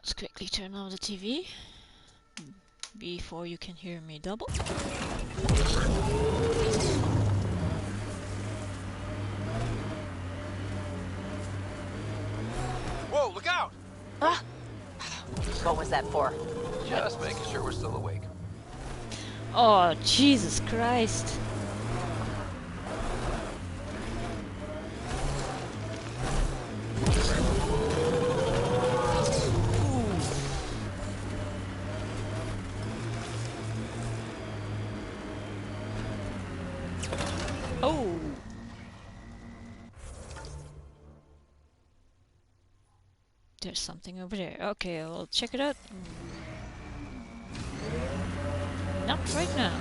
Let's quickly turn off the TV before you can hear me double. Whoa, look out! Ah! What was that for? Just making sure we're still awake. Oh, Jesus Christ. Oh. There's something over there. Okay, I'll check it out. Not right now.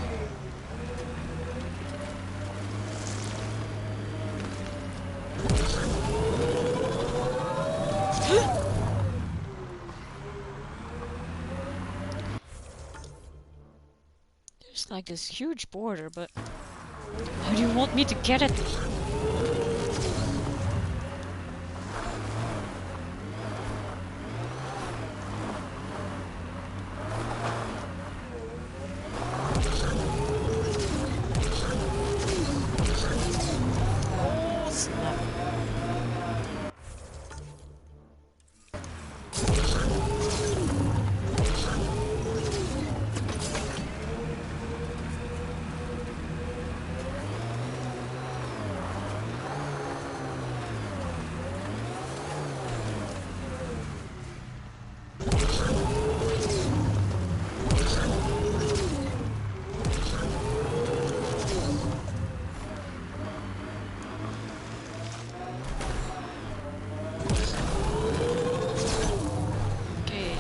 There's like this huge border, but how do you want me to get it?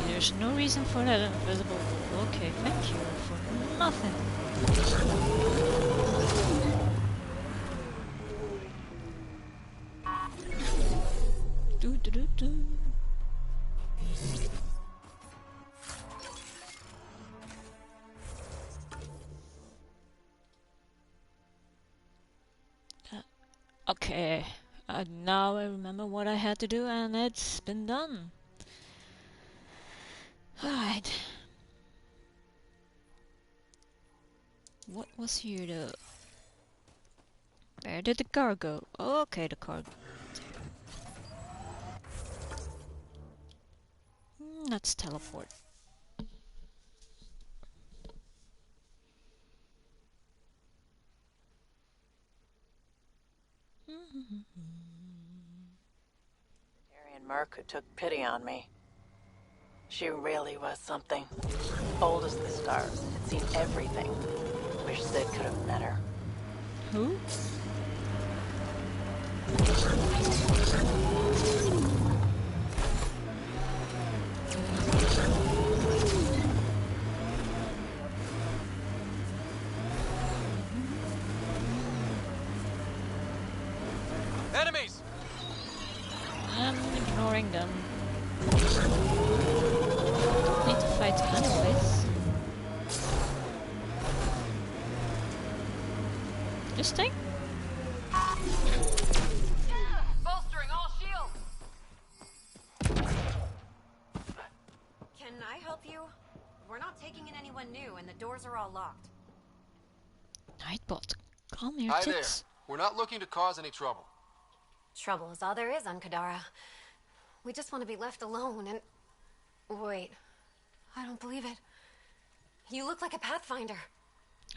There's no reason for that invisible wall. Okay, thank you for nothing. Do do do do. Okay, now I remember what I had to do, and it's been done. Alright. What was here though? Where did the car go? Oh, okay, the car. Let's teleport. Arian Merc who took pity on me. She really was something. Bold as the stars. Had seen everything. Wish Sid could have met her. Who? Enemies! I'm ignoring them. Need to fight anyways. This thing? Bolstering all shields. Can I help you? We're not taking in anyone new, and the doors are all locked. Nightbot, calm your Hi tits. there. We're not looking to cause any trouble. Trouble is all there is on Kadara. We just want to be left alone and... Wait. I don't believe it. You look like a Pathfinder.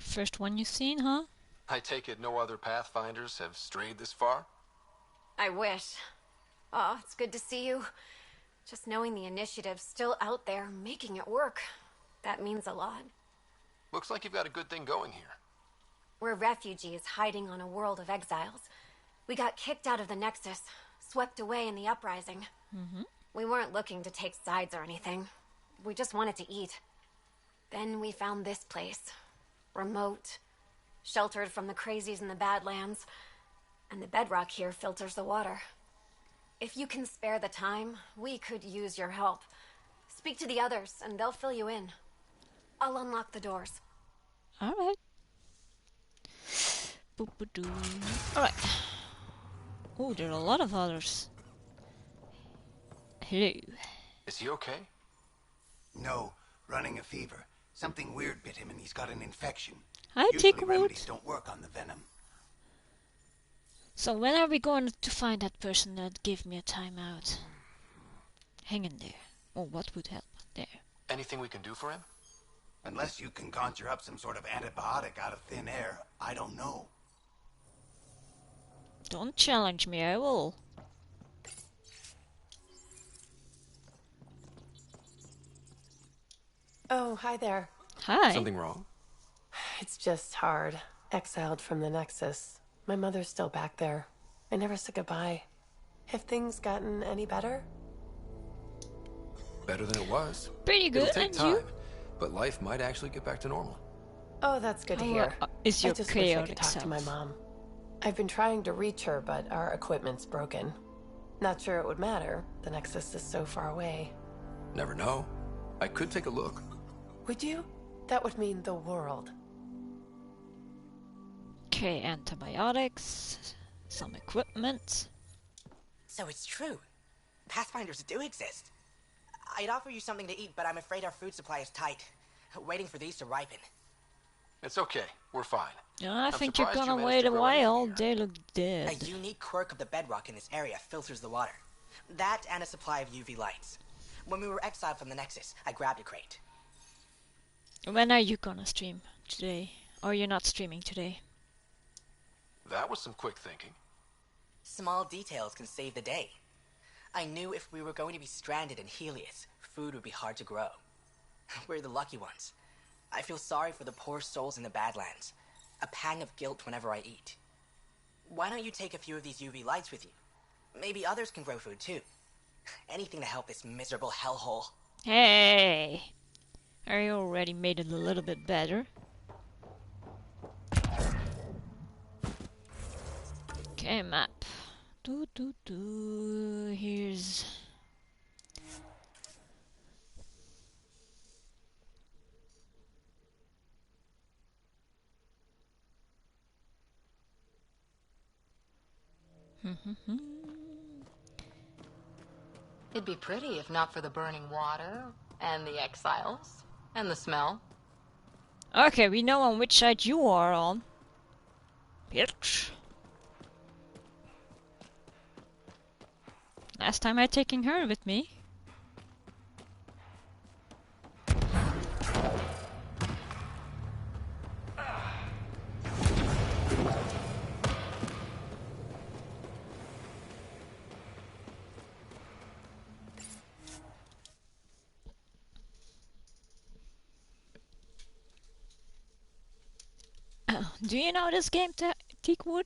First one you've seen, huh? I take it no other Pathfinders have strayed this far? I wish. Oh, it's good to see you. Just knowing the initiative's still out there, making it work. That means a lot. Looks like you've got a good thing going here. We're refugees hiding on a world of exiles. We got kicked out of the Nexus, swept away in the uprising. We weren't looking to take sides or anything. We just wanted to eat. Then we found this place. Remote. Sheltered from the crazies in the Badlands. And the bedrock here filters the water. If you can spare the time, we could use your help. Speak to the others, and they'll fill you in. I'll unlock the doors. Alright. Boop-a-doo. Alright. Oh, there are a lot of others. Hello. Is he okay? No, running a fever. Something weird bit him and he's got an infection. I take Usually wood. remedies don't work on the venom. So when are we going to find that person that gave me a timeout? Hang in there. Or what would help? There. Anything we can do for him? Unless you can conjure up some sort of antibiotic out of thin air, I don't know. Don't challenge me, I will. Oh, hi there. Hi. Something wrong? It's just hard. Exiled from the Nexus. My mother's still back there. I never said goodbye. Have things gotten any better? Better than it was. Pretty good, It'll take and time, you? but life might actually get back to normal. Oh, that's good to hear. Is I your just wish I chaotic could talk self? to my mom. I've been trying to reach her, but our equipment's broken. Not sure it would matter. The Nexus is so far away. Never know. I could take a look. Would you? That would mean the world. Okay, antibiotics, some equipment. So it's true. Pathfinders do exist. I'd offer you something to eat, but I'm afraid our food supply is tight. Waiting for these to ripen. It's okay. We're fine. I I'm think you're surprised gonna you managed wait to a grow anything while. here. They look A dead. unique quirk of the bedrock in this area filters the water. That and a supply of UV lights. When we were exiled from the Nexus, I grabbed a crate. When are you gonna stream today? Or you're not streaming today? That was some quick thinking. Small details can save the day. I knew if we were going to be stranded in Helios, food would be hard to grow. We're the lucky ones. I feel sorry for the poor souls in the Badlands. A pang of guilt whenever I eat. Why don't you take a few of these UV lights with you? Maybe others can grow food too. Anything to help this miserable hellhole. Hey! I already made it a little bit better. Okay, map. Here's... It'd be pretty if not for the burning water, and the exiles, and the smell. Okay, we know on which side you are on. Bitch. Last time I taking her with me. Do you know this game, Teakwood?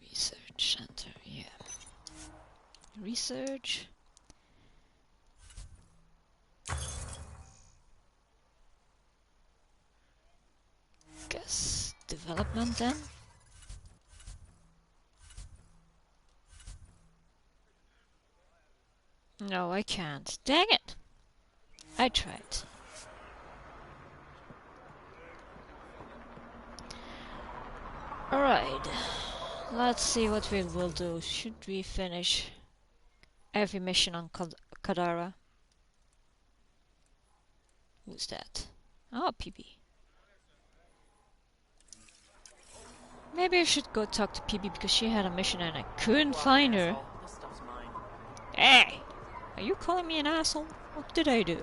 Research center, yeah. Research. Guess development then. No, I can't. Dang it! I tried. Alright. Let's see what we will do. Should we finish every mission on Kadara? Who's that? Oh, PB. Maybe I should go talk to PB because she had a mission and I couldn't find her. This stuff's mine. Hey! Are you calling me an asshole? What did I do?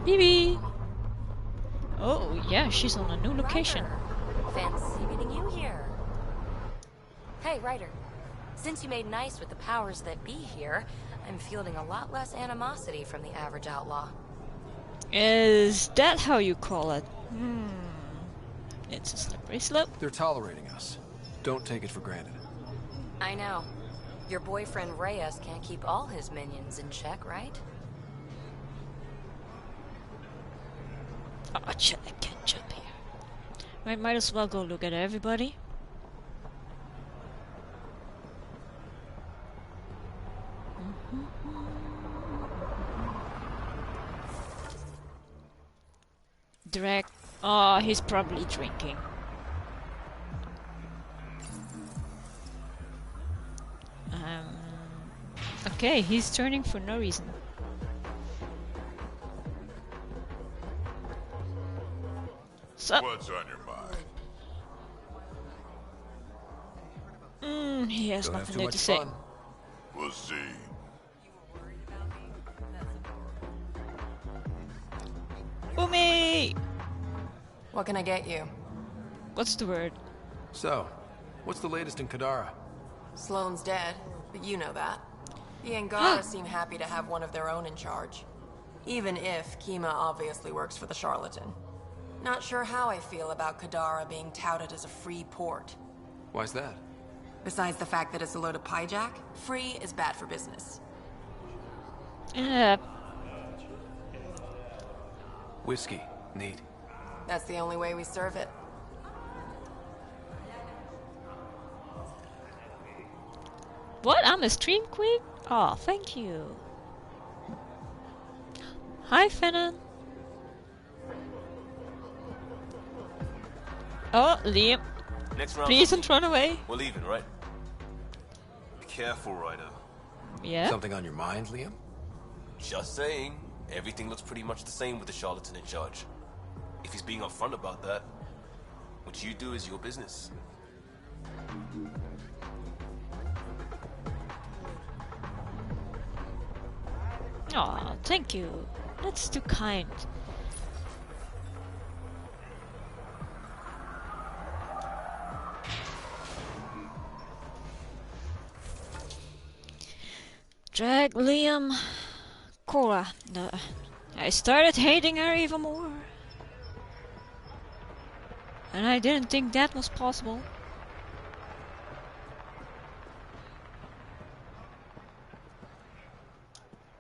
BB! Oh, yeah, she's on a new location. Fancy meeting you here. Hey, Ryder. Since you made nice with the powers that be here, I'm fielding a lot less animosity from the average outlaw. Is that how you call it? It's a slippery slope. They're tolerating us. Don't take it for granted. I know. Your boyfriend Reyes can't keep all his minions in check, right? Oh, shit, I can't jump here. I might as well go look at everybody. Drag. Oh, he's probably drinking. Okay, he's turning for no reason. So, What's on your mind? he has Don't have nothing too new much to say. fun. We'll see. Umi! What can I get you? What's the word? So, what's the latest in Kadara? Sloane's dead, but you know that. The Angara seem happy to have one of their own in charge. Even if Kima obviously works for the charlatan. Not sure how I feel about Kadara being touted as a free port. Why's that? Besides the fact that it's a load of pyjack, free is bad for business. Whiskey. Neat. That's the only way we serve it. What? I'm a stream queen? Oh, thank you. Hi, Fennan. Oh, Liam. Next round. Please don't run away. We're leaving, right? Be careful, Ryder. Yeah? Something on your mind, Liam? Just saying. Everything looks pretty much the same with the charlatan in charge. If he's being upfront about that, what you do is your business. Oh, thank you. That's too kind. Drag Liam. Cora. No, I started hating her even more. And I didn't think that was possible.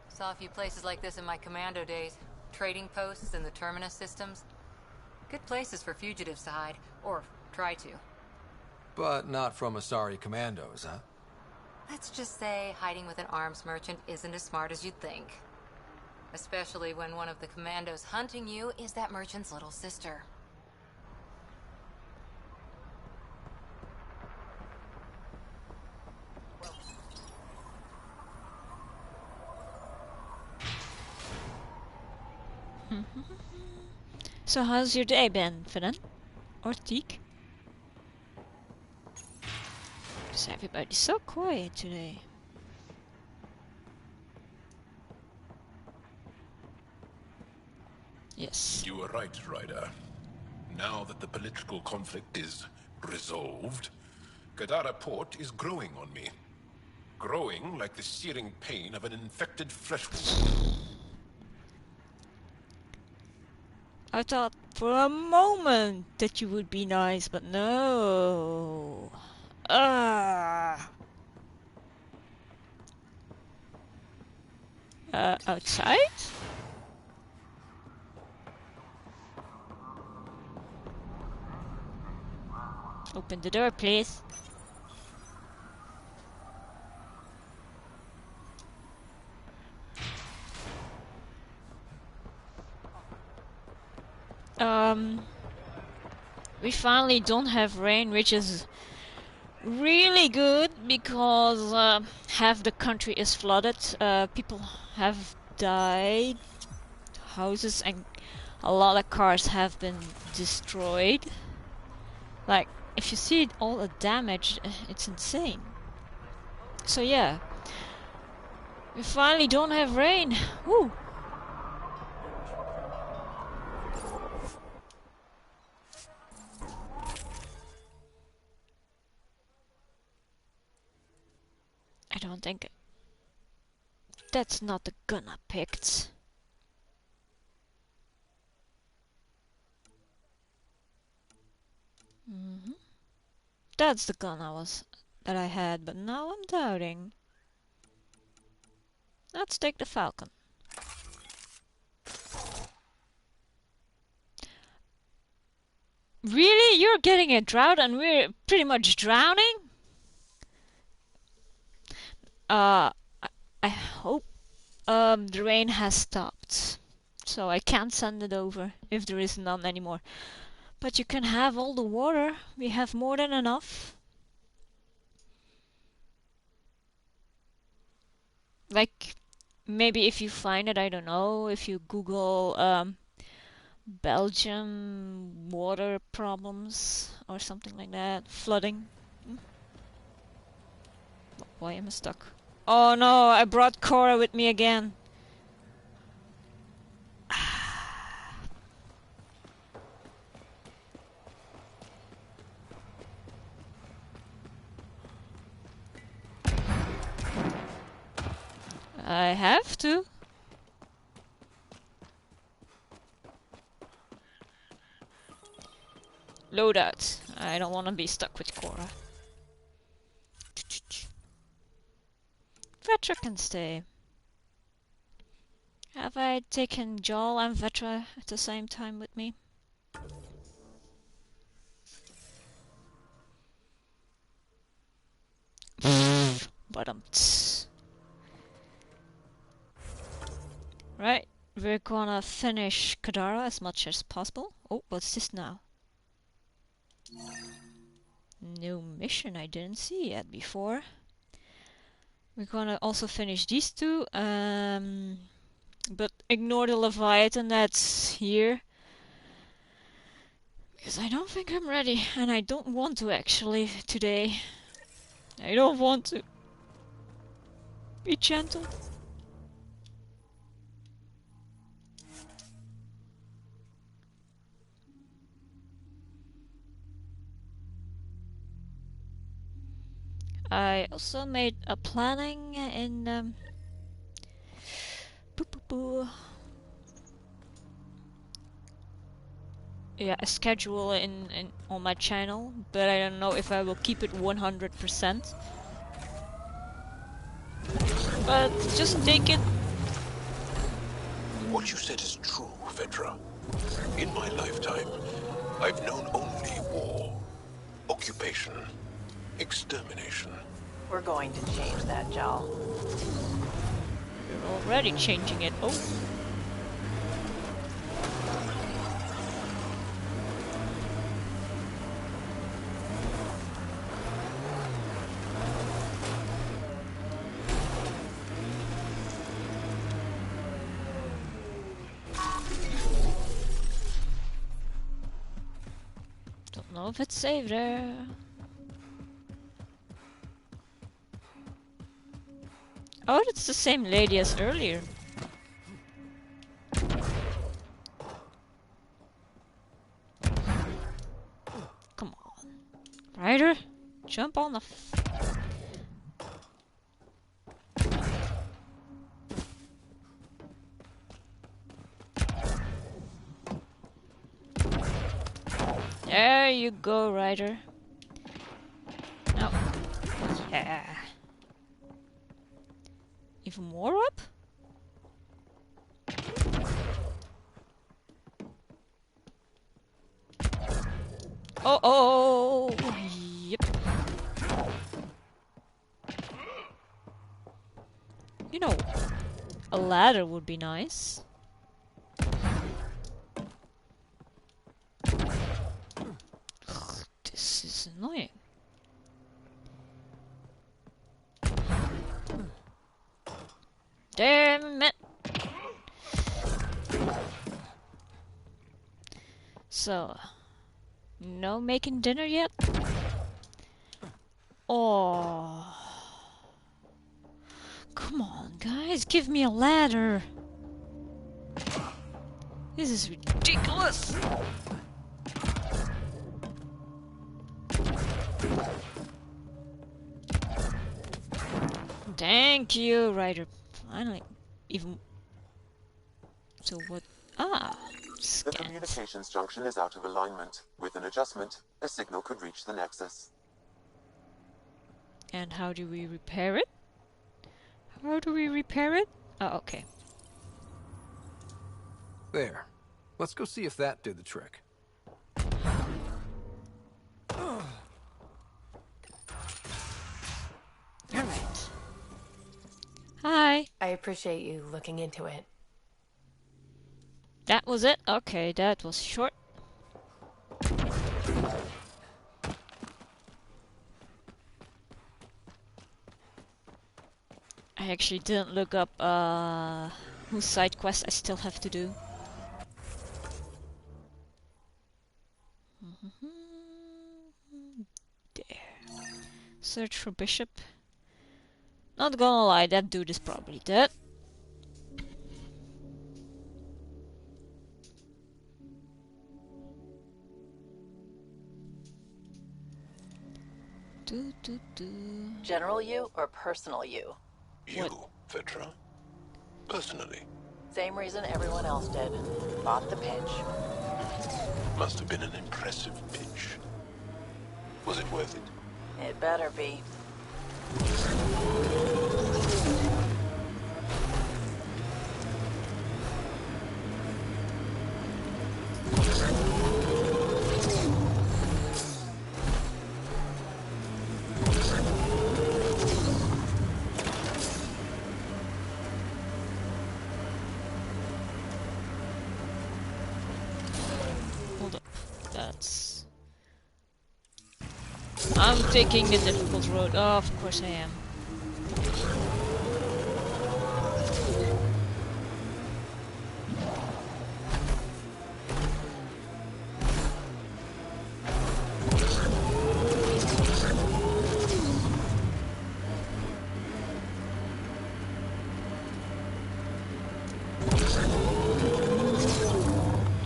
Saw a few places like this in my commando days. Trading posts and the terminus systems. Good places for fugitives to hide, or try to. But not from Asari commandos, huh? Let's just say hiding with an arms merchant isn't as smart as you'd think. Especially when one of the commandos hunting you is that merchant's little sister. So how's your day been, Fennan? Or Teak? Because everybody's so quiet today. Yes. You were right, Ryder. Now that the political conflict is resolved, Kadara Port is growing on me. Growing like the searing pain of an infected flesh wound. I thought for a moment that you would be nice, but no. Outside? Open the door, please. We finally don't have rain, which is really good because half the country is flooded. People have died. Houses and a lot of cars have been destroyed. Like, if you see all the damage, it's insane. So yeah, we finally don't have rain. Woo! I don't think that's not the gun I picked. That's the gun that I had, but now I'm doubting. Let's take the Falcon. Really? You're getting a drought and we're pretty much drowning? I hope the rain has stopped. So I can't send it over if there is none anymore. But you can have all the water. We have more than enough. Like, maybe if you find it, I don't know, if you Google Belgium water problems or something like that, flooding. Why am I stuck? Oh no, I brought Cora with me again. I have to. Loadout. I don't want to be stuck with Cora. Vetra can stay. Have I taken Joel and Vetra at the same time with me? But right, we're gonna finish Kadara as much as possible. Oh, what's this now? New mission I didn't see yet before. We're gonna also finish these two, but ignore the Leviathan that's here. Because I don't think I'm ready, and I don't want to actually today. I don't want to. Be gentle. I also made a planning in yeah, a schedule in on my channel, but I don't know if I will keep it 100%. But just take it. What you said is true, Vetra. In my lifetime, I've known only war, occupation, extermination. We're going to change that, Jal. You're already changing it. Oh. Don't know if it's safe there. Oh, that's the same lady as earlier. Come on. Ryder, jump on the There you go, Ryder. No. Yeah. Even more up? Oh, yep. You know, a ladder would be nice. This is annoying. Damn it! So, no making dinner yet? Oh. Come on, guys, give me a ladder. This is ridiculous. Thank you, Ryder. Finally, even. So what? Ah, scans. The communications junction is out of alignment. With an adjustment, a signal could reach the Nexus. And how do we repair it? How do we repair it? Oh, okay. There. Let's go see if that did the trick. Alright. Hi. I appreciate you looking into it. That was it? Okay, that was short. I actually didn't look up whose side quest I still have to do. There. Search for Bishop. Not gonna lie, that dude is probably dead. General you or personal you? You, Vetra? Personally. Same reason everyone else did. Bought the pitch. Must have been an impressive pitch. Was it worth it? It better be. Hold up. That's... I'm taking the difficult road. Oh, of course I am.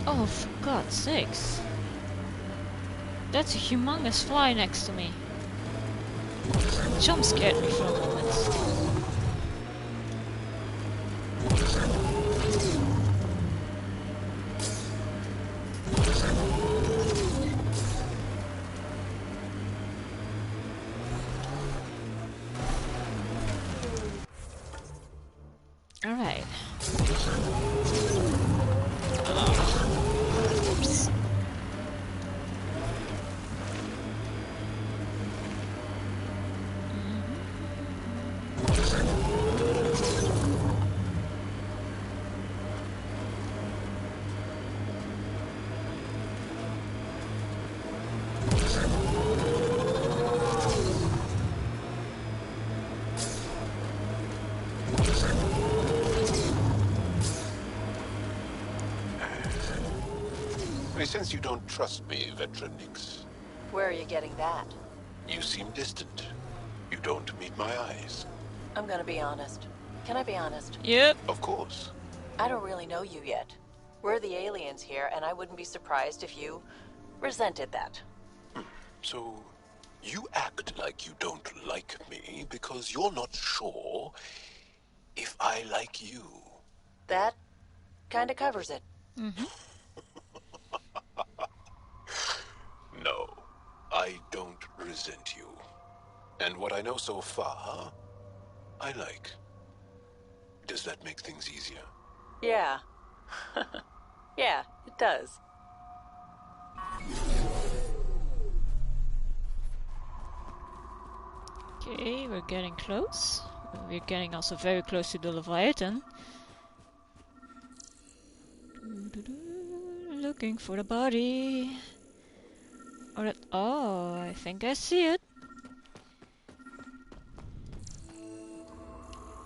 Oh, for God's sakes. That's a humongous fly next to me. Jump scared me for a moment. Alright. Oops. I sense you don't trust me, Vetra Nix. Where are you getting that? You seem distant. You don't meet my eyes. I'm gonna be honest. Can I be honest? Yep. Of course. I don't really know you yet. We're the aliens here, and I wouldn't be surprised if you resented that. So, you act like you don't like me because you're not sure if I like you. That kinda covers it. No, I don't resent you. And what I know so far, I like. Does that make things easier? Yeah. Yeah, it does. Okay, we're getting close. We're getting also very close to the Leviathan. Looking for the body. Oh, I think I see it.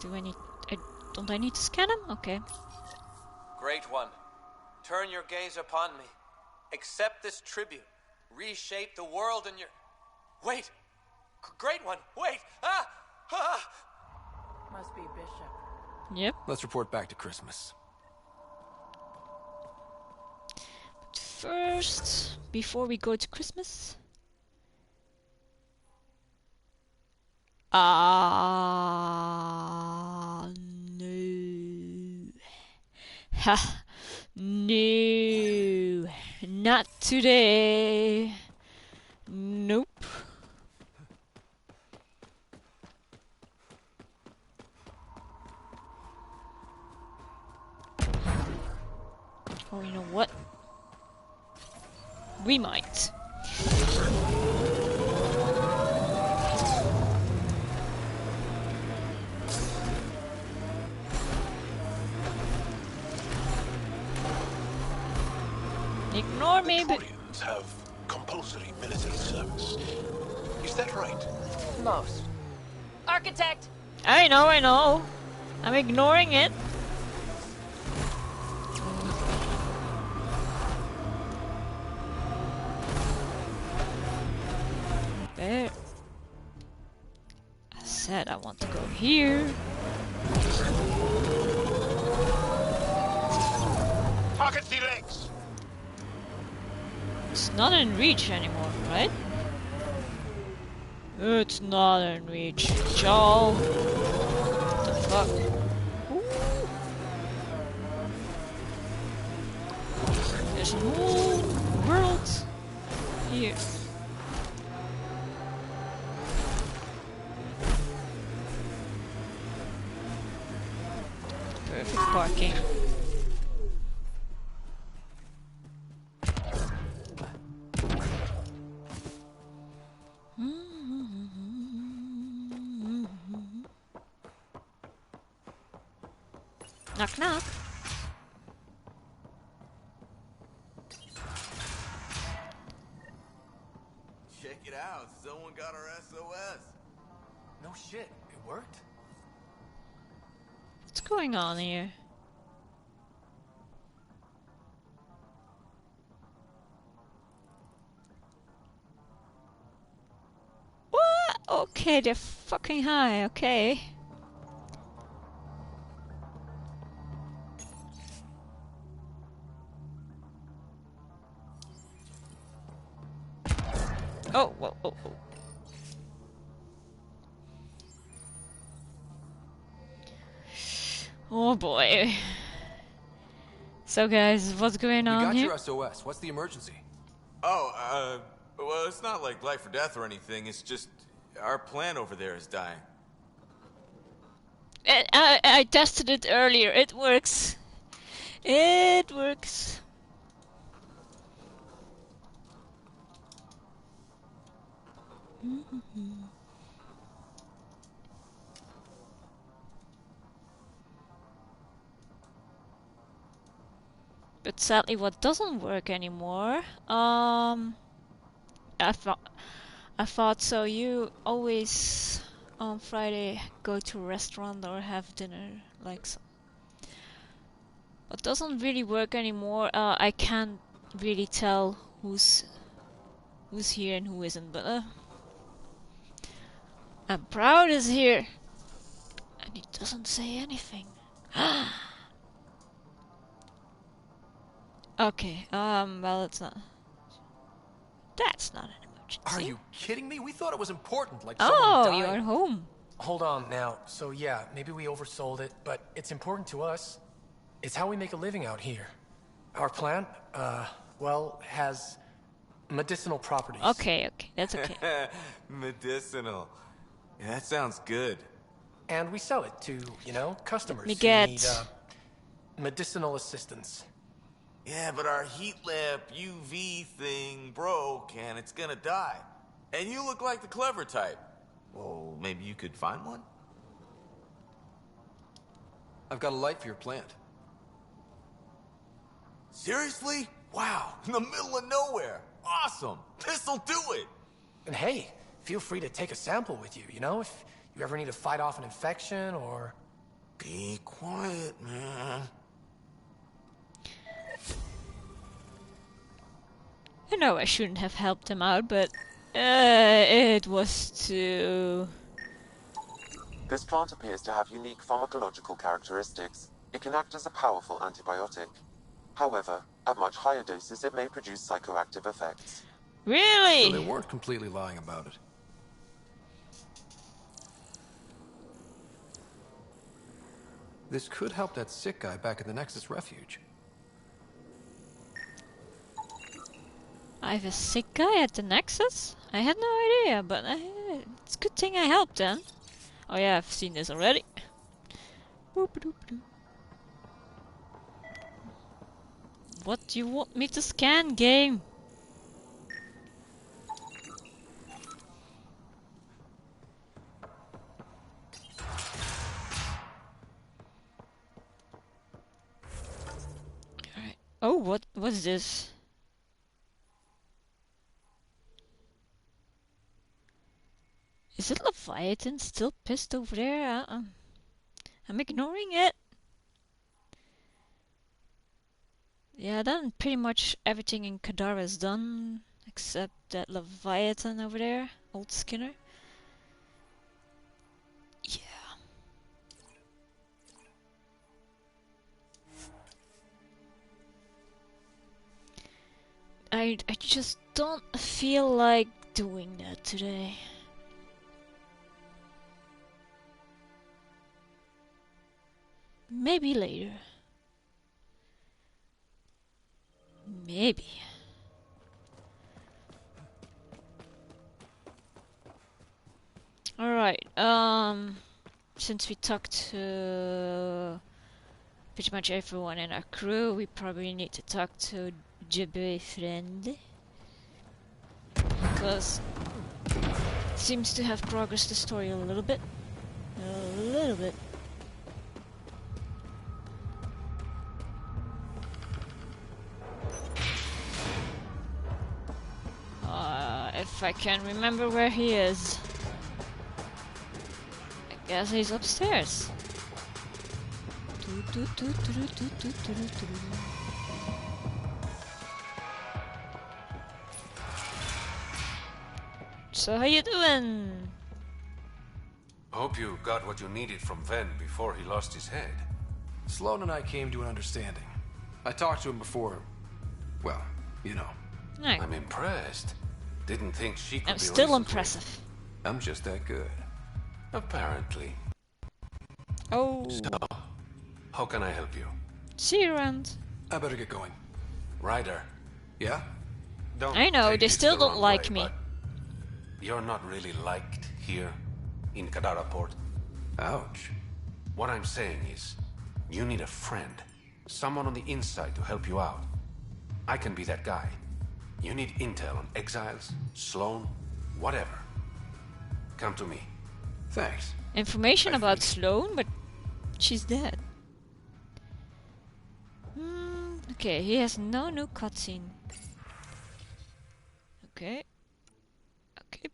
Don't I need to scan him? Okay. Great One, turn your gaze upon me. Accept this tribute. Reshape the world in your... Wait! Great One, wait! Ah! Ah! Must be Bishop. Yep. Let's report back to Christmas. But first, before we go to Christmas... No. Ha! No. Not today. Nope. Oh, you know what? We might. Ignore The me, but Trollians have compulsory military service. Is that right? Most. Architect! I know. I'm ignoring it. There. I said I want to go here. Target the legs! It's not in reach anymore, right? It's not in reach. Y'all. What the fuck? Ooh. There's a whole world here. Perfect parking. Knock knock. Check it out, someone got our SOS. No shit, it worked? What's going on here? What? Okay, they're fucking high, okay. Oh, whoa, oh, oh. Oh boy. So guys, what's going on here? We here? got your SOS. What's the emergency? Oh, well, it's not like life or death or anything. It's just our plant over there is dying. I tested it earlier. It works. It works. But sadly, what doesn't work anymore? I thought so. You always on Friday go to a restaurant or have dinner, like so. What doesn't really work anymore? I can't really tell who's here and who isn't, but and Proud is here, and he doesn't say anything. Okay, well, it's not. That's not an emergency. Are you kidding me? We thought it was important, like Oh, someone you're died. at home. Hold on now. So yeah, maybe we oversold it, but it's important to us. It's how we make a living out here. Our plant, well, has medicinal properties. Okay, that's okay. Medicinal. Yeah, that sounds good. And we sell it to, customers Me who get. need medicinal assistance. Yeah, but our heat lamp UV thing broke and it's gonna die. And you look like the clever type. Well, maybe you could find one? I've got a light for your plant. Seriously? Wow, in the middle of nowhere. Awesome. This'll do it. And hey, feel free to take a sample with you, if you ever need to fight off an infection or... Be quiet, man. I know I shouldn't have helped him out, but it was too... This plant appears to have unique pharmacological characteristics. It can act as a powerful antibiotic. However, at much higher doses it may produce psychoactive effects. Really? So they weren't completely lying about it. This could help that sick guy back at the Nexus Refuge. I have a sick guy at the Nexus? I had no idea, but it's a good thing I helped him. Oh yeah, I've seen this already. Boop-a-doop-a-doo. What do you want me to scan, game? Alright. Oh, what is this? Is it Leviathan still pissed over there? I'm ignoring it. Yeah, then pretty much everything in Kadara is done, except that Leviathan over there, old Skinner. Yeah. I just don't feel like doing that today. Maybe later. Maybe. Alright, since we talked to pretty much everyone in our crew, we probably need to talk to the boyfriend. Because it seems to have progressed the story a little bit. A little bit. If I can remember where he is. I guess he's upstairs. So how you doing? Hope you got what you needed from Ven before he lost his head. Sloan and I came to an understanding. I talked to him before. Well, you know. Right. I'm impressed. Didn't think she could I'm be still reasoned impressive. with. I'm just that good. Apparently. Oh. So, how can I help you? See you around. I better get going. Ryder. Yeah? Don't I know, take they this still the don't wrong like way, me. but you're not really liked here in Kadara Port. Ouch. What I'm saying is, you need a friend. Someone on the inside to help you out. I can be that guy. You need intel on exiles, Sloan, whatever. Come to me. Thanks. Information about Sloan, but she's dead. Okay, he has no new cutscene. Okay. Okay.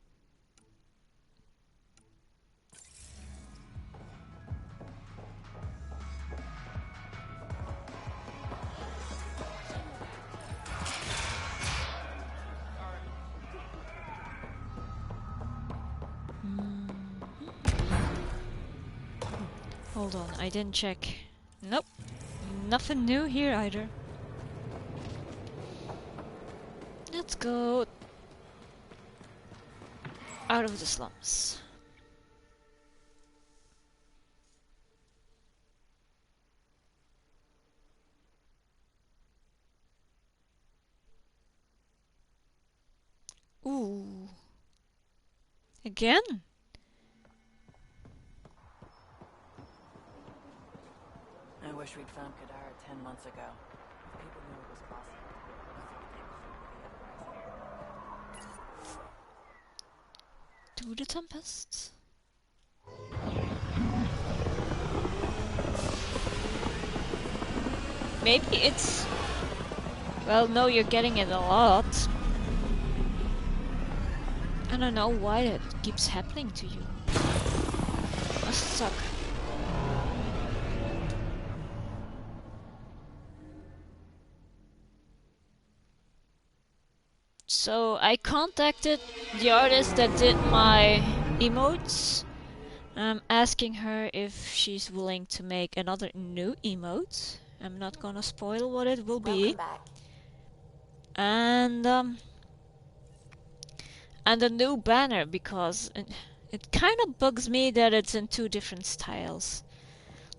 Hold on, I didn't check. Nope. Nothing new here either. Let's go out of the slums. Ooh. Again? I wish we'd found Kadara 10 months ago. If people knew it was possible. To the Tempest. Maybe it's... Well, no, you're getting it a lot. I don't know why that keeps happening to you. Must suck. So I contacted the artist that did my emotes, asking her if she's willing to make another new emote. I'm not gonna spoil what it will be. And a new banner, because it kind of bugs me that it's in two different styles.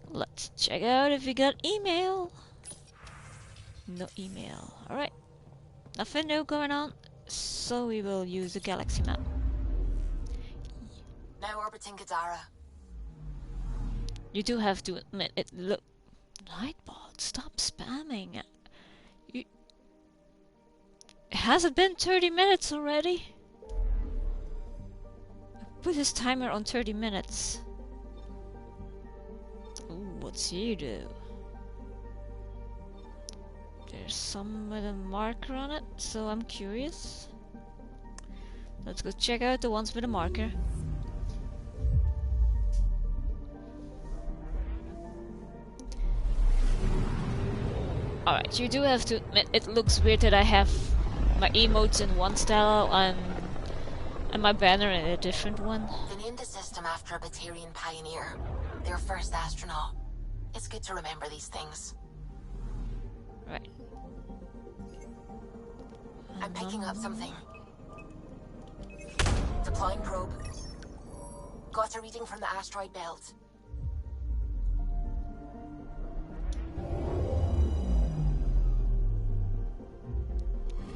Let's check out if we got email. No email. Alright. Nothing new going on. So we will use the galaxy map. Now orbiting Kadara. You do have to admit it. Look, Nightbot, stop spamming. Has it been 30 minutes already? Put his timer on 30 minutes. Ooh, what's he do? There's some with a marker on it, so I'm curious. Let's go check out the ones with a marker. Alright, you do have to admit it looks weird that I have my emotes in one style and my banner in a different one. They named the system after a Batarian pioneer, their first astronaut. It's good to remember these things. Right. I'm picking up something. Deploying probe. Got a reading from the asteroid belt.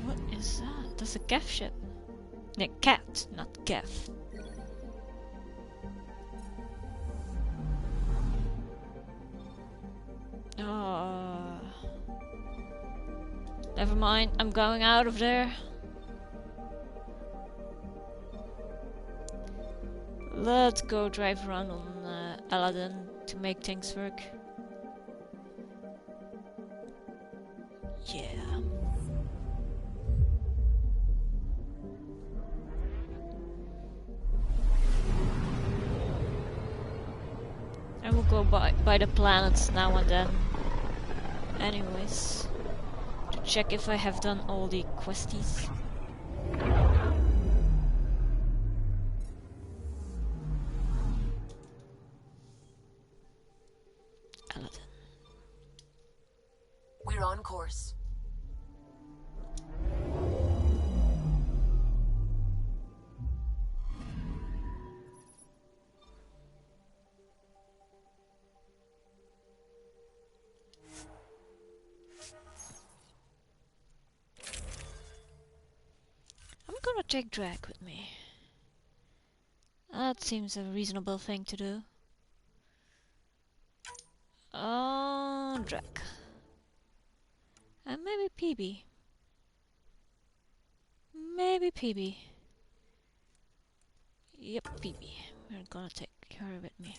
What is that? That's a Geth ship. No, cat, not Geth. Oh. Never mind, I'm going out of there. Let's go drive around on Aladdin to make things work. Yeah. I will go by the planets now and then. Anyways, to check if I have done all the questies. Aladdin. We're on course. I'm gonna take Drag with me. That seems a reasonable thing to do. Drag. And maybe PB. Maybe PB. Yep, PB. We're gonna take her with me.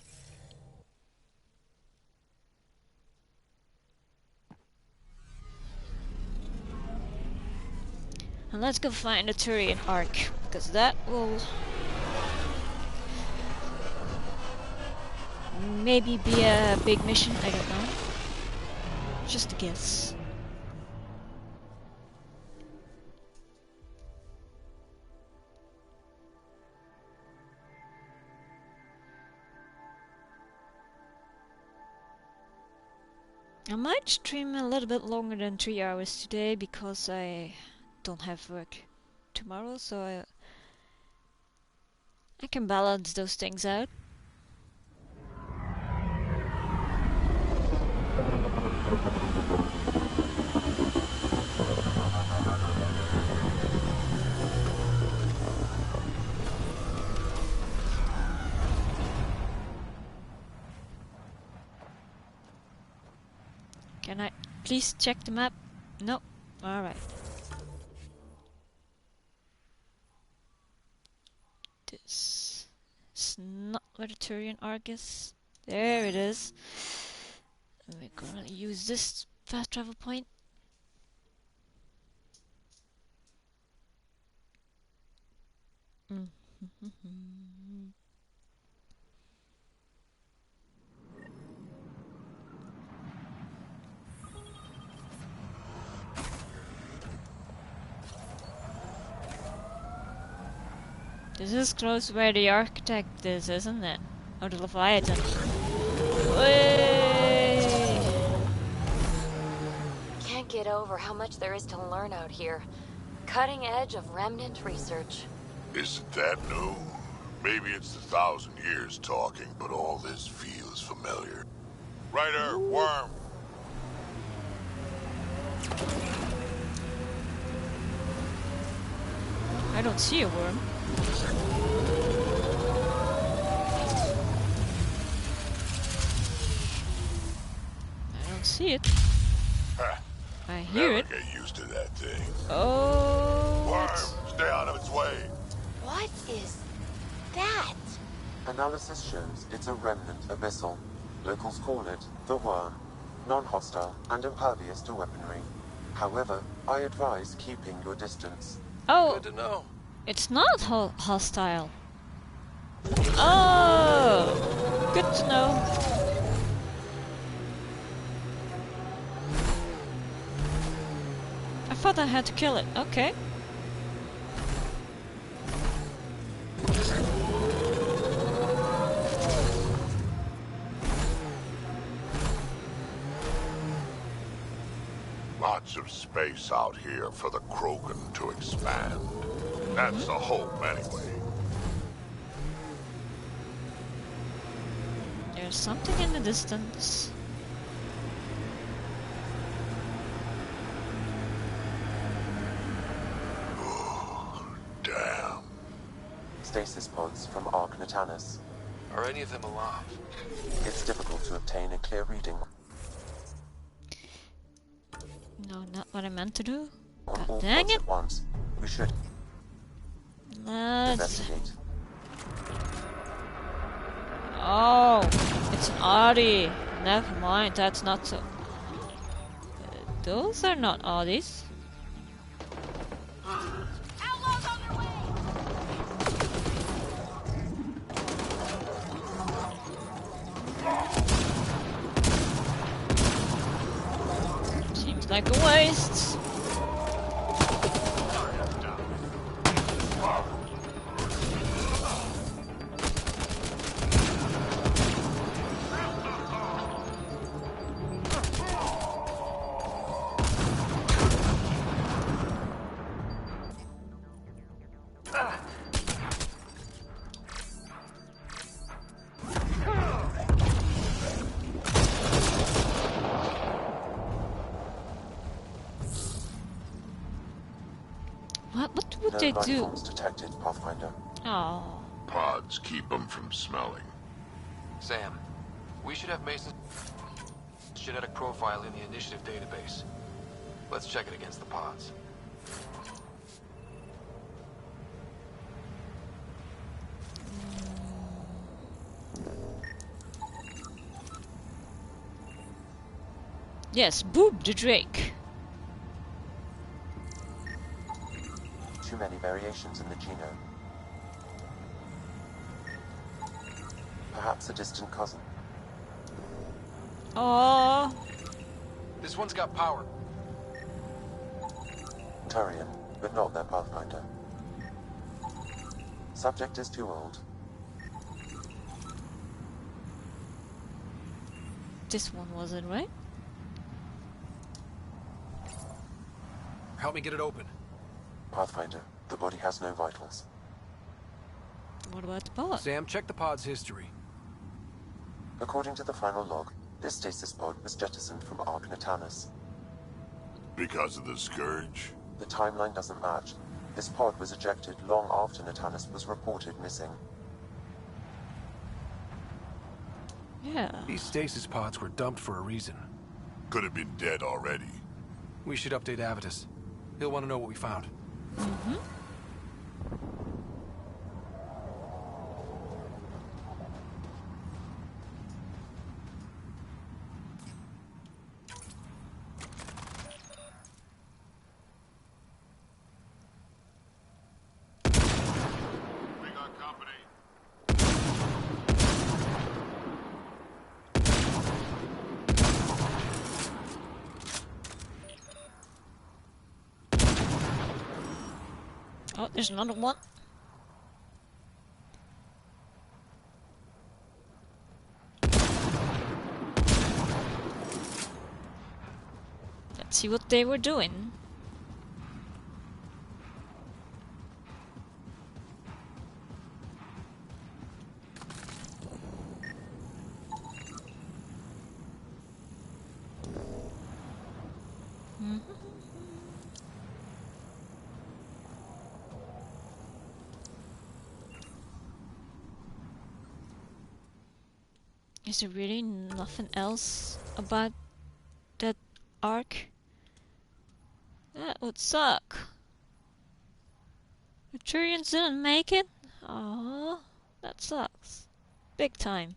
And let's go find the Turian Ark, because that will maybe be a big mission, I don't know. Just a guess. I might stream a little bit longer than 3 hours today because I don't have work tomorrow, so I can balance those things out. Can I please check the map? No. Alright. This is not where the Turian Ark is. There it is. And we're gonna use this fast travel point. This is close where the architect is, isn't it? Or the Leviathan. Way! Can't get over how much there is to learn out here. Cutting edge of remnant research. Isn't that new? Maybe it's 1,000 years talking, but all this feels familiar. Ryder, worm! I don't see a worm. I don't see it. Ha. I hear Never it. get used to that thing. Oh. Worm, stay out of its way. What is that? Analysis shows it's a remnant abyssal. Locals call it the worm. Non-hostile and impervious to weaponry. However, I advise keeping your distance. Oh. Good to know. It's not hostile. Oh. Good to know. thought I had to kill it. Okay. Lots of space out here for the Krogan to expand. That's the hope, anyway. There's something in the distance. Damn. Stasis pods from Ark Natanus. Are any of them alive? It's difficult to obtain a clear reading. No, not what I meant to do. On God all dang pods it! at once. We should Let's... investigate. Oh, it's an Audi. Never mind, that's not so... those are not Audis. Seems like a waste. What would they No life do? forms detected, Pathfinder. Oh. Pods keep them from smelling. Sam, we should have Mason's genetic profile in the initiative database. Let's check it against the pods. Yes, Boob the Drake. Too many variations in the genome. Perhaps a distant cousin. Oh. This one's got power. Turian, but not their Pathfinder. Subject is too old. This one wasn't, right? Help me get it open. Pathfinder, the body has no vitals. What about the pod? Sam, check the pod's history. According to the final log, this stasis pod was jettisoned from Ark Natanus. Because of the Scourge? The timeline doesn't match. This pod was ejected long after Natanus was reported missing. Yeah. These stasis pods were dumped for a reason. Could have been dead already. We should update Avitus. He'll want to know what we found. Mm-hmm. We got company. Oh, there's another one. Let's see what they were doing. Is there really nothing else about that arc? That would suck. The Turians didn't make it? Oh, that sucks. Big time.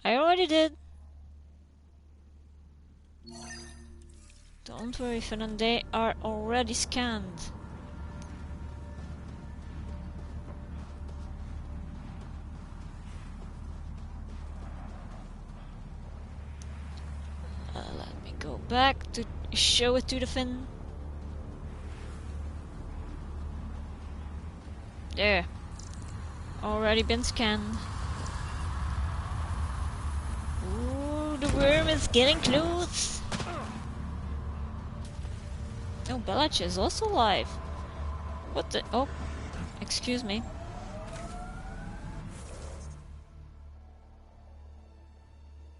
I already did. Don't worry, Fernand, they are already scanned. Let me go back to show it to the fin. There. Already been scanned. Ooh, the worm is getting close. Oh, Belach is also alive. What the? Oh, excuse me.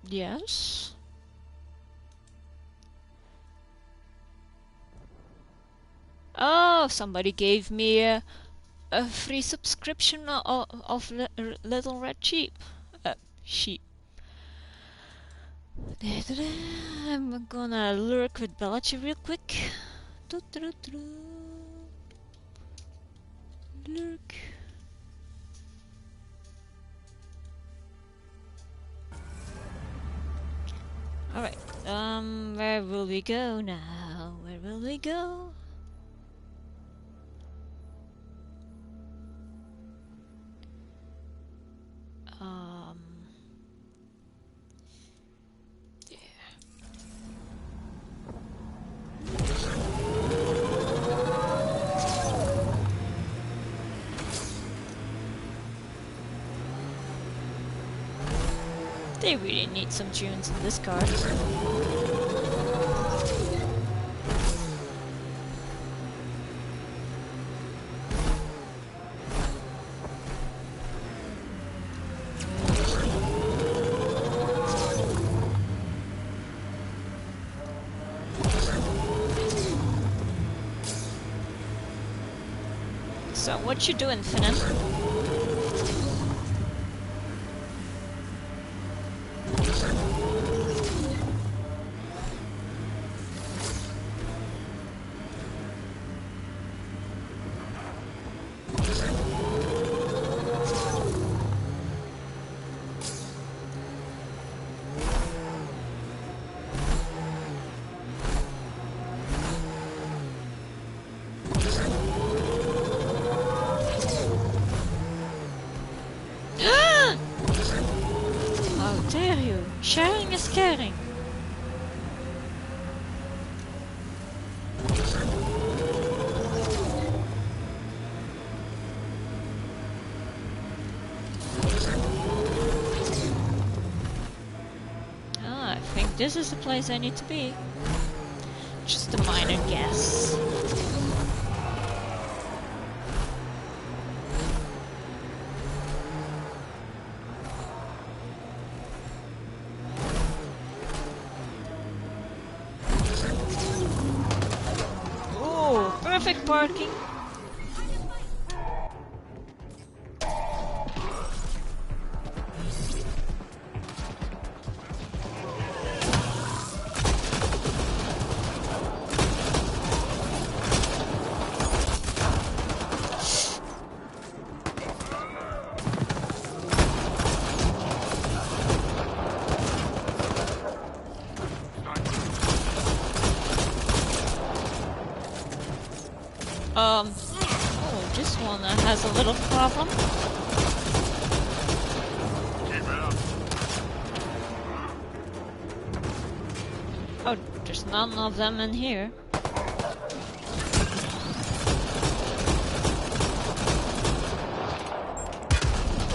Yes. Oh, somebody gave me a free subscription of Little Red Sheep. Sheep. I'm gonna lurk with Belachi real quick. Lurk. Alright, where will we go now? Where will we go? They really need some tunes in this card. So, what you doing, Finnan? How dare you? Sharing is caring. I think this is the place I need to be. Just a minor guess. Oh, perfect parking. Oh, this one has a little problem. Oh, there's none of them in here.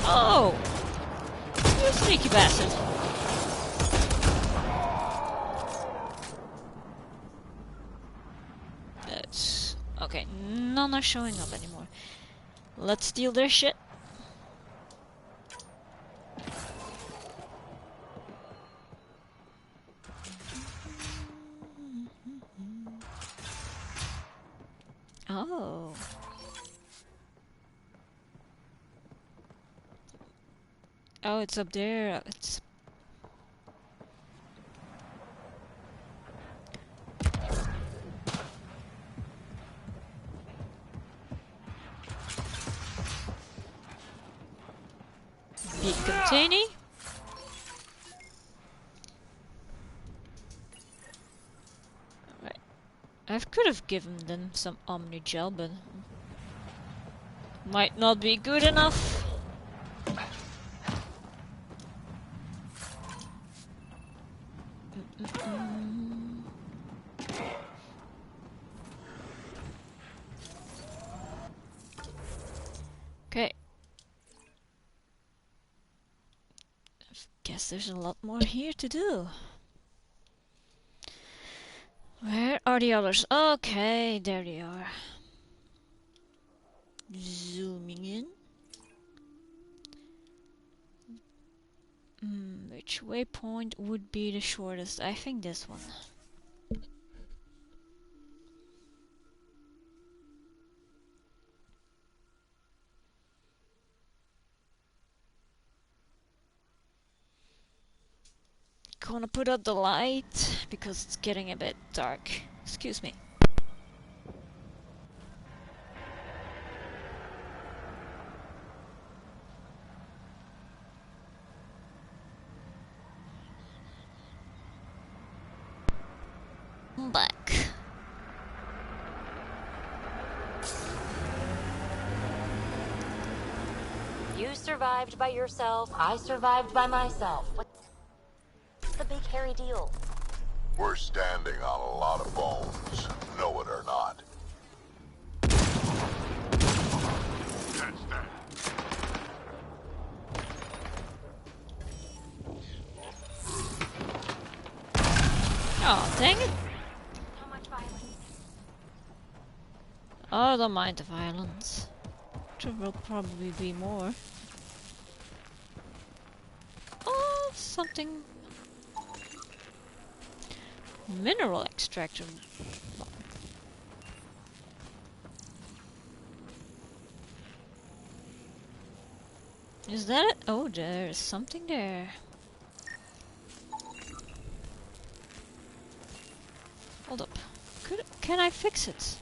Oh! You sneaky bastard. That's... okay, none are showing up anymore. Let's steal their shit. Oh. Oh, it's up there. It's... Big container. Alright. I could have given them some Omni Gel, but might not be good enough. there's a lot more here to do. Where are the others? Okay, there they are. Zooming in. Which waypoint would be the shortest? I think this one. Gonna put out the light because it's getting a bit dark. Excuse me. I'm back. You survived by yourself, I survived by myself. What's the big hairy deal? We're standing on a lot of bones, know it or not. That's that. Oh, dang it. How much violence? Oh, I don't mind the violence. There will probably be more. Oh, something. Mineral extractor. Is that it? Oh, there's something there. Hold up. Can I fix it?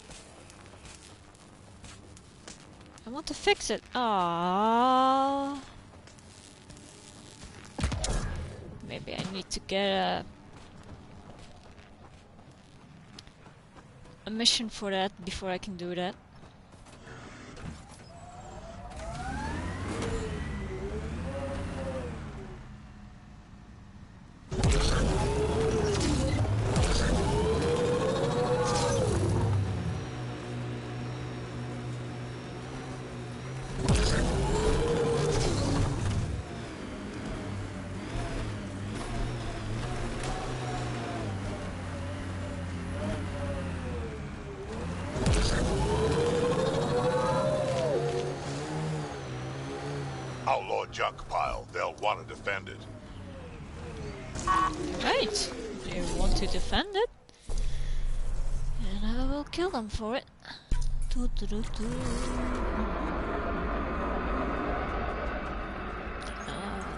I want to fix it. Ah. Maybe I need to get a mission for that before I can do that. Outlaw junk pile. They'll want to defend it. Right. They want to defend it. And I will kill them for it.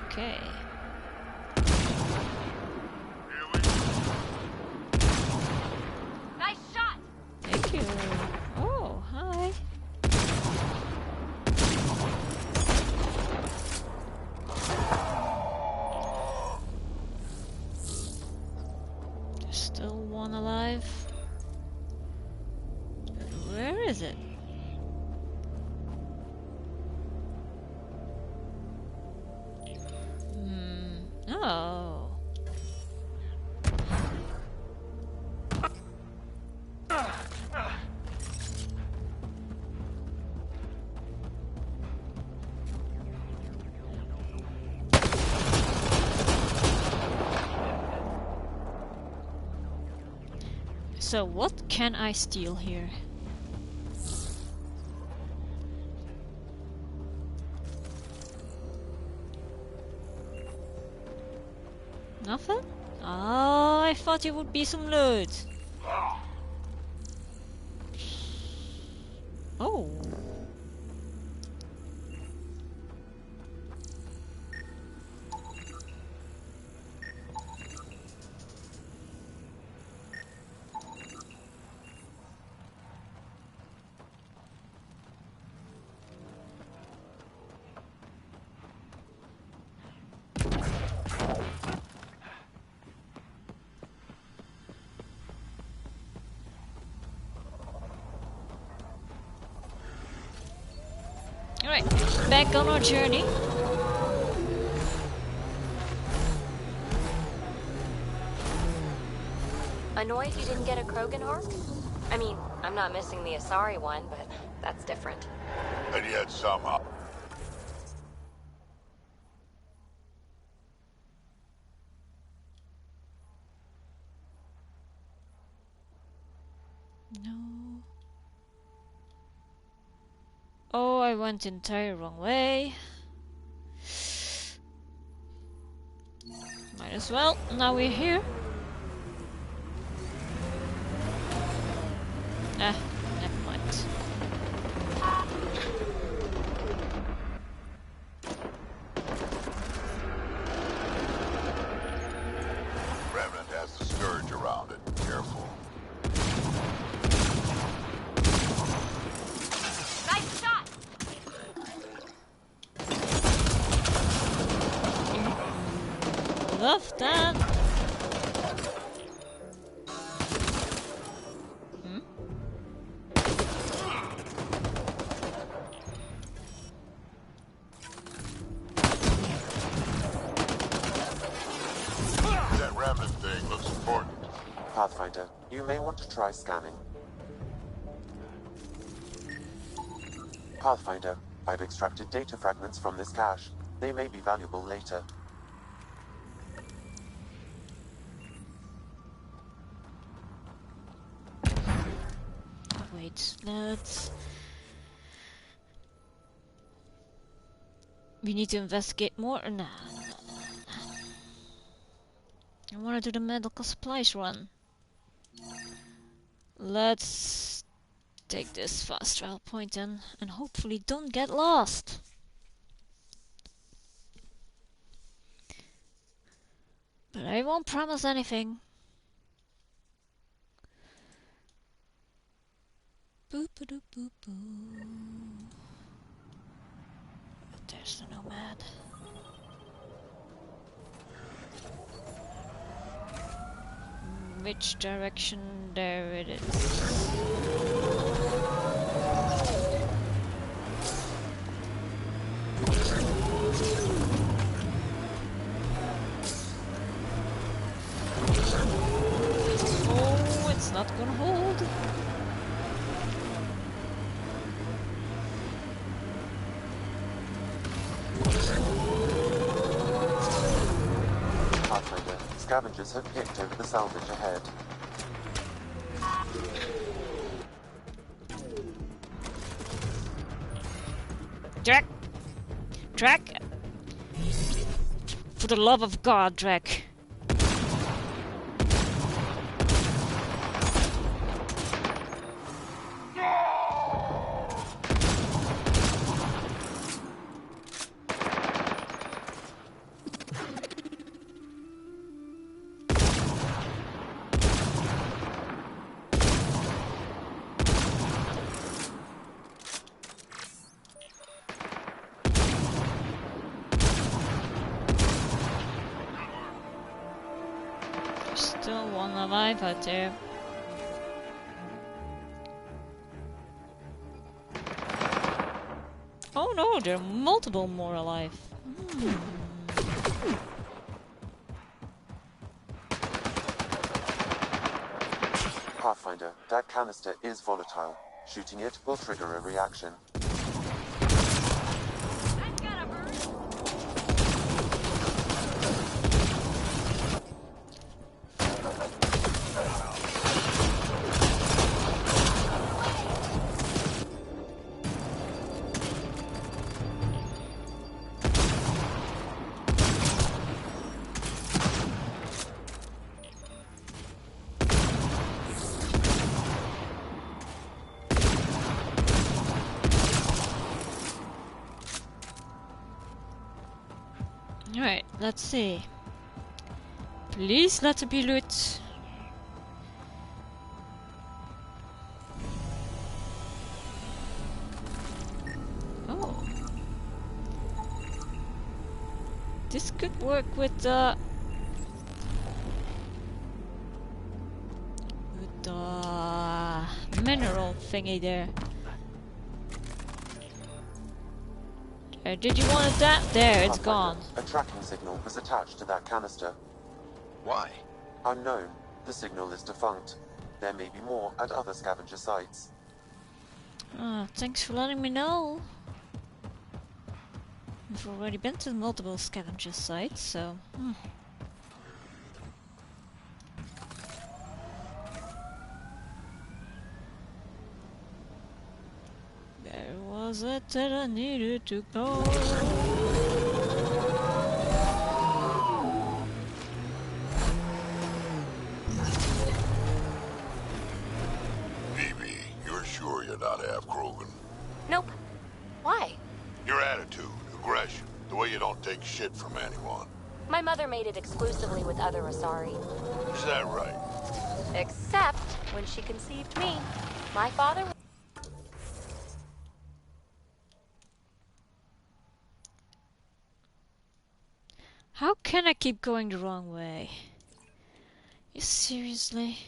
Okay. Nice shot! Thank you. Oh, hi. There's still one alive. Where is it? Oh. So what can I steal here? Nothing? Oh, I thought it would be some loot. Oh. Alright, back on our journey. Annoyed you didn't get a Krogan Hark? I mean, I'm not missing the Asari one, but that's different. And yet somehow... No. Oh, I went entire wrong way. Might as well. Now we're here. Ah, never mind. Remnant has the scourge around it. Careful. Nice shot! Love that. That remnant thing looks important. Pathfinder, you may want to try scanning. Pathfinder, I've extracted data fragments from this cache. They may be valuable later. Wait, let's... We need to investigate more. Nah. I want to do the medical supplies run. Let's take this fast travel point and hopefully don't get lost. But I won't promise anything. Boop boop boop boop. There's the nomad. Which direction? There it is. Oh, it's not gonna hold. Pathfinder, scavengers have picked over the salvage ahead. Drek! Drek! For the love of God, Drek. Still one alive out there. Oh no, there are multiple more alive. Pathfinder, that canister is volatile. Shooting it will trigger a reaction. Alright, let's see. Please let it be loot. Oh. This could work with the mineral thingy there. Did you want that? There, it's gone. A tracking signal was attached to that canister. Why? Unknown. The signal is defunct. There may be more at other scavenger sites. Thanks for letting me know. We've already been to multiple scavenger sites, so... was it that I needed to go? Phoebe, you're sure you're not half Krogan? Nope. Why? Your attitude, aggression, the way you don't take shit from anyone. My mother made it exclusively with other Asari. Is that right? Except when she conceived me. My father... How can I keep going the wrong way? You seriously?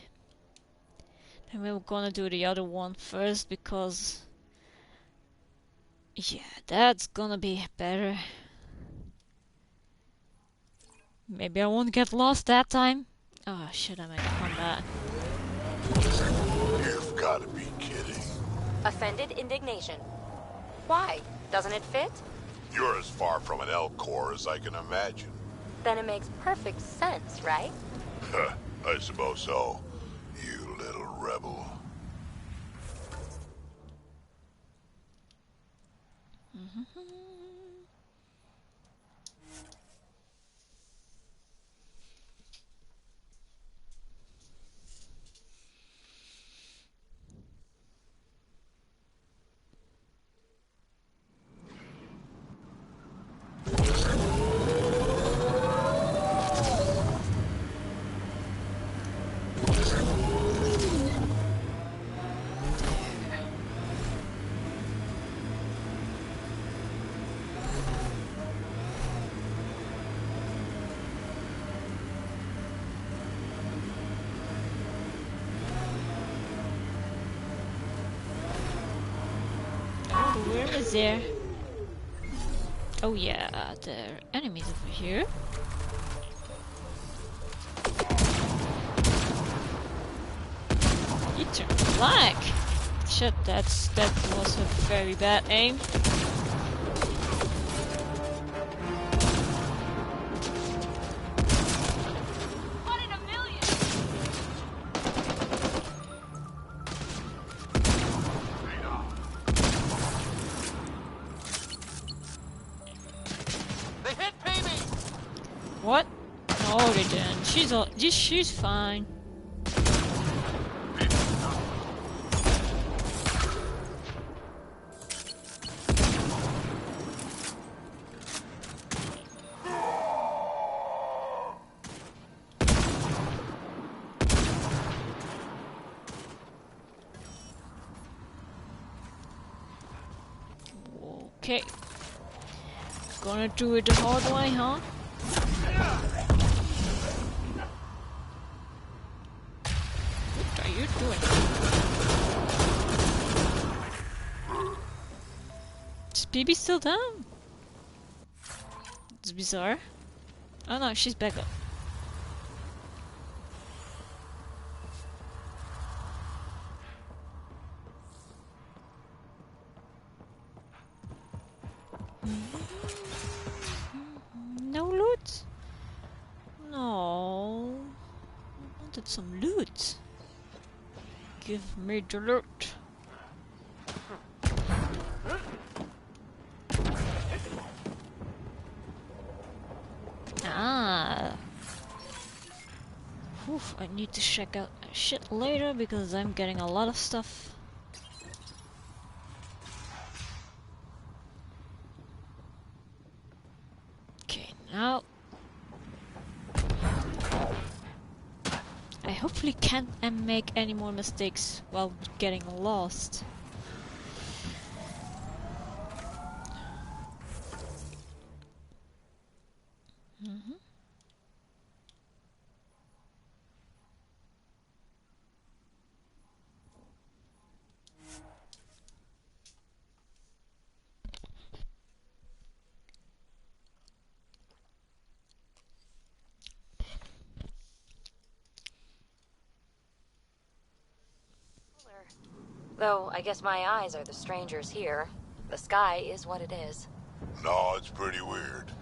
Then we're gonna do the other one first because... yeah, that's gonna be better. Maybe I won't get lost that time. Oh shit, I'm in combat. You've gotta be kidding. Offended indignation. Why? Doesn't it fit? You're as far from an Elcor as I can imagine. Then it makes perfect sense, right? I suppose so. You little rebel. Where is there? Oh yeah, there are enemies over here. You turned black. Shit, that was a very bad aim. What? Oh, they didn't. She's fine. Okay. Gonna do it the hard way, huh? What are you doing? Is BB still down? It's bizarre. Oh no, she's back up. No loot? No. I wanted some loot. Give me the loot. Ah. Oof, I need to check out my shit later because I'm getting a lot of stuff. Okay, now I hopefully can't make any more mistakes while getting lost. Though, I guess my eyes are the strangers here. The sky is what it is. No, it's pretty weird.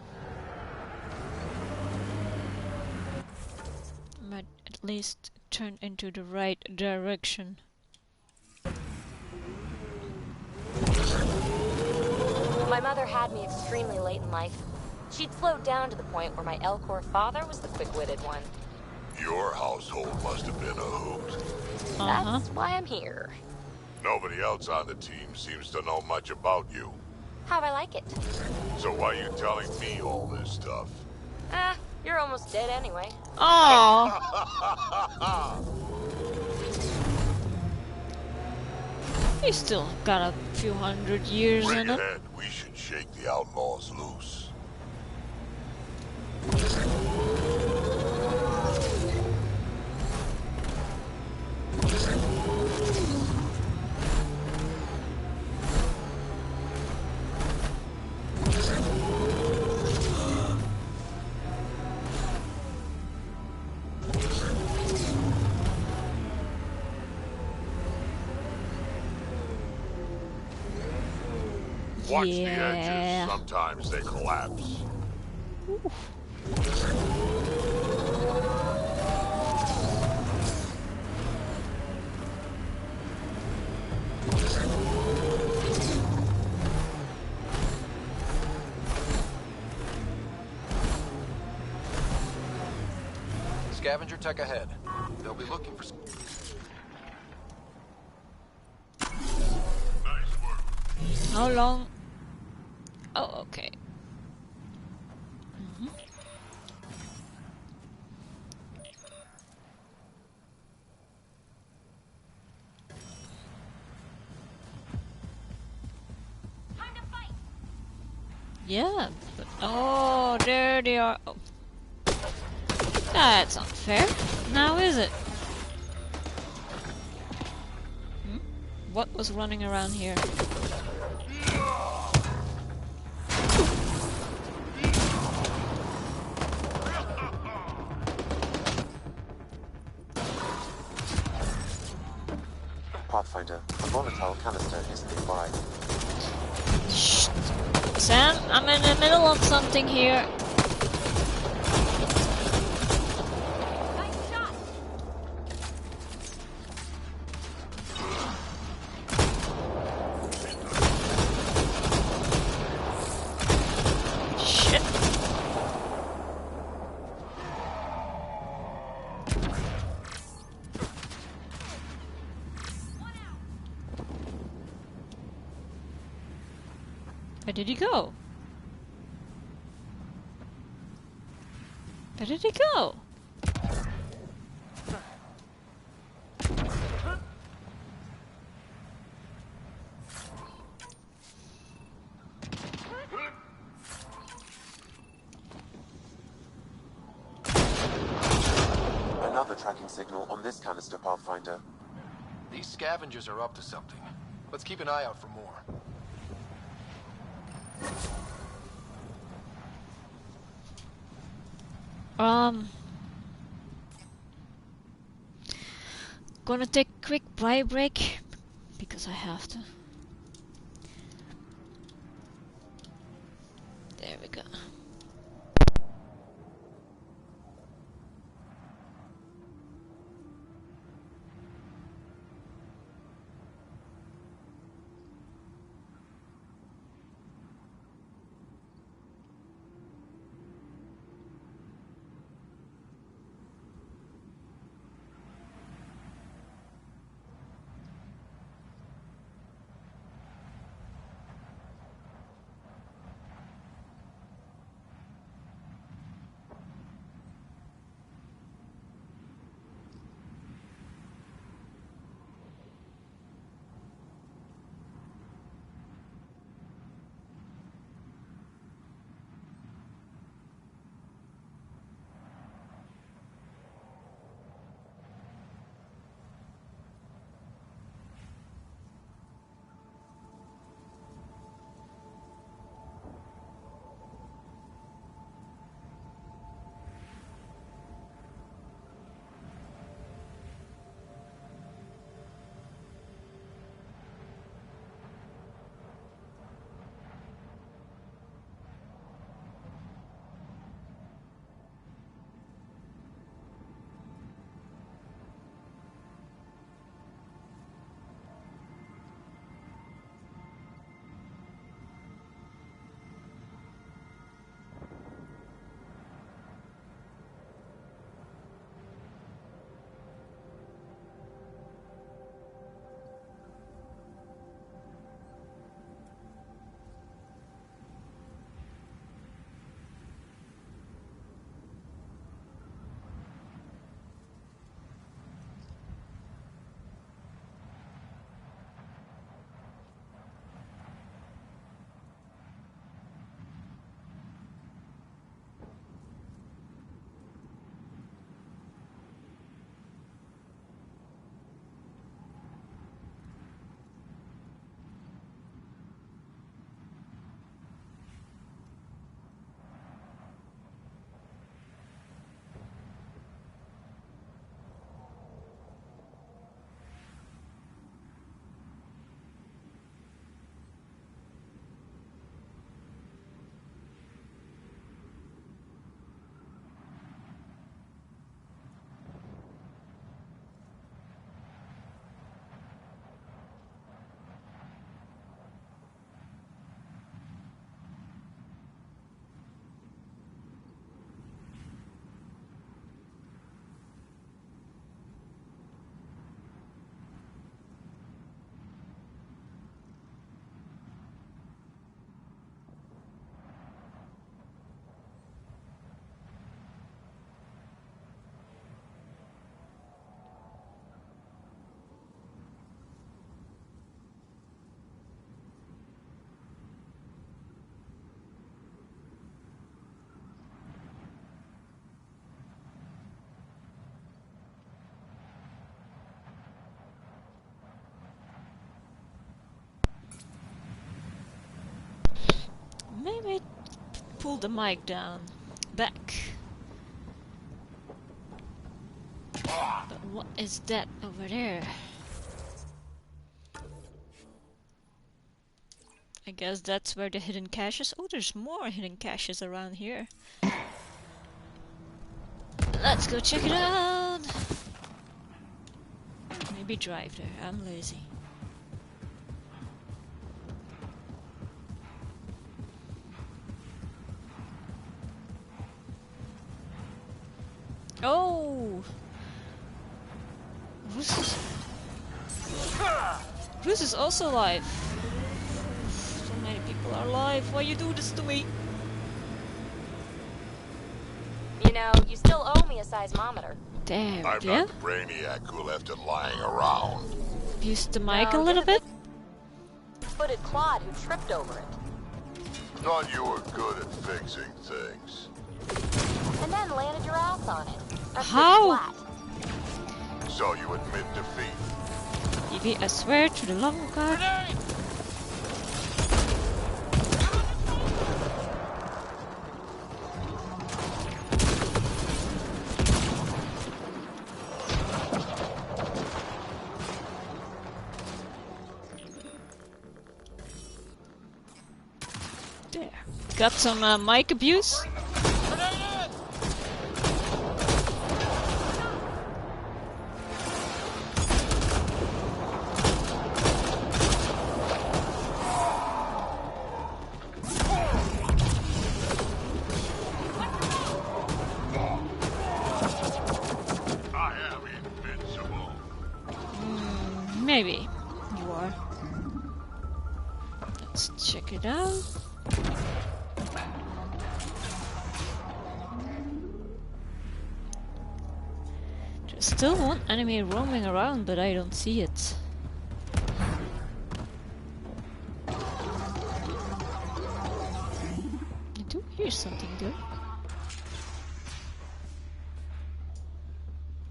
Might at least turn into the right direction. My mother had me extremely late in life. She'd slowed down to the point where my Elcor father was the quick-witted one. Your household must have been a hoot. That's why I'm here. Nobody else on the team seems to know much about you. How'd I like it? So why are you telling me all this stuff? Ah, you're almost dead anyway. Oh. He's still got a few hundred years Bring in him. ahead. We should shake the outlaws loose. Watch the edges. Sometimes they collapse. Scavenger tech ahead. They'll be looking for... How long? Oh, okay. Yeah, but oh, there they are. Oh. That's unfair. Now is it? What was running around here? Pathfinder, a volatile canister is nearby. Shh. Sam, I'm in the middle of something here. Shit. Where did he go? Where did he go? Another tracking signal on this canister, Pathfinder. These scavengers are up to something. Let's keep an eye out for more. Gonna take a quick buy break because I have to. There we go. pull the mic down. Back. But what is that over there? I guess that's where the hidden caches. Oh, there's more hidden caches around here. Let's go check it out. Maybe drive there. I'm lazy. Oh! Bruce is also alive. So many people are alive. Why you do this to me? You know, you still owe me a seismometer. Damn, I'm yeah? not the brainiac who left it lying around. Use the mic a No, little bit? Footed Claude who tripped over it. Thought you were good at fixing things. And then landed your ass on it. That's How? flat. So you admit defeat. Evie, I swear to the love of God. There. Got some mic abuse. Maybe you are. Let's check it out. There's still one enemy roaming around, but I don't see it. I do hear something though.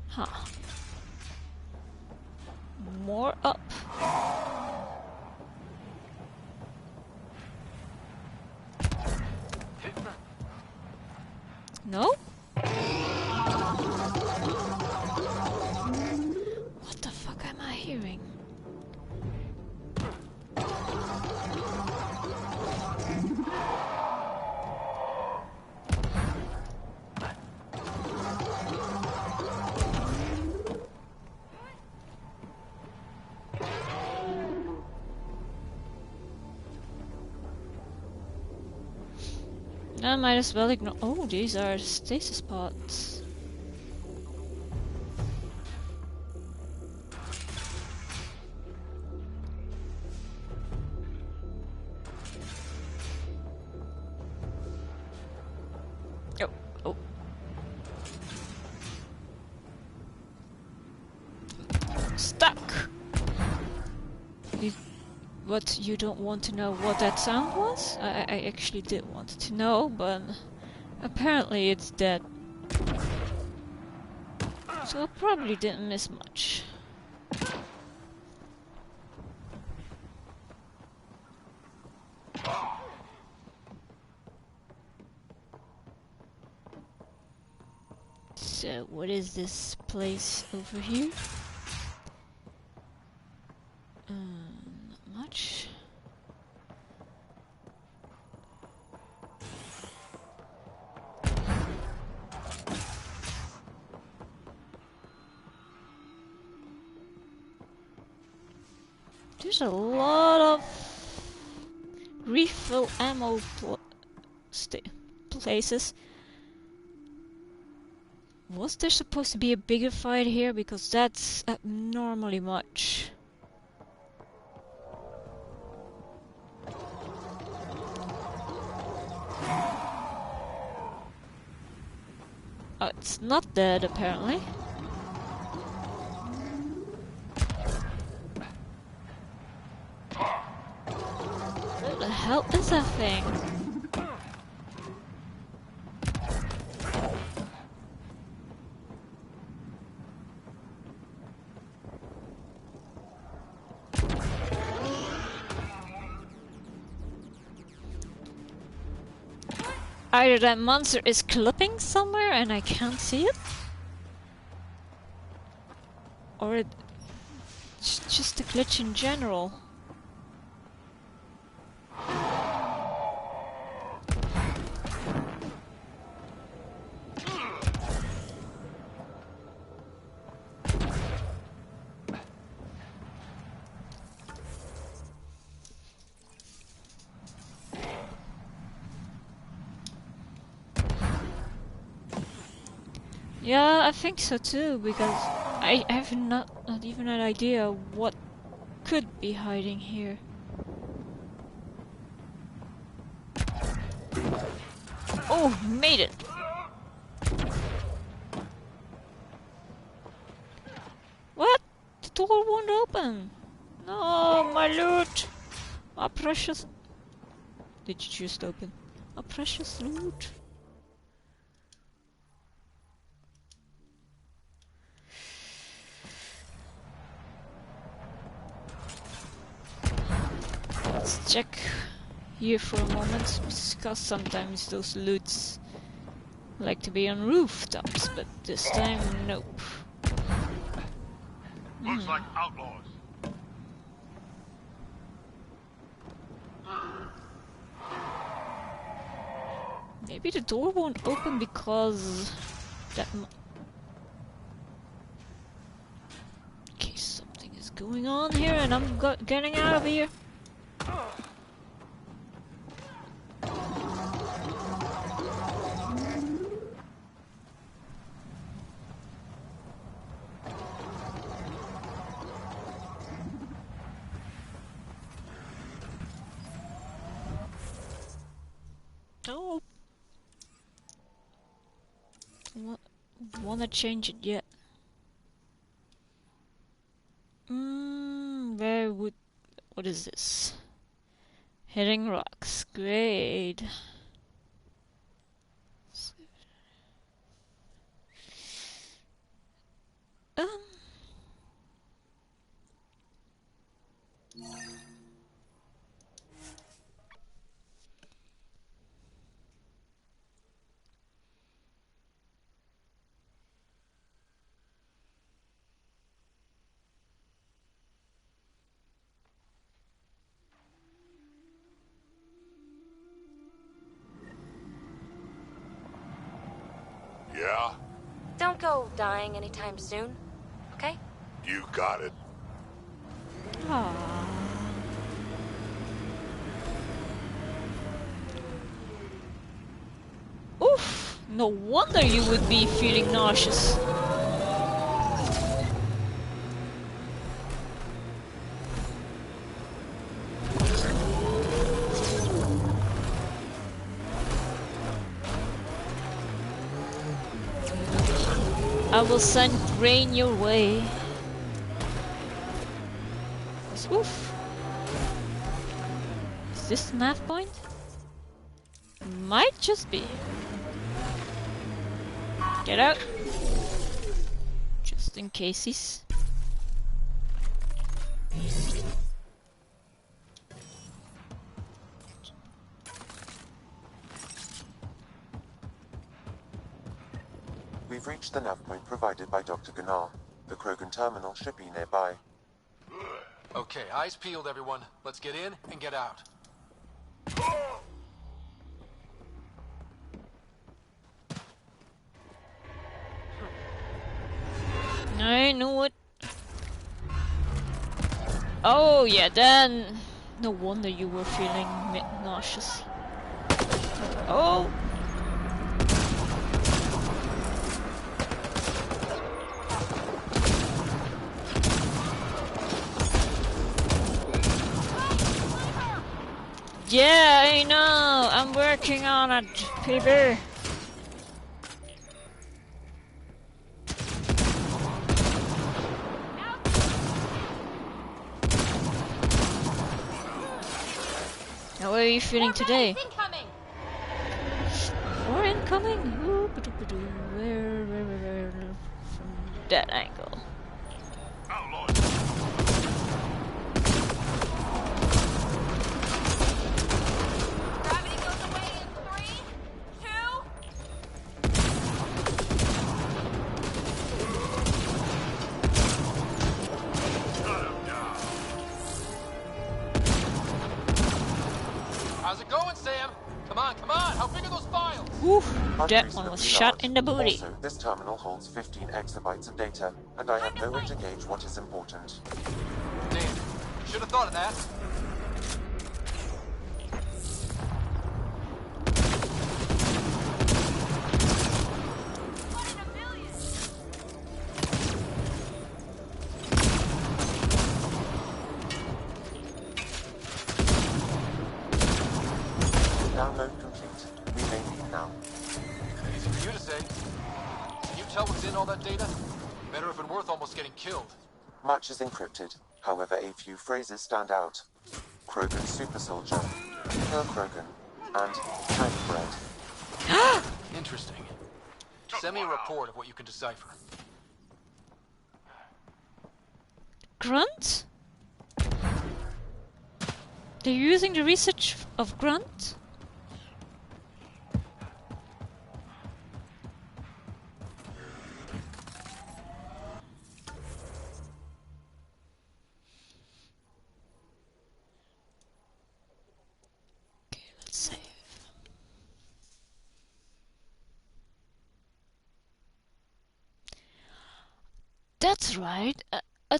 Huh. More up. No? What the fuck am I hearing? I might as well ignore. Oh, these are stasis pods. Oh, oh. Stuck! What, you don't want to know what that sound was? I actually did want to know, but apparently it's dead. So I probably didn't miss much. So what is this place over here? Not much. There's a lot of refill ammo places. Was there supposed to be a bigger fight here? Because that's abnormally much. Oh, it's not dead apparently. What the hell is that thing? Either that monster is clipping somewhere and I can't see it, or it's just a glitch in general. Yeah, I think so too, because I have not even an idea what could be hiding here. Oh, made it! What? The door won't open! No, my loot! My precious... Did you just open? My precious loot! Let's check here for a moment, because sometimes those loots like to be on rooftops, but this time, nope. Looks like outlaws. Maybe the door won't open because that okay, something is going on here and I'm getting out of here. Oh, wanna change it yet? Where would... what is this? Hitting rocks, great. Yeah? Don't go dying anytime soon, okay? You got it. Oof! No wonder you would be feeling nauseous. I will send rain your way. Oof! Is this the nav point? Might just be. Get out! Just in cases. We've reached the nav point provided by Dr. Gunnar. The Krogan terminal should be nearby. Okay, eyes peeled, everyone. Let's get in and get out. I know it. Oh yeah, then no wonder you were feeling nauseous. Oh! Yeah, I know. I'm working on it, Peter. How are you feeling today? More incoming? Ooh, where? From that angle. Gravity goes away in 3, 2, How's it going, Sam? Come on, come on! How big are those files? Oof, I've that reached one the was blue shot arch. in the booty. Also, this terminal holds 15 exabytes of data, and I have nowhere to gauge what is important. Damn, should have thought of that. Download complete. We may leave now. Easy for you to say. Can you tell what's in all that data? Better have been worth almost getting killed. Much is encrypted. However, a few phrases stand out. Krogan super soldier, pure Krogan, and tank bread. Interesting. Send me a report of what you can decipher. Grunt? They're using the research of Grunt? Okay, let's save. That's right.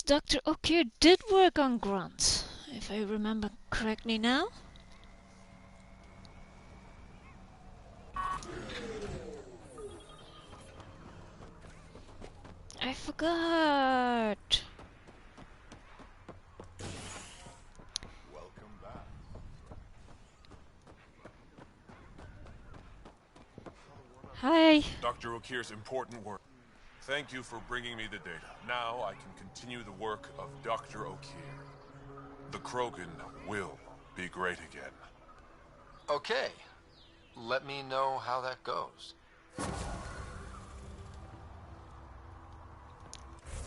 Dr. O'Keefe did work on Grunt, if I remember correctly now. I forgot. Welcome back. Hi. Dr. O'Keefe's important work. Thank you for bringing me the data. Now I can continue the work of Dr. O'Keefe. The Krogan will be great again. Okay. Let me know how that goes.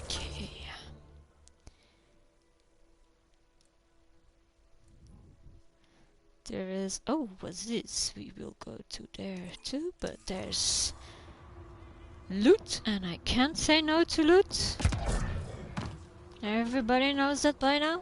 Okay. There is... Oh, what's this? We will go to there too, but there's... loot, and I can't say no to loot. Everybody knows that by now.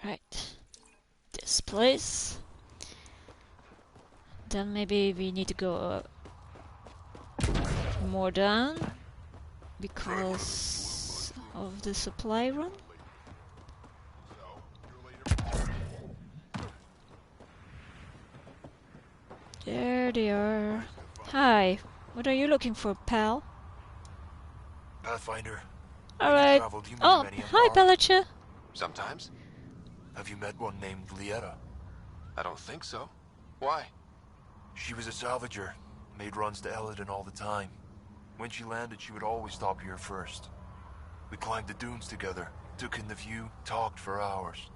Right. This place. Then maybe we need to go more down because of the supply run. There they are. Hi, what are you looking for, pal? Pathfinder. Alright. Oh, hi, Pelicha. Sometimes. Have you met one named Lieta? I don't think so. Why? She was a salvager, made runs to Eladin all the time. When she landed, she would always stop here first. We climbed the dunes together, took in the view, talked for hours.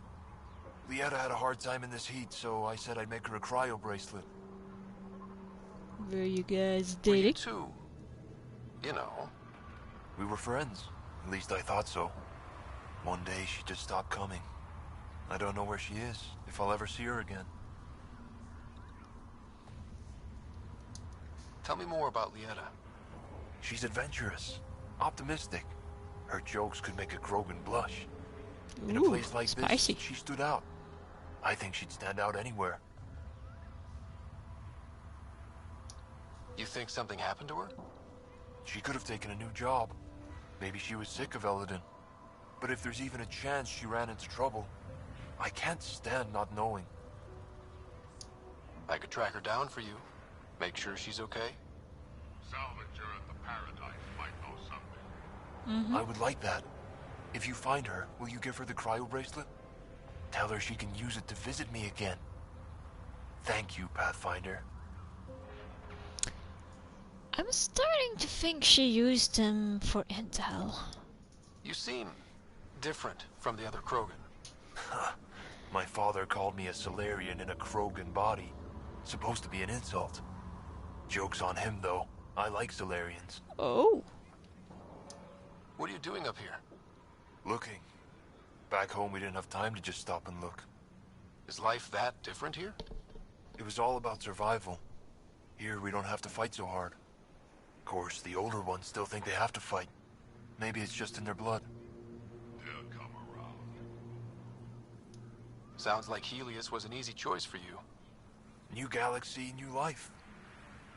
Lieta had a hard time in this heat, so I said I'd make her a cryo bracelet. Were you guys Were you dating? two? You know. We were friends. At least I thought so. One day, she just stopped coming. I don't know where she is, if I'll ever see her again. Tell me more about Lieta. She's adventurous, optimistic. Her jokes could make a Krogan blush. In a place like spicy. this, she stood out. I think she'd stand out anywhere. You think something happened to her? She could have taken a new job. Maybe she was sick of Eladin. But if there's even a chance she ran into trouble, I can't stand not knowing. I could track her down for you. Make sure she's okay. Salvager at the Paradise might know something. I would like that. If you find her, will you give her the cryo bracelet? Tell her she can use it to visit me again. Thank you, Pathfinder. I'm starting to think she used him for intel. You seem different from the other Krogan. My father called me a Solarian in a Krogan body. Supposed to be an insult. Joke's on him, though. I like Solarians. Oh. What are you doing up here? Looking. Back home, we didn't have time to just stop and look. Is life that different here? It was all about survival. Here, we don't have to fight so hard. Of course, the older ones still think they have to fight. Maybe it's just in their blood. They'll come around. Sounds like Helios was an easy choice for you. New galaxy, new life.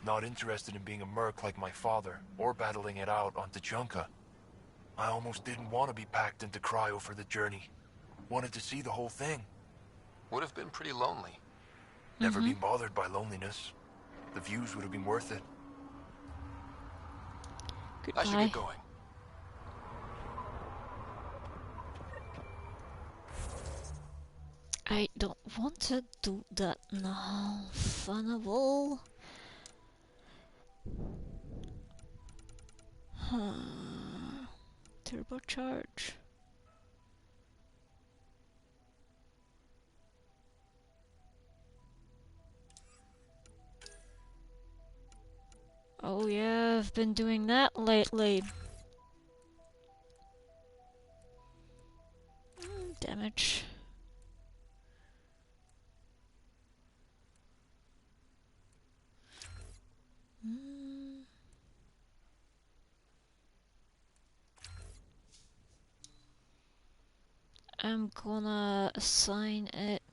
Not interested in being a merc like my father, or battling it out on Tachanka. I almost didn't want to be packed into cryo for the journey. Wanted to see the whole thing. Would have been pretty lonely. Never been bothered by loneliness. The views would have been worth it. Goodbye. I should get going. I don't want to do that now. Funnable. Turbocharge. Oh yeah, I've been doing that lately. Damage. I'm gonna assign it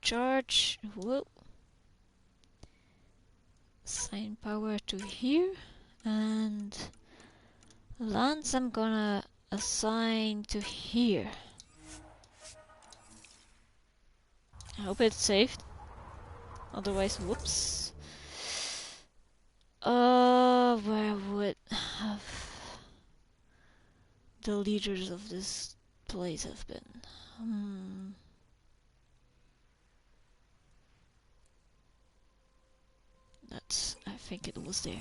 charge. Whoop. Assign power to here, and Lance I'm gonna assign to here. I hope it's saved. Otherwise, whoops. Where would have the leaders of this place have been? That's, I think it was there.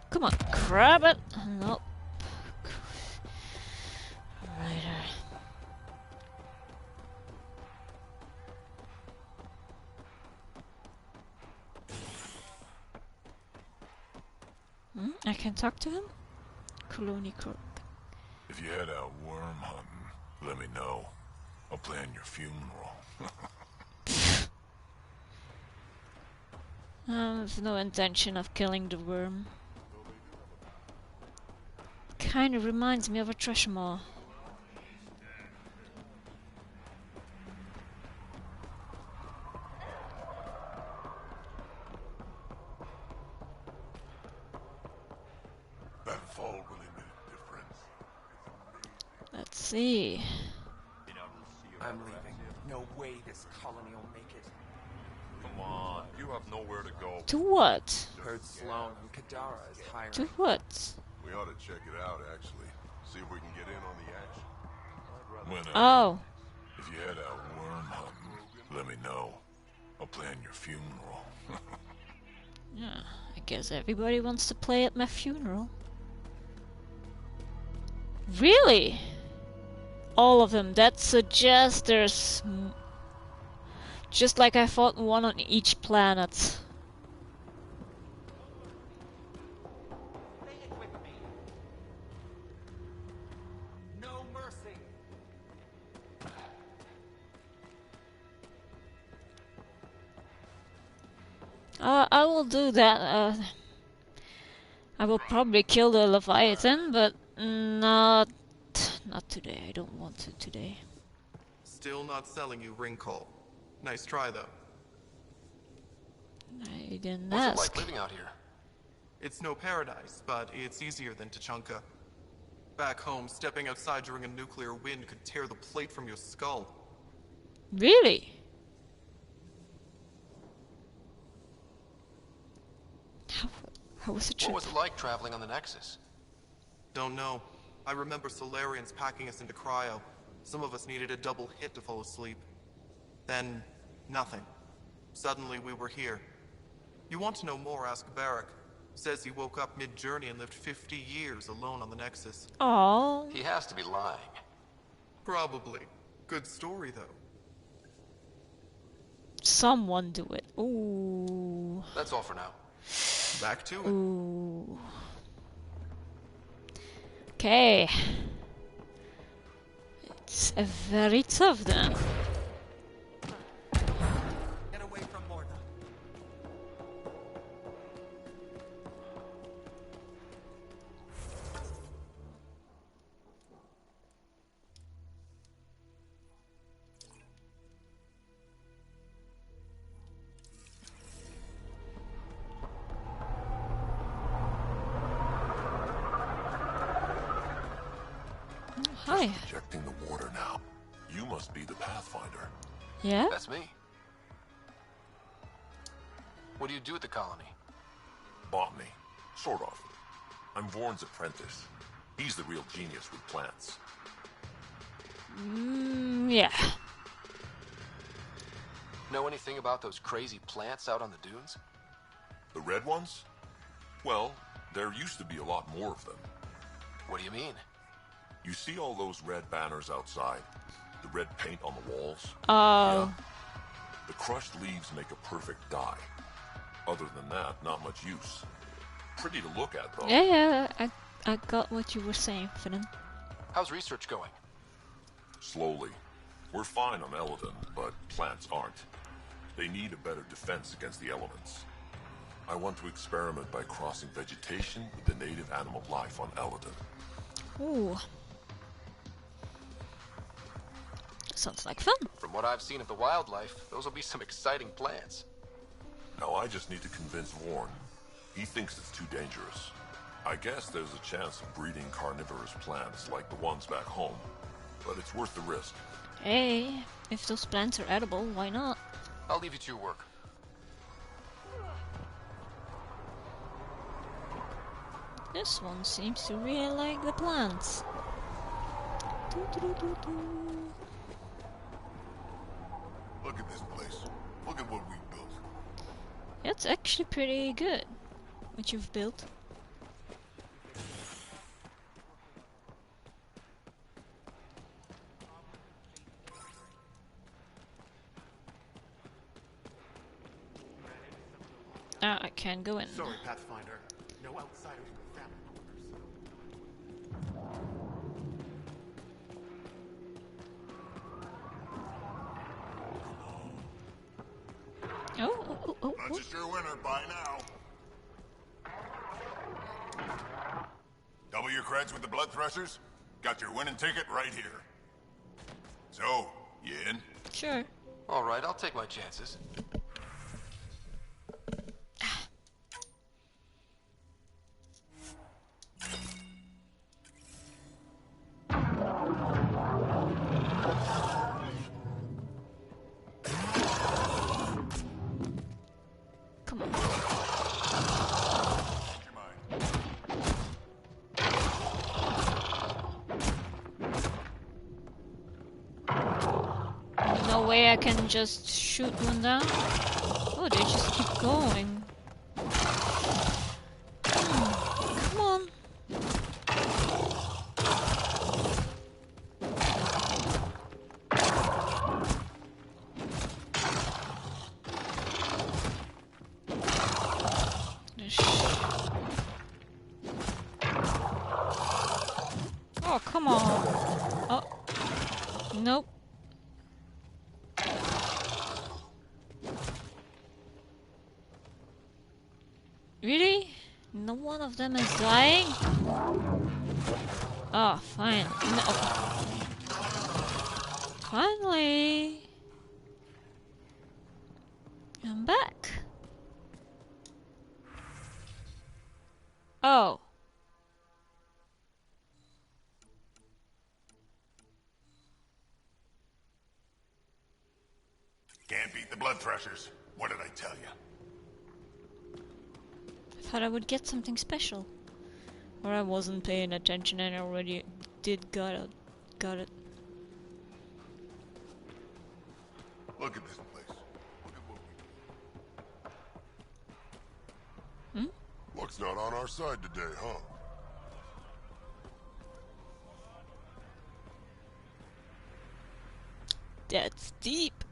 Come on, grab it! Nope. Righter. I can talk to him? Colony Crook. If you head out worm hunting, let me know. I'll plan your funeral. I have no intention of killing the worm. Kinda reminds me of a treasure maw. That fall really made a difference. Let's see. I'm leaving. No way this colony will make it. Come on, you have nowhere to go. To what? Heard Sloan and Kadara is hiring. To what? We ought to check it out, actually. See if we can get in on the action. Oh. If you head out worm hunting, let me know. I'll plan your funeral. Yeah, I guess everybody wants to play at my funeral. Really? All of them. That suggests there's... just like I fought one on each planet. No mercy. I will do that. I will probably kill the Leviathan, but not today. I don't want to today. Still not selling you ring coal. Nice try, though. I didn't What's ask. it like living out here? It's no paradise, but it's easier than Tachanka. Back home, stepping outside during a nuclear wind could tear the plate from your skull. Really? How was the trip? What was it like traveling on the Nexus? Don't know. I remember Solarians packing us into cryo. Some of us needed a double hit to fall asleep. Then, nothing. Suddenly we were here. You want to know more, ask Barrack. Says he woke up mid-journey and lived 50 years alone on the Nexus. Oh. He has to be lying. Probably. Good story, though. Someone do it. Ooh. That's all for now. Back to it. Ooh. Okay. It's a very tough then. Get away from Morna. Hi. Injecting the water now. You must be the Pathfinder. Yeah? That's me. What do you do at the colony? Botany. Sort of. I'm Vorn's apprentice. He's the real genius with plants. Yeah. Know anything about those crazy plants out on the dunes? The red ones? Well, there used to be a lot more of them. What do you mean? You see all those red banners outside? The red paint on the walls? Oh. Yeah. The crushed leaves make a perfect dye. Other than that, not much use. Pretty to look at, though. Yeah, I got what you were saying, Finn. How's research going? Slowly. We're fine on Eldon, but plants aren't. They need a better defense against the elements. I want to experiment by crossing vegetation with the native animal life on Eldon. Ooh. Sounds like fun. From what I've seen of the wildlife, those will be some exciting plants. Now I just need to convince Vorn. He thinks it's too dangerous. I guess there's a chance of breeding carnivorous plants like the ones back home, but it's worth the risk. Hey, if those plants are edible, why not? I'll leave you to your work. This one seems to really like the plants. Look at this place. Look at what we built. It's actually pretty good, what you've built. Ah, I can't go in. Sorry, Pathfinder. No outsiders in the family quarters. Oh. Not just your winner by now. Double your creds with the blood thrusters? Got your winning ticket right here. So, you in? Sure. All right, I'll take my chances. Come on. No way I can just shoot one down. Oh, they just keep going. Come on. Oh, come on. Oh. Nope. Really? No one of them is dying? Oh, fine. No. Finally. I'm back. Oh. Can't beat the blood thrusters. What did I tell you? I thought I would get something special. Or I wasn't paying attention and I already got it. Look at this place. Look at what we... Luck's not on our side today, huh? That's deep.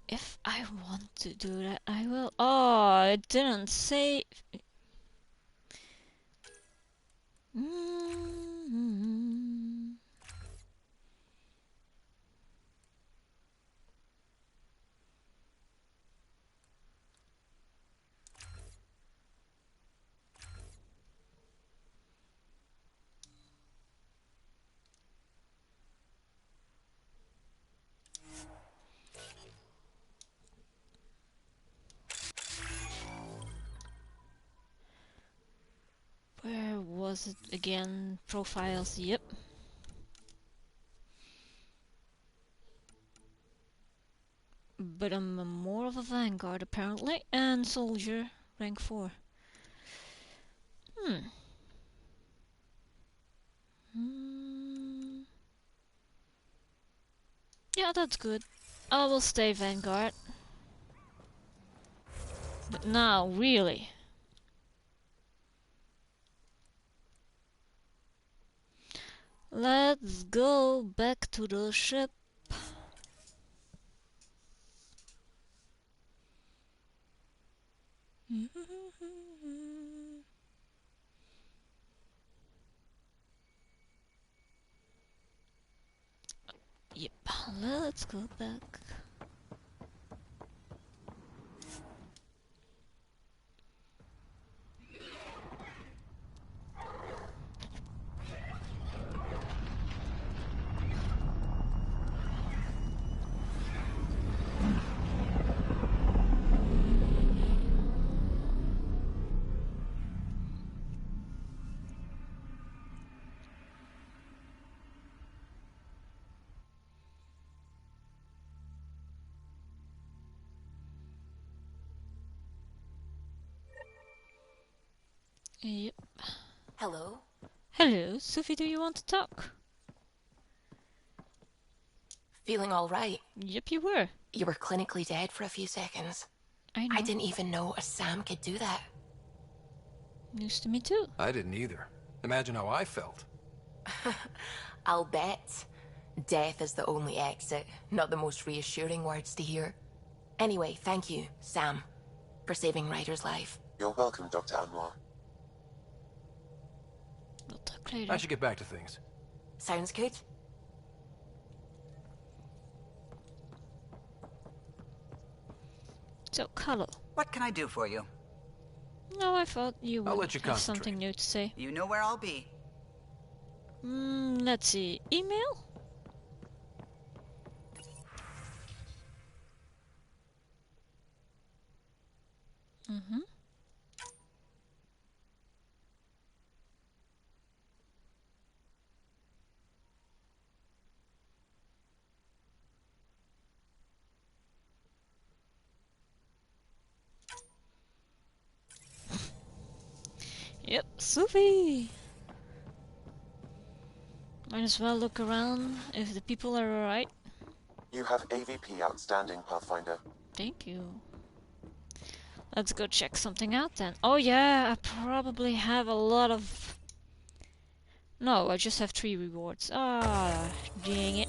If I want to do that, I will. Oh, it didn't say. Where was it again? Profiles, yep. But I'm more of a vanguard apparently, and soldier, rank 4. Yeah, that's good. I will stay vanguard. But now, really. Let's go back to the ship. Yep, let's go back. Yep. Hello? Hello, Sophie, do you want to talk? Feeling all right? Yep, you were. You were clinically dead for a few seconds. I know. I didn't even know a Sam could do that. News to me too. I didn't either. Imagine how I felt. I'll bet. Death is the only exit, not the most reassuring words to hear. Anyway, thank you, Sam, for saving Ryder's life. You're welcome, Dr. Anwar. We'll talk later. I should get back to things. Sounds good. So, Carlo. What can I do for you? No, I thought you I'll would let you have concentrate. something new to say. You know where I'll be. Let's see. Email? Yep, Sophie! Might as well look around if the people are alright. You have AVP outstanding, Pathfinder. Thank you. Let's go check something out then. Oh yeah, I probably have a lot of... No, I just have 3 rewards. Ah, dang it.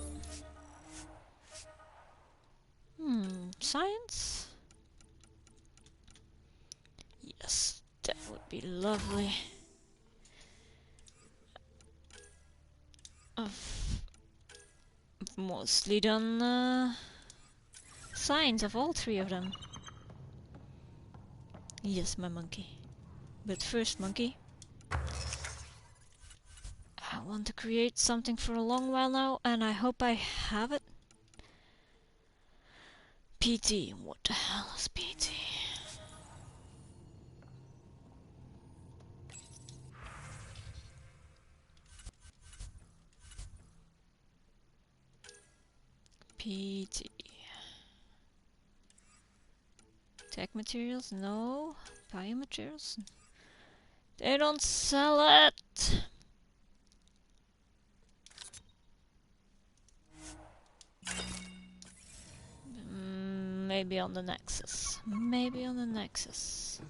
Science? Yes, that would be lovely. I've mostly done science of all 3 of them. Yes, my monkey. But first, monkey. I want to create something for a long while now, and I hope I have it. PT. What the hell is PT? PT. Tech materials? No. Biomaterials? They don't sell it! maybe on the Nexus. Maybe on the Nexus.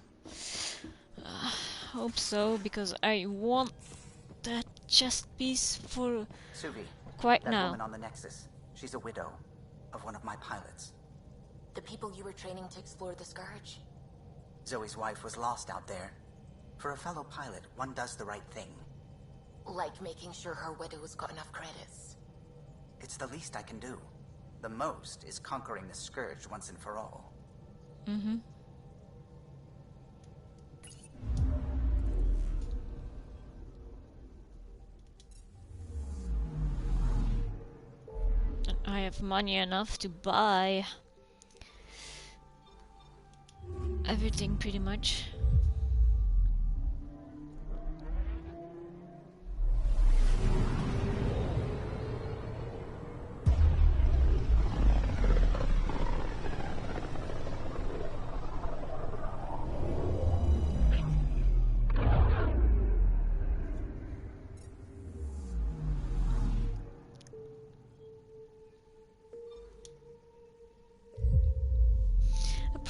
Hope so, because I want that chest piece for Suvi, quite that now. woman on the Nexus. She's a widow of one of my pilots. The people you were training to explore the Scourge? Zoe's wife was lost out there. For a fellow pilot, one does the right thing. Like making sure her widow's got enough credits. It's the least I can do. The most is conquering the Scourge once and for all. Mm-hmm. And I have money enough to buy everything pretty much.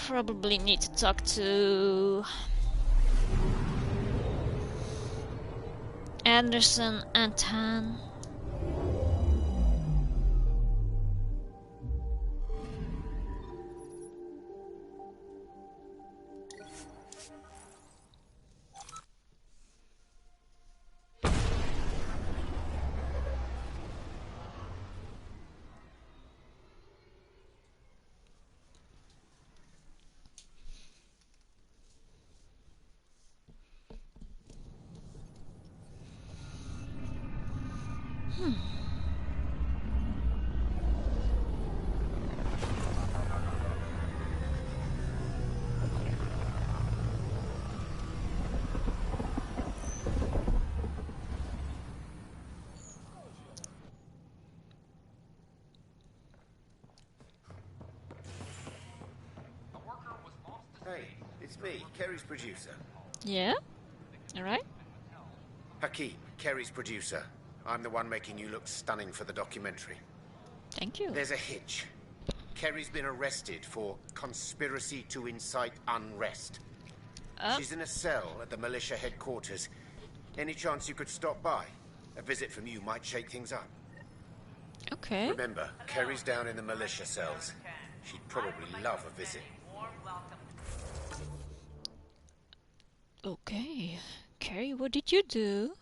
Probably need to talk to Anderson and Tan. Hey, it's me, Kerry's producer. Yeah? Alright. Hakeem, Kerry's producer. I'm the one making you look stunning for the documentary. Thank you. There's a hitch. Kerry's been arrested for conspiracy to incite unrest. She's in a cell at the militia headquarters. Any chance you could stop by? A visit from you might shake things up. Okay. Remember, Kerry's down in the militia cells. She'd probably love a visit. Okay. Carrie, what did you do?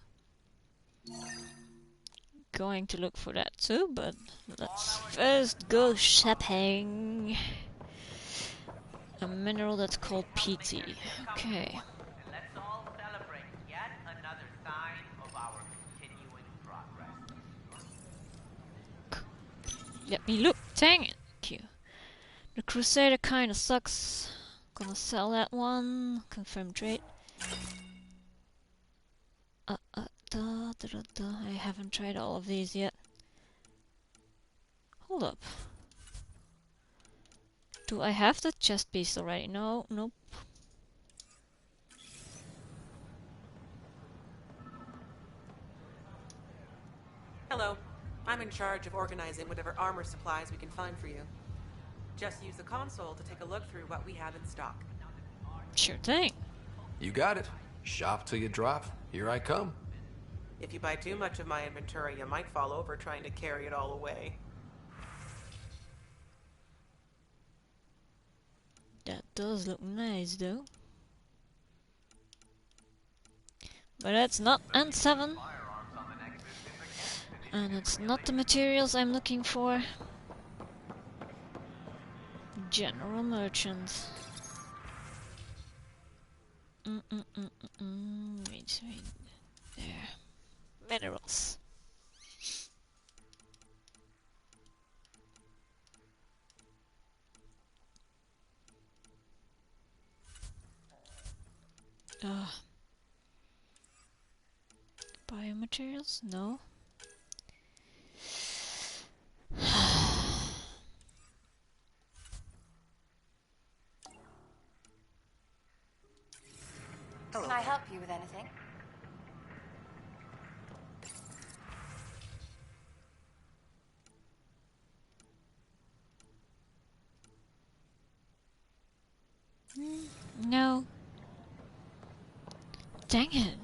Going to look for that too, but let's first go shopping. A mineral that's called PT. Okay. Let me look. Dang it. Thank you. The Crusader kinda sucks. Gonna sell that one. Confirm trade. I haven't tried all of these yet. Hold up. Do I have the chest piece already? No, nope. Hello. I'm in charge of organizing whatever armor supplies we can find for you. Just use the console to take a look through what we have in stock. Sure thing. You got it. Shop till you drop. Here I come. If you buy too much of my inventory, you might fall over trying to carry it all away. That does look nice though. But that's not N7. And it's not the materials I'm looking for. General merchant. Wait. There. Minerals. Biomaterials? No. Can I help you with anything? Dang it.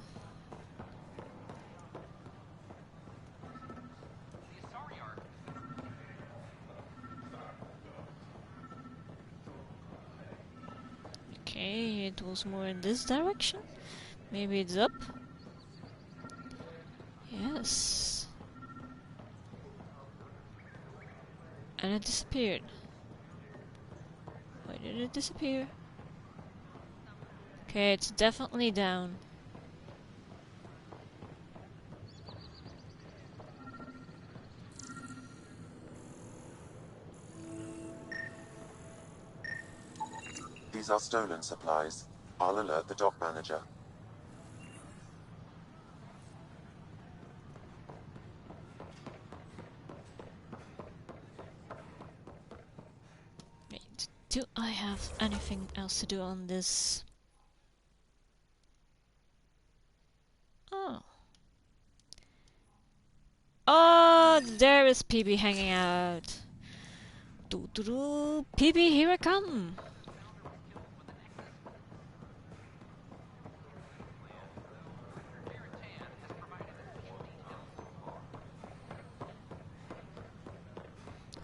Okay, it was more in this direction. Maybe it's up. Yes. And it disappeared. Why did it disappear? Okay, it's definitely down. These are stolen supplies. I'll alert the dock manager. Wait, do I have anything else to do on this? Oh. Oh, there is PB hanging out. Doo doo doo. PB, here I come.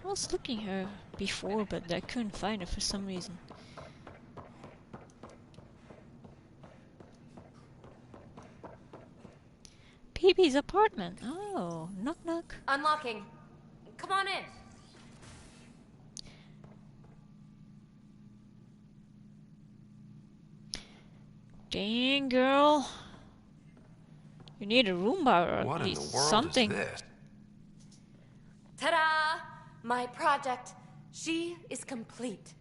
I was looking her before, but I couldn't find her for some reason. PB's apartment. Oh, knock knock. Unlocking. Come on in. Dang, girl. You need a Roomba or What at in the least world something. is this? Ta-da! My project. She is complete.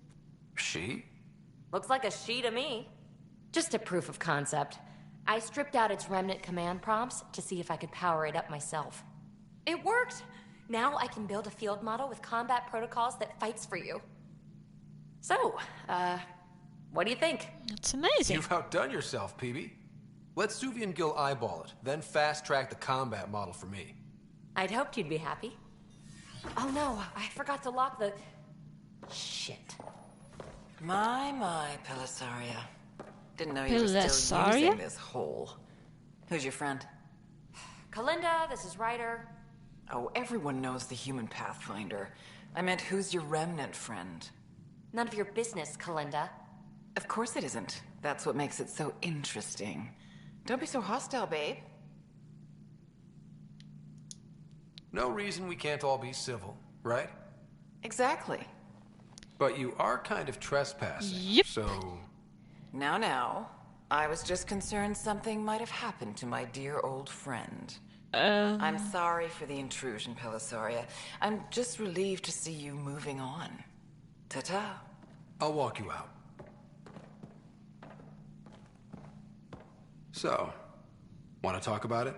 She? Looks like a she to me. Just a proof of concept. I stripped out its remnant command prompts to see if I could power it up myself. It worked! Now I can build a field model with combat protocols that fights for you. So, what do you think? It's amazing. You've outdone yourself, PB. Let Suvi and Gil eyeball it, then fast-track the combat model for me. I'd hoped you'd be happy. Oh no, I forgot to lock the... Shit. My, Pelisaria. Didn't know you were still Pelisaria? using this hole. Who's your friend? Kalinda, this is Ryder. Oh, everyone knows the human Pathfinder. I meant, who's your remnant friend? None of your business, Kalinda. Of course it isn't. That's what makes it so interesting. Don't be so hostile, babe. No reason we can't all be civil, right? Exactly. But you are kind of trespassing, Yep. so... Now. I was just concerned something might have happened to my dear old friend. I'm sorry for the intrusion, Pelisaria. I'm just relieved to see you moving on. Ta-ta. I'll walk you out. So, want to talk about it?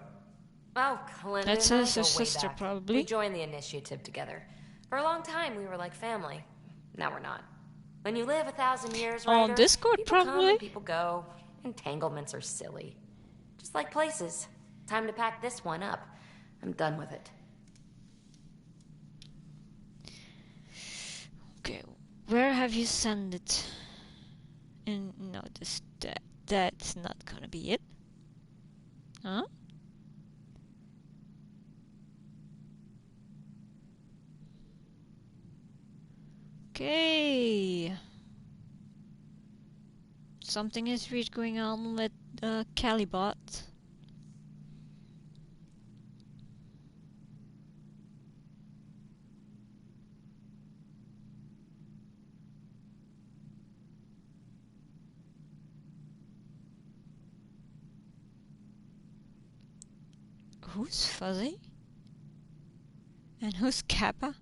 Oh, Kalinda That's and I his go way sister, back. probably. We joined the initiative together. For a long time, we were like family. Now we're not. When you live 1,000 years, On Ryder, Discord, people come probably. and people go. Entanglements are silly. Just like places. Time to pack this one up. I'm done with it. Okay, where have you sent it? No, that's not gonna be it. Huh? Okay. Something is weird going on with Calibot. Who's Fuzzy? And who's Kappa?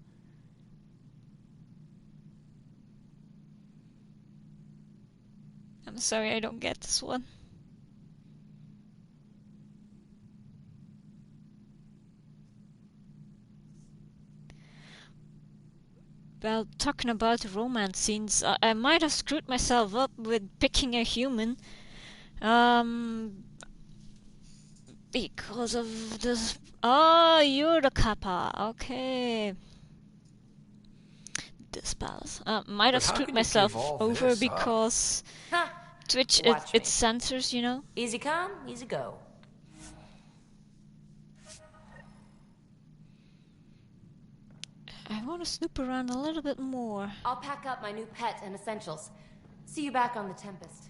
I'm sorry, I don't get this one. Well, talking about romance scenes, I might have screwed myself up with picking a human. Because of this... Oh, you're the Kappa. Okay. This palace. Might have But how screwed can you myself give all over this up? because... switch its sensors, you know? Easy come, easy go. I want to snoop around a little bit more. I'll pack up my new pet and essentials. See you back on the Tempest.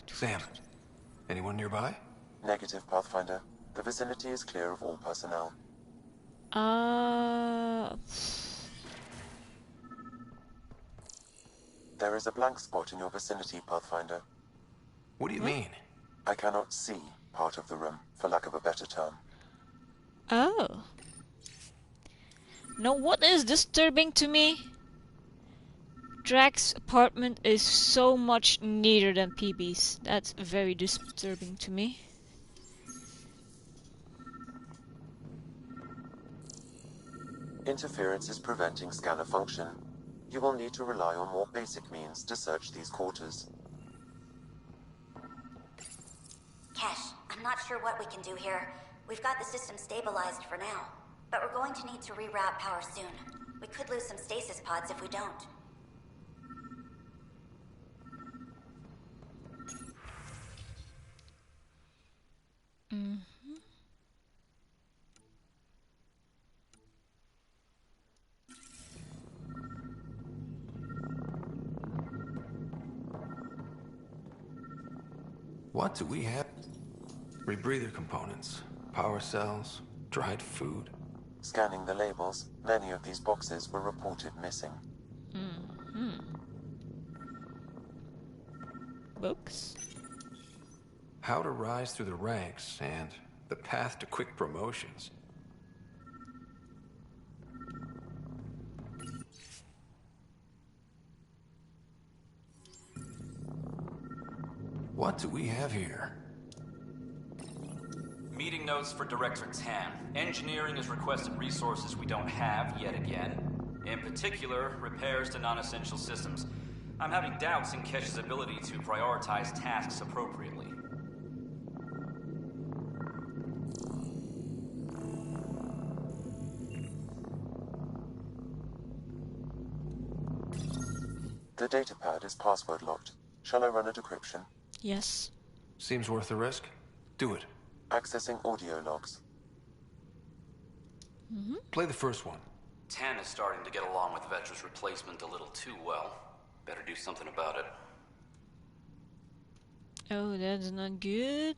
Sam, anyone nearby? Negative, Pathfinder. The vicinity is clear of all personnel. There is a blank spot in your vicinity, Pathfinder. What do you mean? I cannot see part of the room, for lack of a better term. Oh. Now what is disturbing to me? Drax's apartment is so much neater than PB's. That's very disturbing to me. Interference is preventing scanner function. You will need to rely on more basic means to search these quarters. Kesh, I'm not sure what we can do here. We've got the system stabilized for now, but we're going to need to reroute power soon. We could lose some stasis pods if we don't. What do we have? Rebreather components, power cells, dried food. Scanning the labels, many of these boxes were reported missing. Books? How to rise through the ranks and the path to quick promotions. What do we have here? Meeting notes for Director Tan. Engineering has requested resources we don't have yet again. In particular, repairs to non-essential systems. I'm having doubts in Kesh's ability to prioritize tasks appropriately. The datapad is password locked. Shall I run a decryption? Yes. Seems worth the risk. Do it. Accessing audio logs. Play the first one. Tan is starting to get along with Vetra's replacement a little too well. Better do something about it. Oh, that's not good.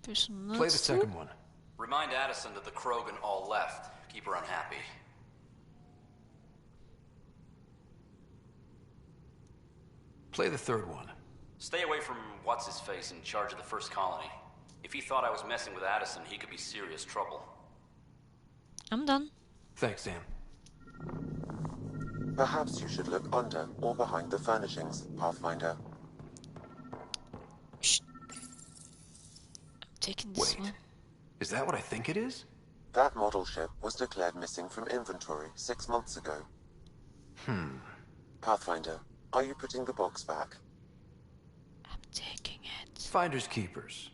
Personal Play the second one. Remind Addison that the Krogan all left. Keep her unhappy. Play the third one. Stay away from what's-his-face in charge of the first colony. If he thought I was messing with Addison, he could be serious trouble. I'm done. Thanks, Sam. Perhaps you should look under or behind the furnishings, Pathfinder. Shh. I'm taking this one. Is that what I think it is? That model ship was declared missing from inventory 6 months ago. Pathfinder, are you putting the box back? I'm taking it. Finders keepers.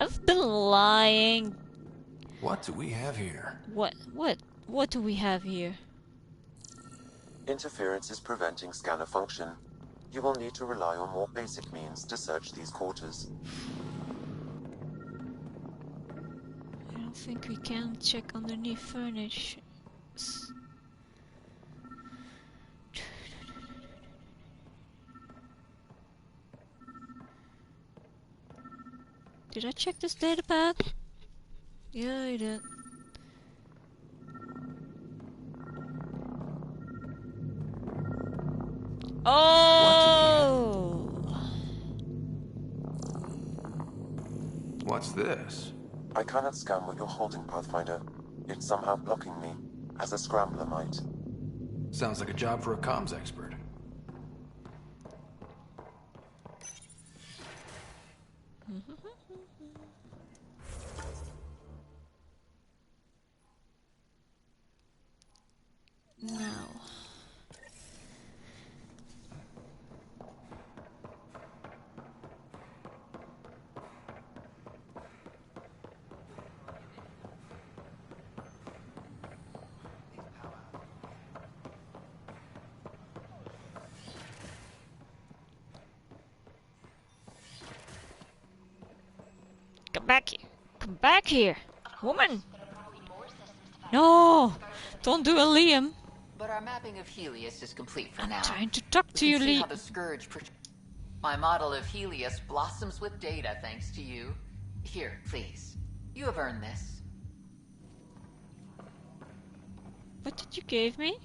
I've been lying. What do we have here? What do we have here? Interference is preventing scanner function. You will need to rely on more basic means to search these quarters. I don't think we can check underneath furniture. Did I check this datapad? Yeah, I did. Oh! What's this? I cannot scan what you're holding, Pathfinder. It's somehow blocking me, as a scrambler might. Sounds like a job for a comms expert. Come back here. Come back here. Woman! No! Don't do a Liam. But our mapping of Helios is complete for now. I'm trying to talk to We you, can see Lee. how the Scourge... My model of Helios blossoms with data thanks to you. Here, please. You have earned this. What did you give me?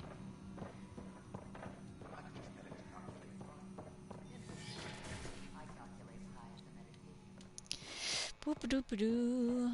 Boop-a-doop-a-doo.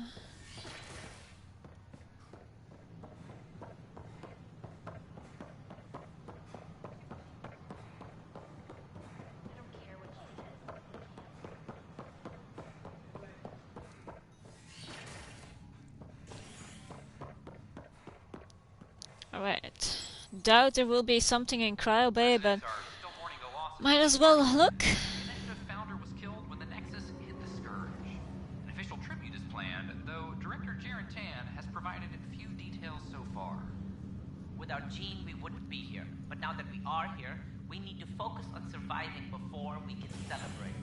Alright. Doubt there will be something in Cryo Bay, but might as well look. Initiative founder was killed when the Nexus hit the Scourge. An official tribute is planned, though Director Tan has provided few details so far. Without Jean, we wouldn't be here. But now that we are here, we need to focus on surviving before we can celebrate.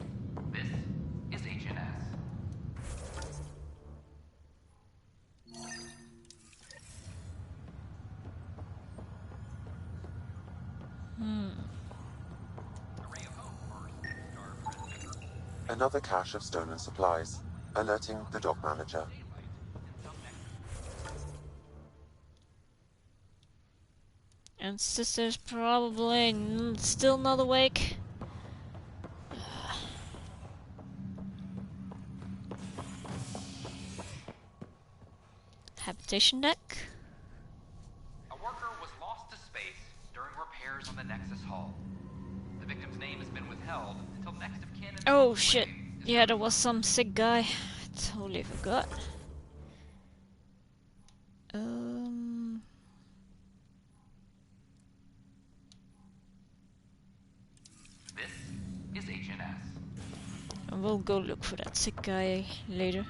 This is HNS. Another cache of stolen supplies, alerting the dock manager. And sister's probably still not awake. Habitation deck. A worker was lost to space during repairs on the Nexus hull. The victim's name has been withheld until next of kin. Oh shit. Yeah, there was some sick guy. I totally forgot. This is HNS. And we'll go look for that sick guy later.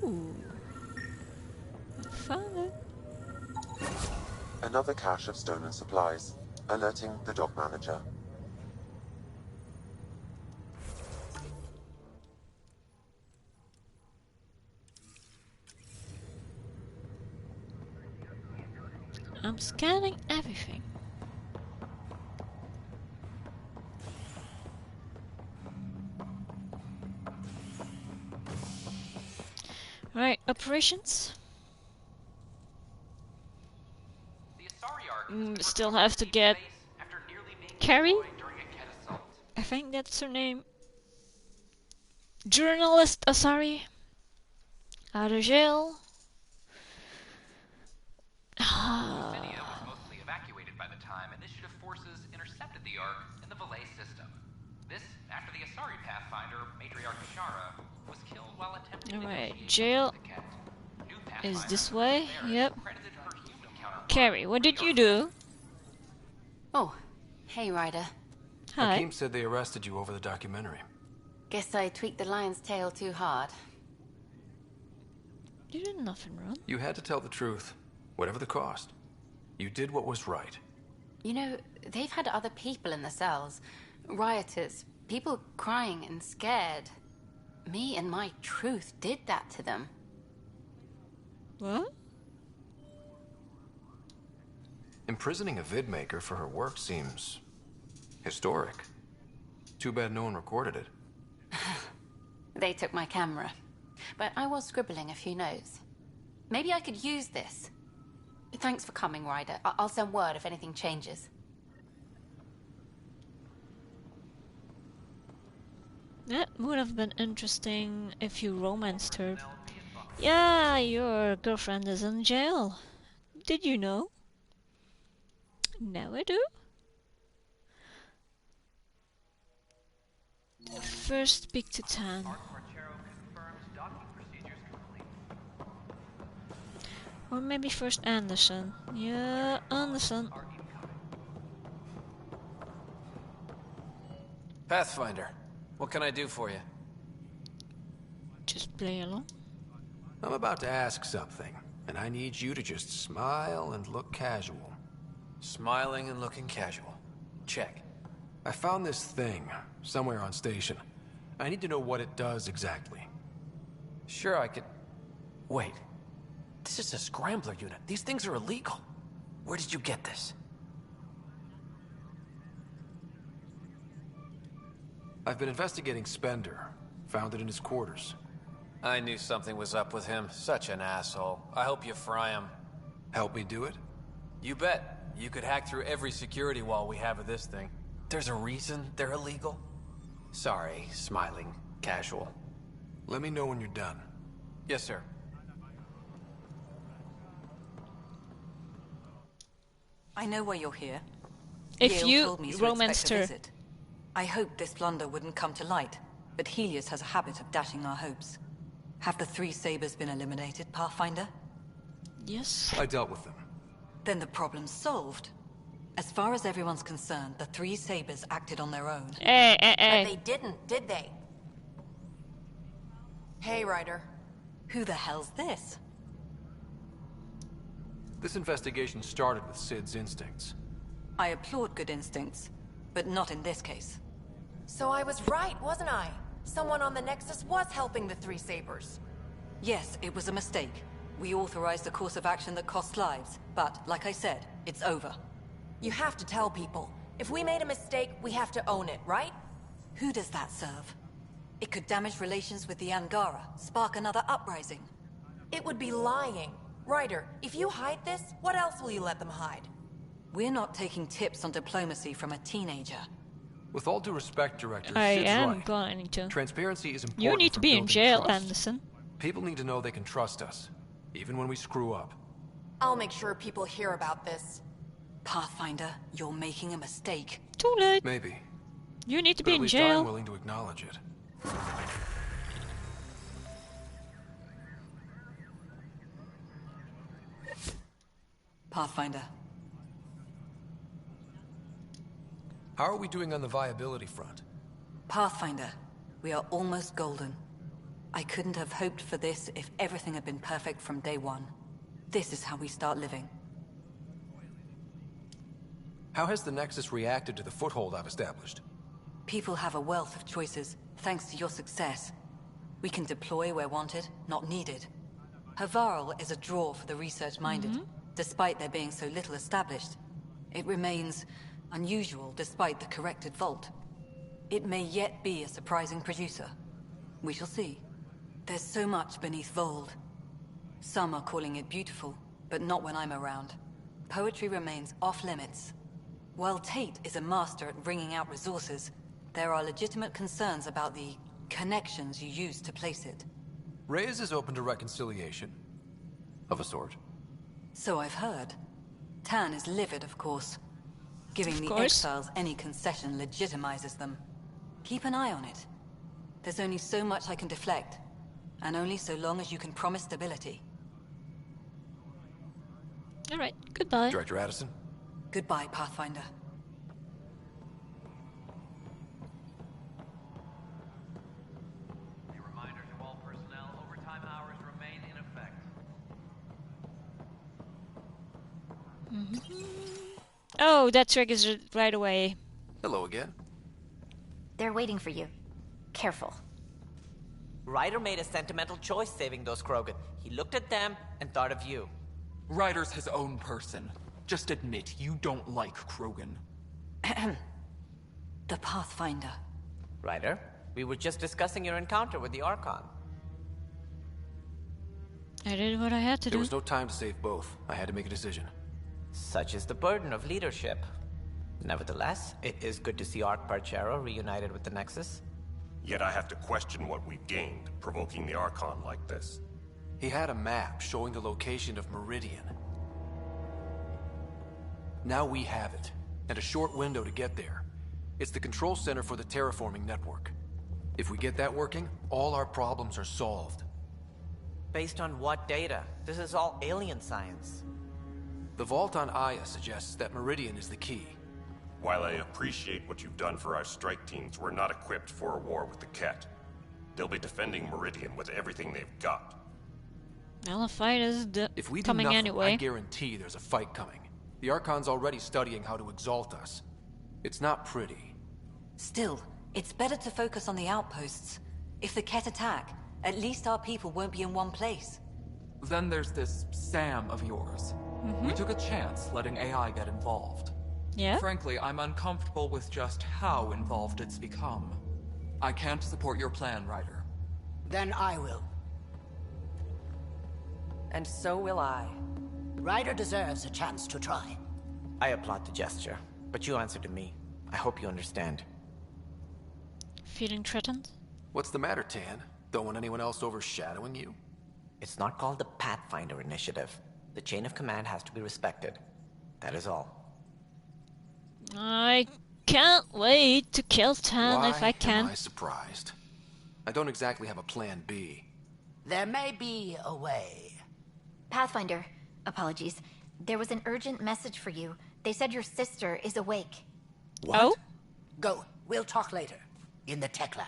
Ooh. Found it. Another cache of stolen supplies, alerting the dock manager. I'm scanning everything. Right, operations. Still have to get Carrie? I think that's her name. Journalist Asari out of jail. Lucinia was mostly evacuated by the time Initiative forces intercepted the Ark in the Valet system. This after the Asari Pathfinder, Matriarch Shara, was killed while attempting Alright, jail is this way. Yep. Carrie, what did you do? Oh, hey Ryder. Hi. Hakeem said they arrested you over the documentary. Guess I tweaked the lion's tail too hard. You did nothing wrong. You had to tell the truth, whatever the cost. You did what was right. You know, they've had other people in the cells. Rioters, people crying and scared. Me and my truth did that to them. What? Imprisoning a vidmaker for her work seems historic. Too bad no one recorded it. They took my camera, but I was scribbling a few notes. Maybe I could use this. Thanks for coming, Ryder. I'll send word if anything changes. That would have been interesting if you romanced her. Yeah, your girlfriend is in jail. Did you know? Now I do. First speak to Tan. Or maybe first Anderson. Yeah, Anderson. Pathfinder, what can I do for you? Just play along. I'm about to ask something, and I need you to just smile and look casual. Smiling and looking casual. Check. I found this thing somewhere on station. I need to know what it does exactly. Sure, I could... Wait. This is a scrambler unit. These things are illegal. Where did you get this? I've been investigating Spender. Found it in his quarters. I knew something was up with him. Such an asshole. I hope you fry him. Help me do it? You bet. You could hack through every security wall we have of this thing. There's a reason they're illegal. Sorry, smiling, casual. Let me know when you're done. Yes, sir. I know why you're here. If Yale you told me to romanced expect a her. visit. I hoped this blunder wouldn't come to light, but Helios has a habit of dashing our hopes. Have the three Sabers been eliminated, Pathfinder? Yes. I dealt with them. Then the problem's solved. As far as everyone's concerned, the three Sabers acted on their own. Hey. But they didn't, did they? Hey, Ryder. Who the hell's this? This investigation started with Sid's instincts. I applaud good instincts, but not in this case. So I was right, wasn't I? Someone on the Nexus was helping the three Sabers. Yes, it was a mistake. We authorized a course of action that cost lives, but, like I said, it's over. You have to tell people. If we made a mistake, we have to own it, right? Who does that serve? It could damage relations with the Angara, spark another uprising. It would be lying. Ryder, if you hide this, what else will you let them hide? We're not taking tips on diplomacy from a teenager. With all due respect, Director, I Sid's am right. going to. Transparency is important. You need to for be in building jail, trust. Anderson. People need to know they can trust us, even when we screw up. I'll make sure people hear about this. Pathfinder, you're making a mistake. Too late. Maybe. You need to But be at in least jail. I'm willing to acknowledge it. Pathfinder. How are we doing on the viability front? Pathfinder, we are almost golden. I couldn't have hoped for this if everything had been perfect from day one. This is how we start living. How has the Nexus reacted to the foothold I've established? People have a wealth of choices, thanks to your success. We can deploy where wanted, not needed. Havarl is a draw for the research-minded, despite there being so little established. It remains unusual despite the corrected vault. It may yet be a surprising producer. We shall see. There's so much beneath Vold. Some are calling it beautiful, but not when I'm around. Poetry remains off-limits. While Tate is a master at wringing out resources, there are legitimate concerns about the connections you use to place it. Reyes is open to reconciliation. Of a sort. So I've heard. Tan is livid, of course. Giving the course. exiles any concession legitimizes them. Keep an eye on it. There's only so much I can deflect, and only so long as you can promise stability. Alright, goodbye. Director Addison? Goodbye, Pathfinder. A reminder to all personnel, overtime hours remain in effect. Oh, that triggers right away. Hello again. They're waiting for you. Careful. Ryder made a sentimental choice saving those Krogan. He looked at them and thought of you. Ryder's his own person. Just admit you don't like Krogan. The Pathfinder. Ryder, we were just discussing your encounter with the Archon. I did what I had to There do. was no time to save both. I had to make a decision. Such is the burden of leadership. Nevertheless, it is good to see Arch Parchero reunited with the Nexus. Yet I have to question what we've gained, provoking the Archon like this. He had a map showing the location of Meridian. Now we have it, and a short window to get there. It's the control center for the terraforming network. If we get that working, all our problems are solved. Based on what data? This is all alien science. The vault on Aya suggests that Meridian is the key. While I appreciate what you've done for our strike teams, we're not equipped for a war with the Ket. They'll be defending Meridian with everything they've got. Well, a fight is If we do coming nothing, anyway. I guarantee there's a fight coming. The Archon's already studying how to exalt us. It's not pretty. Still, it's better to focus on the outposts. If the Ket attack, at least our people won't be in one place. Then there's this Sam of yours. We took a chance letting AI get involved. Yeah? Frankly, I'm uncomfortable with just how involved it's become. I can't support your plan, Ryder. Then I will. And so will I. Ryder deserves a chance to try. I applaud the gesture, but you answered to me. I hope you understand. Feeling threatened? What's the matter, Tan? Don't want anyone else overshadowing you? It's not called the Pathfinder Initiative. The chain of command has to be respected. That is all. I can't wait to kill Tan if I can. Why am I surprised? I don't exactly have a plan B. There may be a way. Pathfinder, apologies. There was an urgent message for you. They said your sister is awake. What? Oh? Go. We'll talk later. In the tech lab.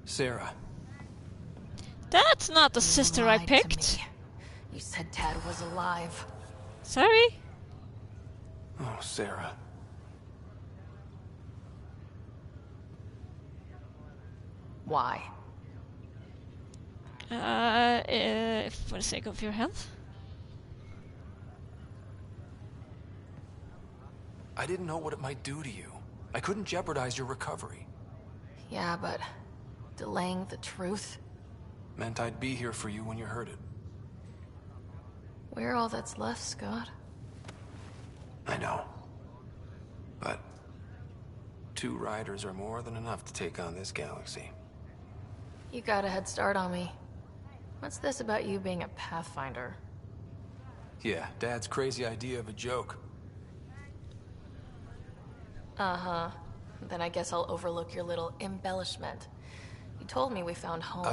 Sarah. That's not the sister I picked. You said Dad was alive. Sorry? Oh, Sarah. Why? For the sake of your health. I didn't know what it might do to you. I couldn't jeopardize your recovery. Yeah, but delaying the truth? Meant I'd be here for you when you heard it. We're all that's left, Scott. I know. But 2 riders are more than enough to take on this galaxy. You got a head start on me. What's this about you being a Pathfinder? Yeah, Dad's crazy idea of a joke. Uh-huh. Then I guess I'll overlook your little embellishment. You told me we found home.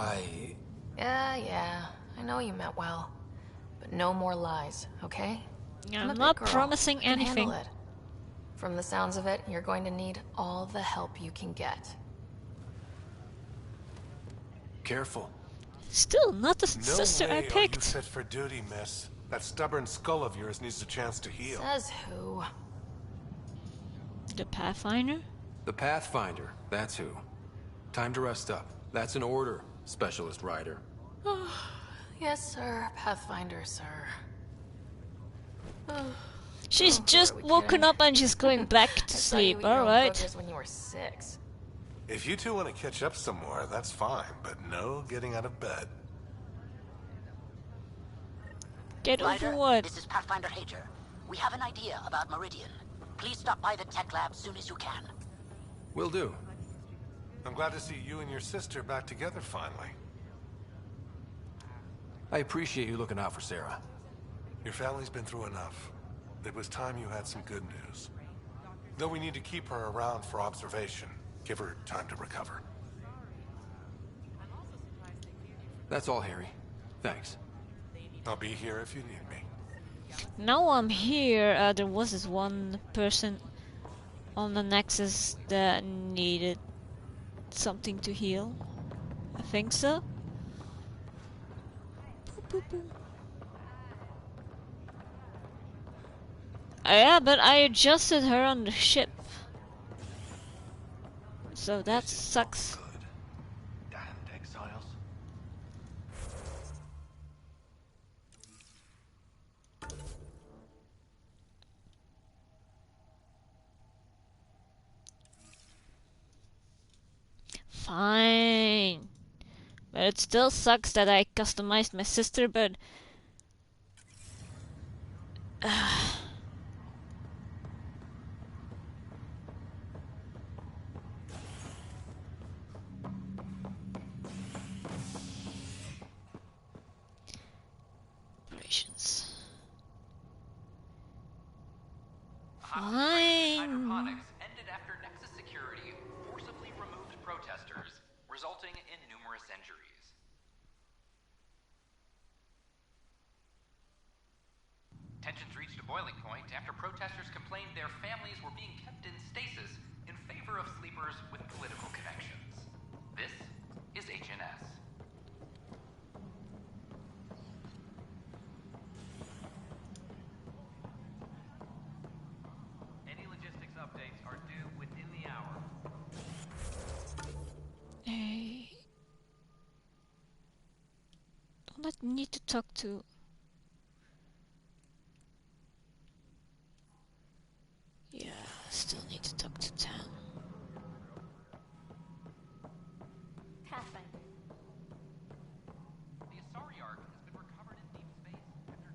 Yeah, I know you meant well. But no more lies, okay? I'm a not big girl. promising I can anything. handle it. From the sounds of it, you're going to need all the help you can get. Careful. Still not the sister I No way are you picked. fit for duty, miss. That stubborn skull of yours needs a chance to heal. Says who? The Pathfinder? The Pathfinder, that's who. Time to rest up. That's an order, Specialist Rider. Yes, sir. Pathfinder, sir. She's just woken up and she's going back to sleep, alright. When you were 6. If you two want to catch up some more, that's fine, but no getting out of bed. Get Ryder, over what? this is Pathfinder Hager. We have an idea about Meridian. Please stop by the tech lab soon as you can. Will do. I'm glad to see you and your sister back together finally. I appreciate you looking out for Sarah. Your family's been through enough. It was time you had some good news. Though we need to keep her around for observation. Give her time to recover. That's all, Harry. Thanks. I'll be here if you need me. Now I'm here, there was this one person on the Nexus that needed something to heal. I think so. Boop, boop, boop. Yeah, but I adjusted her on the ship. So that sucks. Damned exiles. Fine. But it still sucks that I customized my sister, but... Operations. Fine. hydroponics ended after Nexus security forcibly removed protesters, resulting in numerous injuries. Tensions reached a boiling point after protesters complained their families were being kept in stasis in favor of sleepers with political connections. This is HNS. Any logistics updates are due within the hour. Hey. Don't I need to talk to... Yeah, still need to talk to Tam. Pathfinder. The Asari Ark has been recovered in deep space after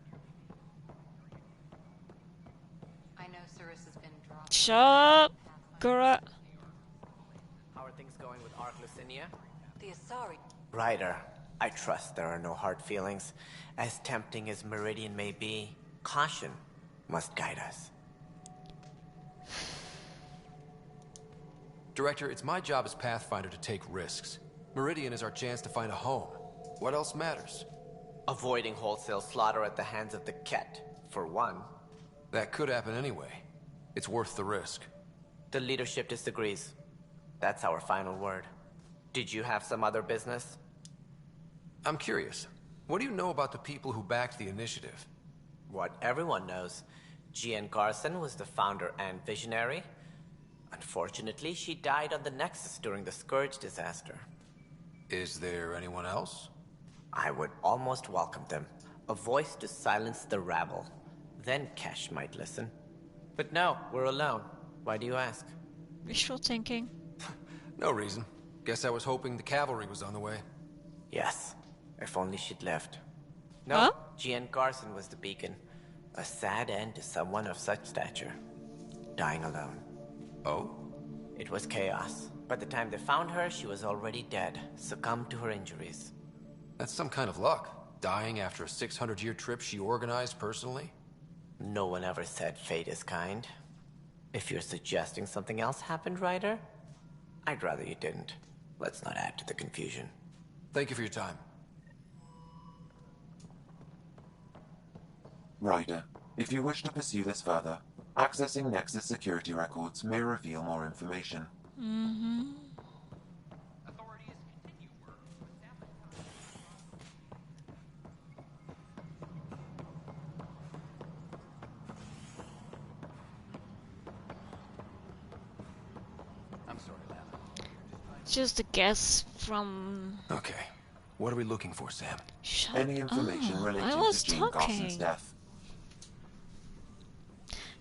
I know Cirrus has been dropped. Shut up, Gura. How are things going with Ark Lucinia? The Asari. Ryder, I trust there are no hard feelings. As tempting as Meridian may be, caution must guide us. Director, it's my job as Pathfinder to take risks. Meridian is our chance to find a home. What else matters? Avoiding wholesale slaughter at the hands of the Ket, for one. That could happen anyway. It's worth the risk. The leadership disagrees. That's our final word. Did you have some other business? I'm curious. What do you know about the people who backed the initiative? What everyone knows. Jean Garson was the founder and visionary. Unfortunately, she died on the Nexus during the Scourge disaster. Is there anyone else? I would almost welcome them. A voice to silence the rabble. Then Kesh might listen. But no, we're alone. Why do you ask? Wishful thinking. No reason. Guess I was hoping the cavalry was on the way. Yes. If only she'd left. No, Huh? Jean Garson was the beacon. A sad end to someone of such stature. Dying alone. Oh? It was chaos. By the time they found her, she was already dead, succumbed to her injuries. That's some kind of luck. Dying after a 600-year trip she organized personally? No one ever said fate is kind. If you're suggesting something else happened, Ryder, I'd rather you didn't. Let's not add to the confusion. Thank you for your time. Ryder, if you wish to pursue this further, accessing Nexus security records may reveal more information. Mm-hmm. I'm sorry, Lam. Just a guess from... Okay. What are we looking for, Sam? Shut Any information up. relating I was to Jean talking. Garson's death.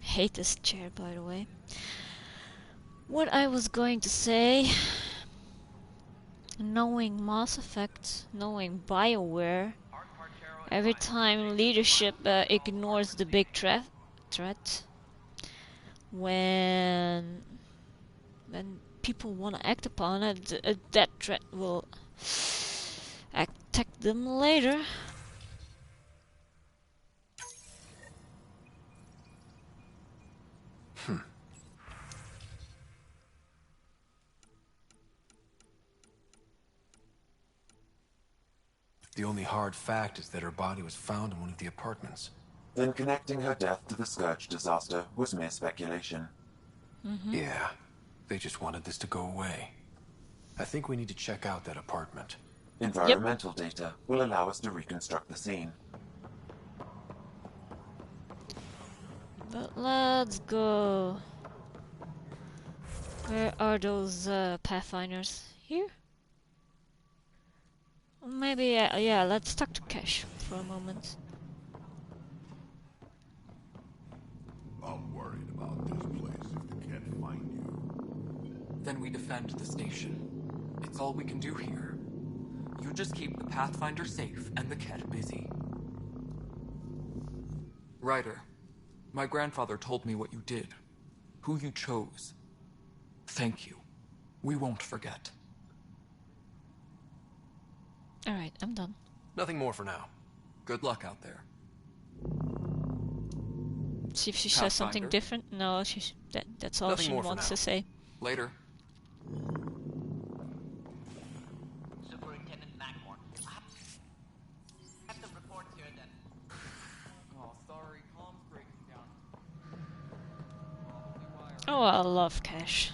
Hate this chair, by the way. What I was going to say... Knowing Mass Effect, knowing BioWare, every time leadership ignores the big threat, when people want to act upon it, that threat will attack them later. The only hard fact is that her body was found in one of the apartments. Then connecting her death to the Scourge disaster was mere speculation. Yeah, they just wanted this to go away. I think we need to check out that apartment. Environmental data will allow us to reconstruct the scene. But let's go. Where are those Pathfinders? Here? Maybe, yeah, let's talk to Kesh for a moment. I'm worried about this place if they can't find you. Then we defend the station. It's all we can do here. You just keep the Pathfinder safe and the Ket busy. Ryder, my grandfather told me what you did. Who you chose. Thank you. We won't forget. Alright, I'm done. Nothing more for now. Good luck out there. See if she says something Pathfinder. different. No, that's all Nothing she more for wants now. to say. Later. Superintendent Mackmore. I have some reports here that... Oh, sorry. Comms breaking down. Oh, I love Cash.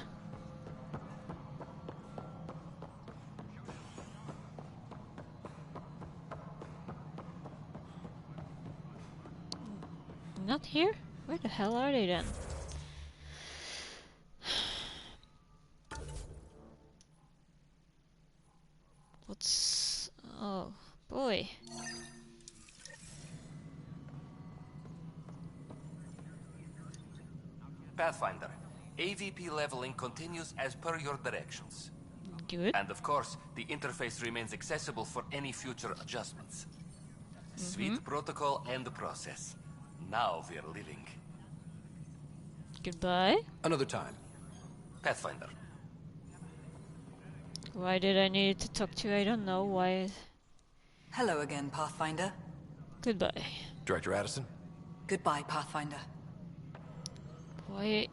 Not here? Where the hell are they then? What's... oh, boy. Pathfinder, AVP leveling continues as per your directions. Good. And of course, the interface remains accessible for any future adjustments. Sweet protocol and process. Now we're living. Goodbye. Another time. Pathfinder. Why did I need to talk to you? I don't know why. Hello again, Pathfinder. Goodbye. Director Addison? Goodbye, Pathfinder. Why?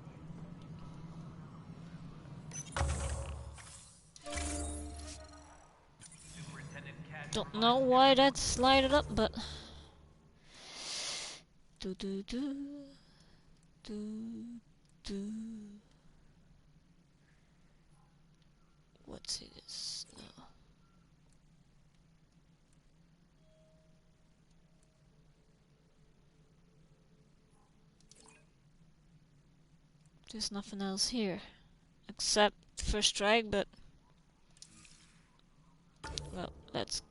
Don't know why that's lighted up, but do do do do do. What's it is now? There's nothing else here except first strike, but well, let's.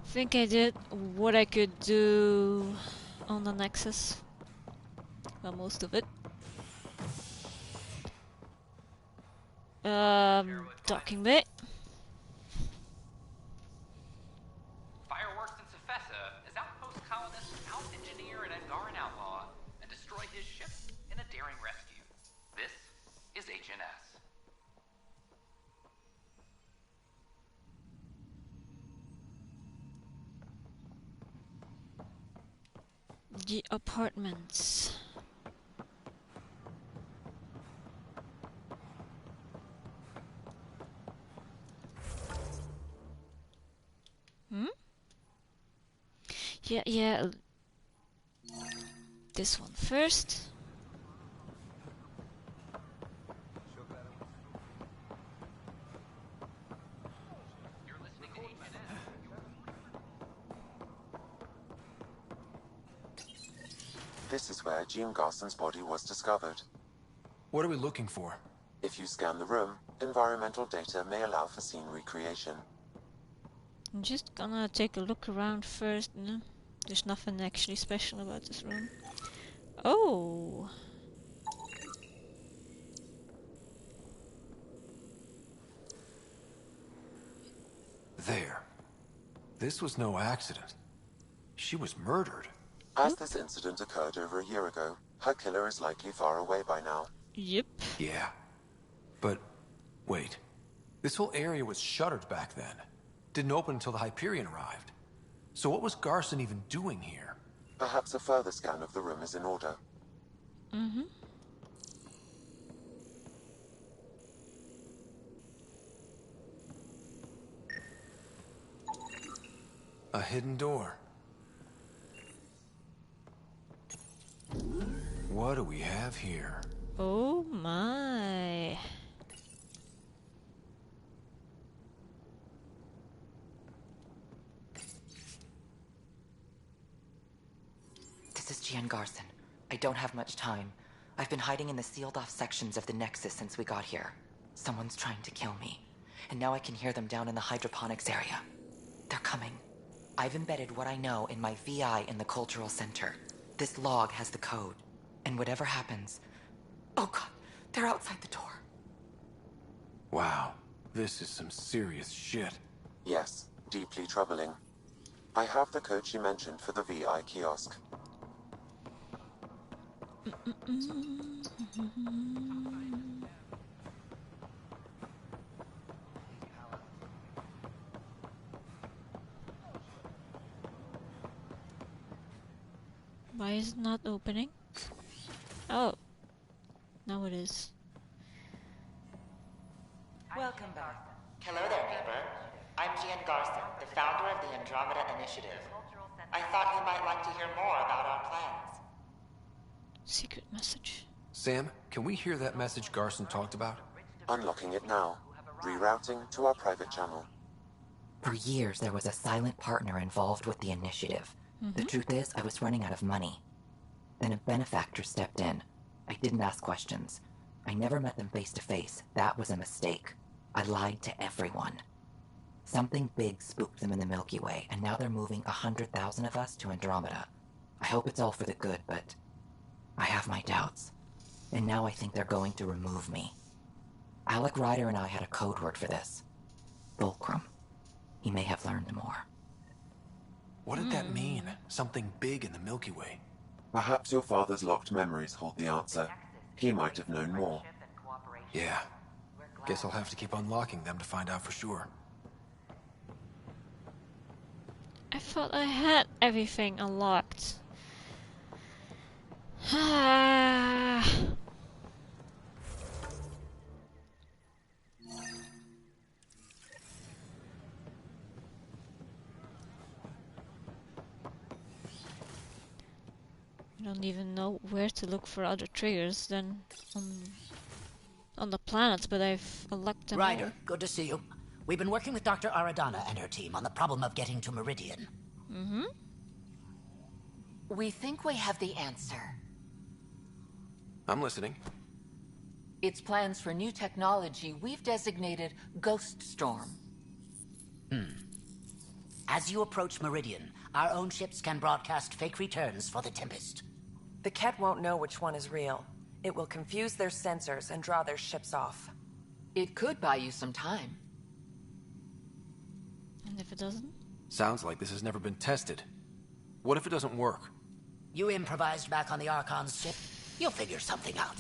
Think I did what I could do on the Nexus. Well, most of it. Docking bay. Fireworks in Cephessa as outpost colonists out-engineer an Angaran outlaw and destroy his ship in a daring rescue. This is HNS. The apartments. Yeah. This one first. This is where Jean Garson's body was discovered. What are we looking for? If you scan the room, environmental data may allow for scene recreation. I'm just gonna take a look around first. No, there's nothing actually special about this room. Oh! There. This was no accident. She was murdered. As this incident occurred over a year ago, her killer is likely far away by now. Yep. Yeah. But, wait. This whole area was shuttered back then. Didn't open until the Hyperion arrived. So what was Garson even doing here? Perhaps a further scan of the room is in order. A hidden door. What do we have here? Oh my. This is Gian Garson. I don't have much time. I've been hiding in the sealed-off sections of the Nexus since we got here. Someone's trying to kill me. And now I can hear them down in the hydroponics area. They're coming. I've embedded what I know in my VI in the Cultural Center. This log has the code. And whatever happens... Oh god, they're outside the door. Wow, this is some serious shit. Yes, deeply troubling. I have the code she mentioned for the VI kiosk. Why is it not opening? Oh. Now it is. Welcome back. Hello there, neighbor. I'm Gian Garson, the founder of the Andromeda Initiative. I thought you might like to hear more about our plans. Secret message. Sam, can we hear that message Garson talked about? Unlocking it now. Rerouting to our private channel. For years, there was a silent partner involved with the initiative. The truth is, I was running out of money. Then a benefactor stepped in. I didn't ask questions. I never met them face to face. That was a mistake. I lied to everyone. Something big spooked them in the Milky Way, and now they're moving 100,000 of us to Andromeda. I hope it's all for the good, but I have my doubts. And now I think they're going to remove me. Alec Ryder and I had a code word for this. Fulcrum. He may have learned more. What did that mean? Something big in the Milky Way? Perhaps your father's locked memories hold the answer. He might have known more. Yeah. Guess I'll have to keep unlocking them to find out for sure. I thought I had everything unlocked. I don't even know where to look for other triggers than on the planets, but I've unlocked them Ryder, all. good to see you. We've been working with Dr. Aradana and her team on the problem of getting to Meridian. Mm-hmm. We think we have the answer. I'm listening. It's plans for new technology we've designated Ghost Storm. As you approach Meridian, our own ships can broadcast fake returns for the Tempest. The Ket won't know which one is real. It will confuse their sensors and draw their ships off. It could buy you some time. And if it doesn't? Sounds like this has never been tested. What if it doesn't work? You improvised back on the Archon's ship. You'll figure something out.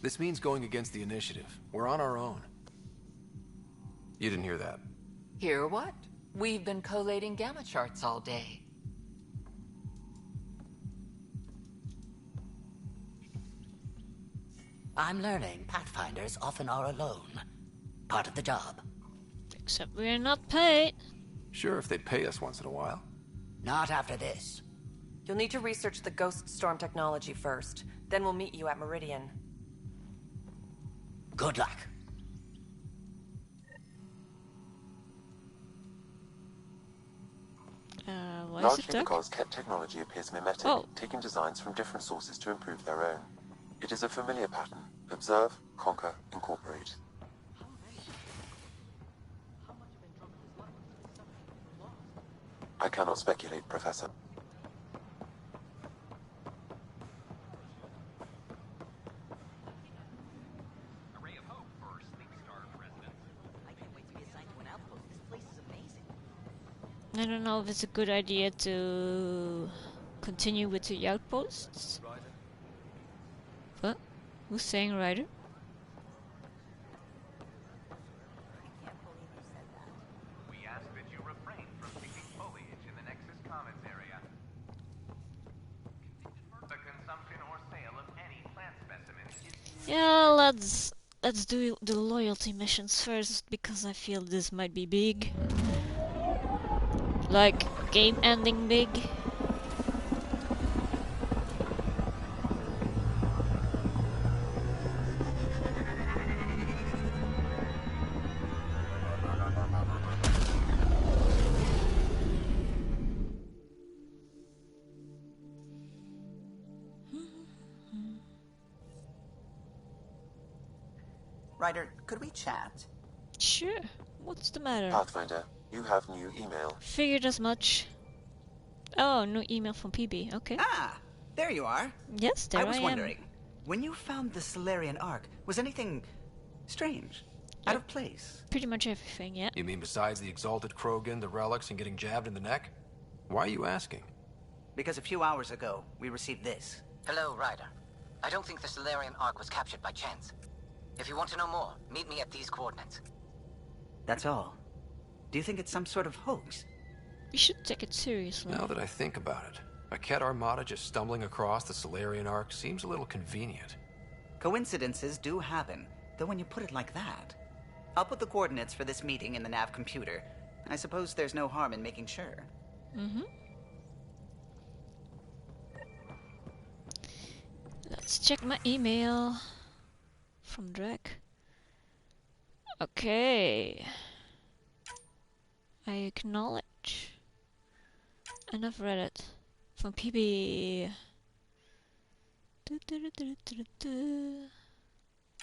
This means going against the initiative. We're on our own. You didn't hear that. Hear what? We've been collating gamma charts all day. I'm learning Pathfinders often are alone. Part of the job. Except we're not paid. Sure, if they pay us once in a while. Not after this. You'll need to research the Ghost Storm technology first. Then we'll meet you at Meridian. Good luck. Why is Largely it dark? because Ket technology appears mimetic, taking designs from different sources to improve their own. It is a familiar pattern. Observe, conquer, incorporate. I cannot speculate, Professor. I don't know if it's a good idea to continue with the outposts. What? Who's saying Ryder? We ask that you refrain from picking foliage in the Nexus Commons area. The consumption or sale of any plant specimens is... Yeah, let's do the loyalty missions first, because I feel this might be big. Like, game-ending big. Ryder, could we chat? Sure. What's the matter? Pathfinder, you have new email. Figured as much. Oh, new email from PB. Okay. Ah, there you are. Yes, there I am. I was wondering, when you found the Solarian Ark, was anything strange? Out of place? Pretty much everything, yeah. You mean besides the Exalted Krogan, the relics, and getting jabbed in the neck? Why are you asking? Because a few hours ago, we received this. Hello, Ryder. I don't think the Solarian Ark was captured by chance. If you want to know more, meet me at these coordinates. That's all. Do you think it's some sort of hoax? We should take it seriously. Now that I think about it, A Ket armada just stumbling across the Solarian Arc seems a little convenient. Coincidences do happen, though when you put it like that. I'll put the coordinates for this meeting in the nav computer. I suppose there's no harm in making sure. Mm-hmm. Let's check my email from Drake. Okay. I acknowledge. And I've read it. From PB.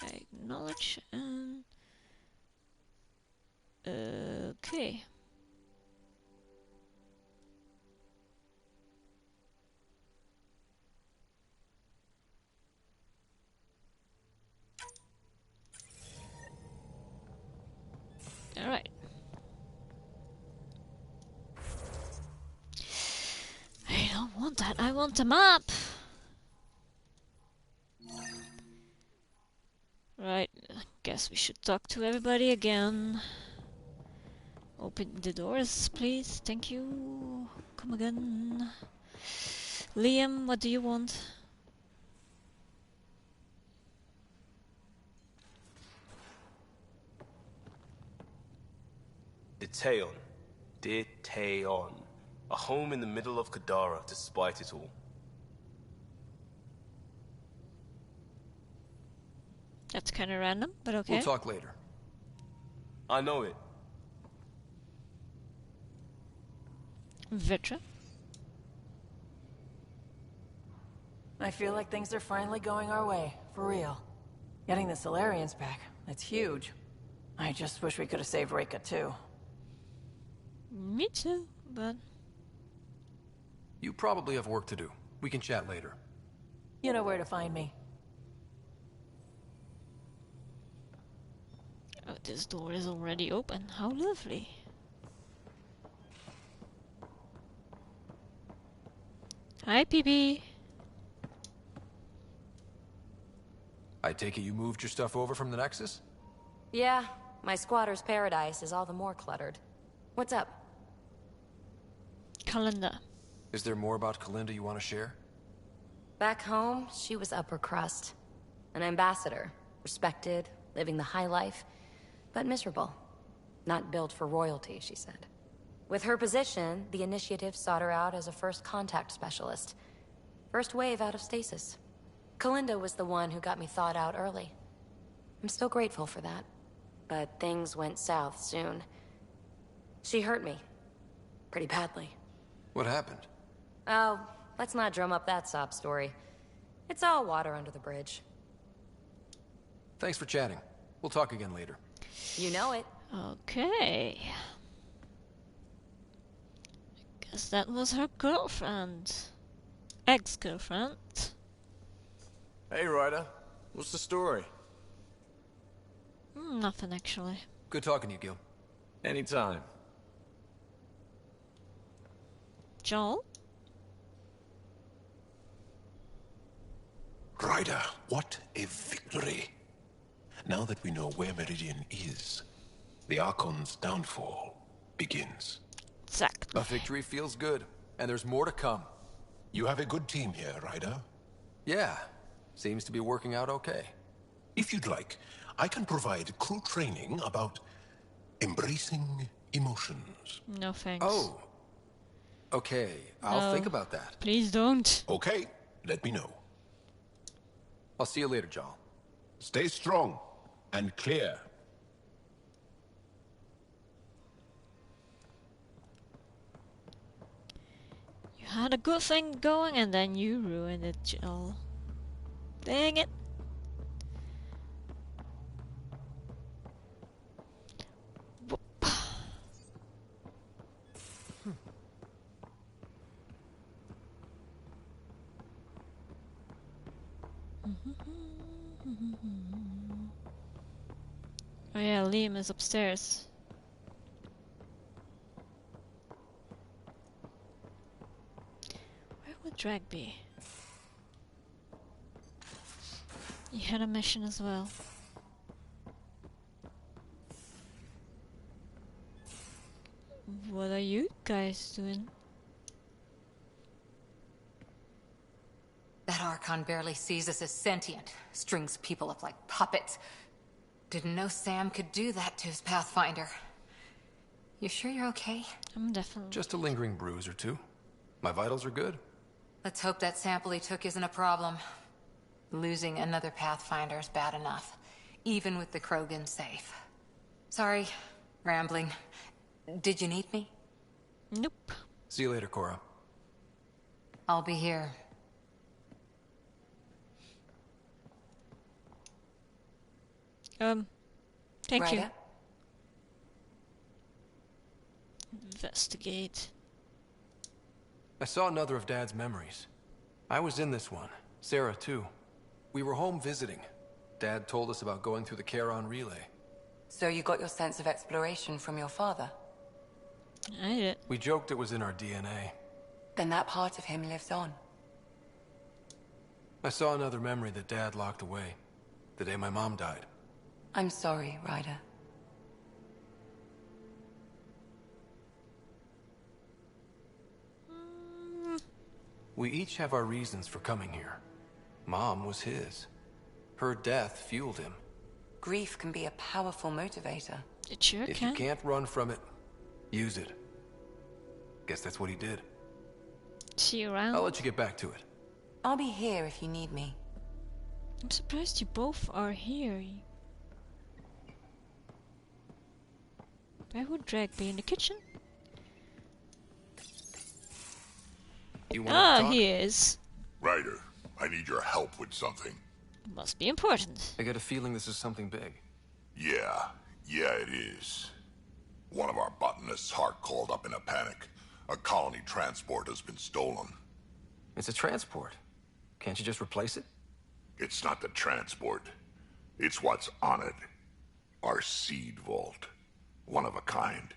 I acknowledge and... okay. Alright. I don't want that. I want the map. Right. Guess we should talk to everybody again. Open the doors, please. Thank you. Come again. Liam, what do you want? Detaeon. Detaeon. A home in the middle of Kadara, despite it all. That's kind of random, but okay. We'll talk later. I know it. Vitra? I feel like things are finally going our way, for real. Getting the Solarians back, that's huge. I just wish we could have saved Reika too. Me too, but... You probably have work to do. We can chat later. You know where to find me. Oh, this door is already open. How lovely. Hi, PB. I take it you moved your stuff over from the Nexus? Yeah, my squatter's paradise is all the more cluttered. What's up? Kalinda. Is there more about Kalinda you want to share? Back home, she was upper crust. An ambassador. Respected, living the high life, but miserable. Not built for royalty, she said. With her position, the initiative sought her out as a first contact specialist. First wave out of stasis. Kalinda was the one who got me thawed out early. I'm still grateful for that. But things went south soon. She hurt me. Pretty badly. What happened? Oh, let's not drum up that sob story. It's all water under the bridge. Thanks for chatting. We'll talk again later. You know it. Okay. I guess that was her girlfriend. Ex-girlfriend. Hey, Ryder. What's the story? Nothing, actually. Good talking to you, Gil. Anytime. Joel? Ryder, what a victory. Now that we know where Meridian is, the Archon's downfall begins. Exactly. A victory feels good, and there's more to come. You have a good team here, Ryder. Yeah, seems to be working out okay. If you'd like, I can provide crew training about embracing emotions. No thanks. Oh. Okay, I'll think about that. Please don't. Okay, let me know. I'll see you later, Joel. Stay strong and clear. You had a good thing going and then you ruined it, Joel. Dang it. Whoop. Oh yeah, Liam is upstairs. Where would Drag be? He had a mission as well. What are you guys doing? Archon barely sees us as sentient. Strings people up like puppets. Didn't know Sam could do that to his Pathfinder. You sure you're okay? I'm definitely... Just a lingering bruise or two. My vitals are good. Let's hope that sample he took isn't a problem. Losing another Pathfinder is bad enough, even with the Krogan safe. Sorry, rambling. Did you need me? Nope. See you later, Cora. I'll be here. Thank you. Ryder? Investigate. I saw another of Dad's memories. I was in this one. Sarah, too. We were home visiting. Dad told us about going through the Charon relay. So you got your sense of exploration from your father? I did. We joked it was in our DNA. Then that part of him lives on. I saw another memory that Dad locked away. The day my mom died. I'm sorry, Ryder. We each have our reasons for coming here. Mom was his. Her death fueled him. Grief can be a powerful motivator. It sure If you can't run from it, use it. Guess that's what he did. See you around. I'll let you get back to it. I'll be here if you need me. I'm surprised you both are here. Where would Drake be? In the kitchen? He is. Ryder, I need your help with something. Must be important. I get a feeling this is something big. Yeah, it is. One of our botanists' heart called up in a panic. A colony transport has been stolen. It's a transport. Can't you just replace it? It's not the transport. It's what's on it. Our seed vault. One of a kind.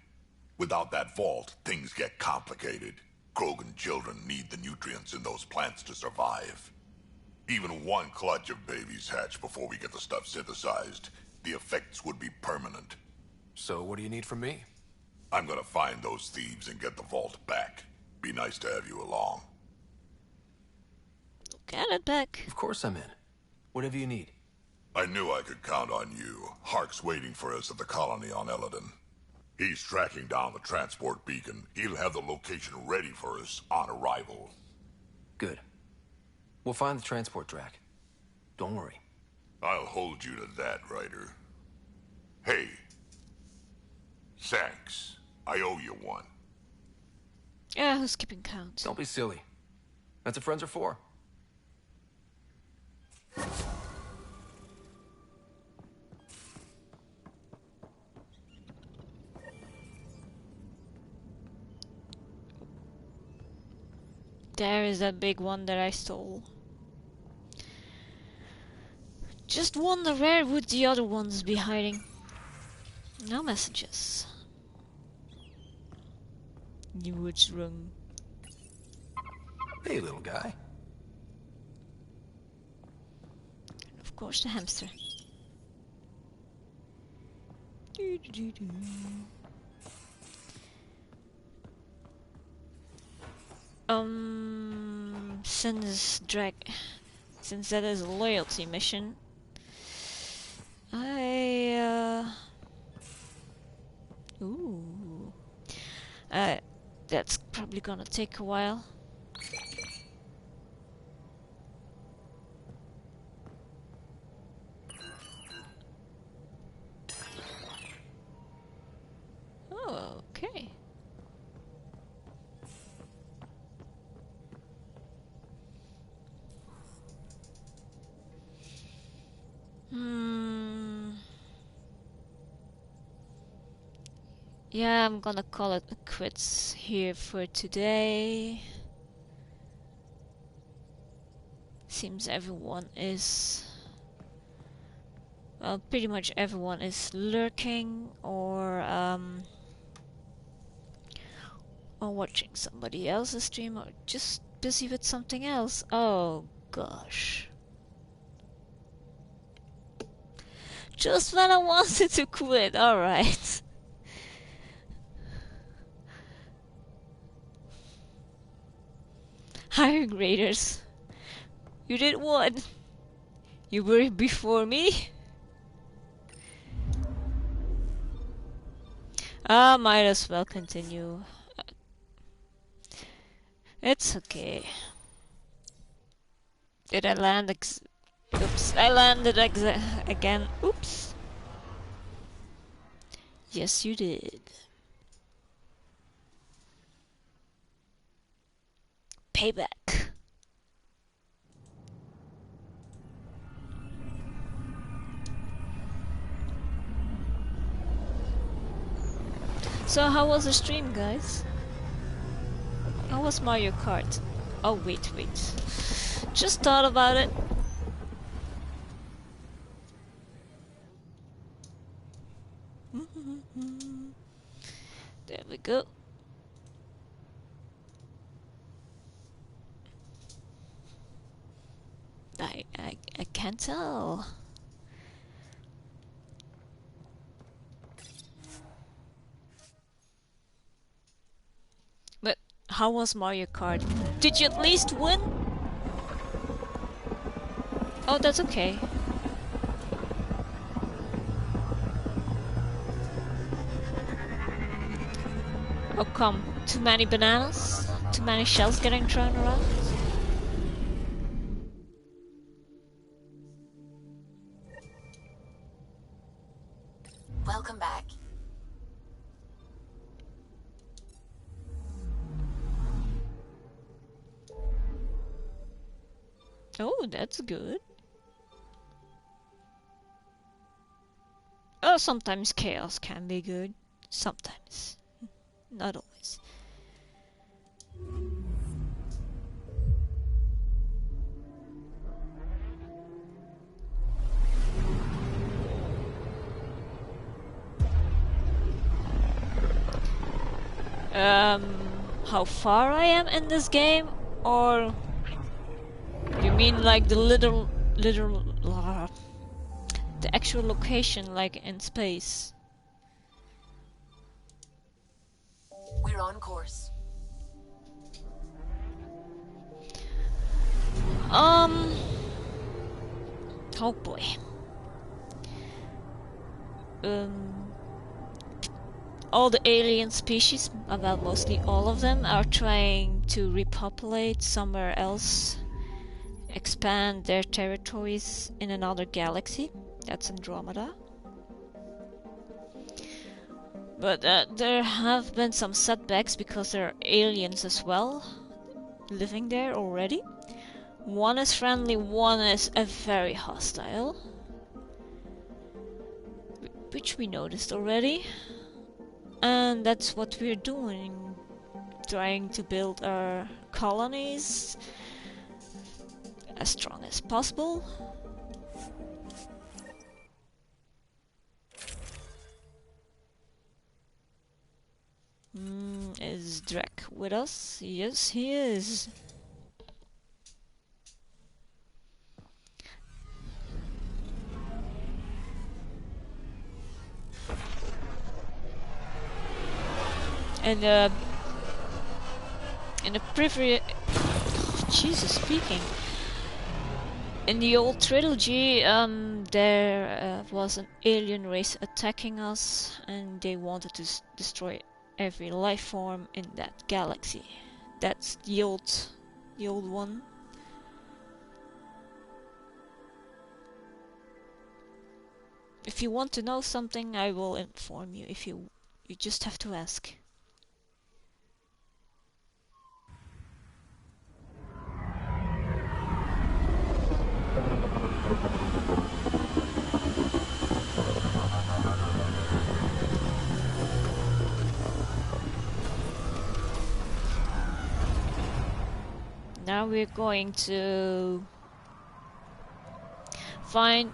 Without that vault, things get complicated. Krogan children need the nutrients in those plants to survive. Even one clutch of babies hatch before we get the stuff synthesized. The effects would be permanent. So what do you need from me? I'm gonna find those thieves and get the vault back. Be nice to have you along. Get it back. Of course I'm in. Whatever you need. I knew I could count on you. Hark's waiting for us at the colony on Eladon. He's tracking down the transport beacon. He'll have the location ready for us on arrival. Good. We'll find the transport track. Don't worry. I'll hold you to that, Ryder. Hey. Thanks. I owe you one. Yeah, who's keeping count? Don't be silly. That's what friends are for. There is that big one that I stole. Just wonder where would the other ones be hiding. No messages. You what's wrong? Hey, little guy. And of course, the hamster. Since that is a loyalty mission, that's probably gonna take a while. Oh, okay. Yeah, I'm gonna call it quits here for today. Seems everyone is... well, pretty much everyone is lurking or watching somebody else's stream or just busy with something else. Oh gosh. Just when I wanted to quit, alright. Higher graders. You did what? You were before me? Might as well continue. It's okay. Did I land Oops, I landed again. Oops. Yes, you did. Payback. So how was the stream, guys? How was Mario Kart? Oh, wait. Just thought about it. There we go. I can't tell. But how was Mario Kart? Did you at least win? Oh, that's okay. Oh come, too many bananas? Too many shells getting thrown around? Welcome back. Oh, that's good. Oh, sometimes chaos can be good. Sometimes. Not always. How far I am in this game? Or you mean like the literal the actual location, like in space? We're on course. Oh boy. All the alien species, well, mostly all of them, are trying to repopulate somewhere else, expand their territories in another galaxy. That's Andromeda. But there have been some setbacks because there are aliens as well living there already. One is friendly, one is very hostile, which we noticed already. And that's what we're doing, trying to build our colonies as strong as possible. Is Drek with us? Yes, he is. And in the previous, Jesus speaking, in the old trilogy, there was an alien race attacking us, and they wanted to destroy every life form in that galaxy. That's the old one. If you want to know something, I will inform you. If you just have to ask. Now we're going to find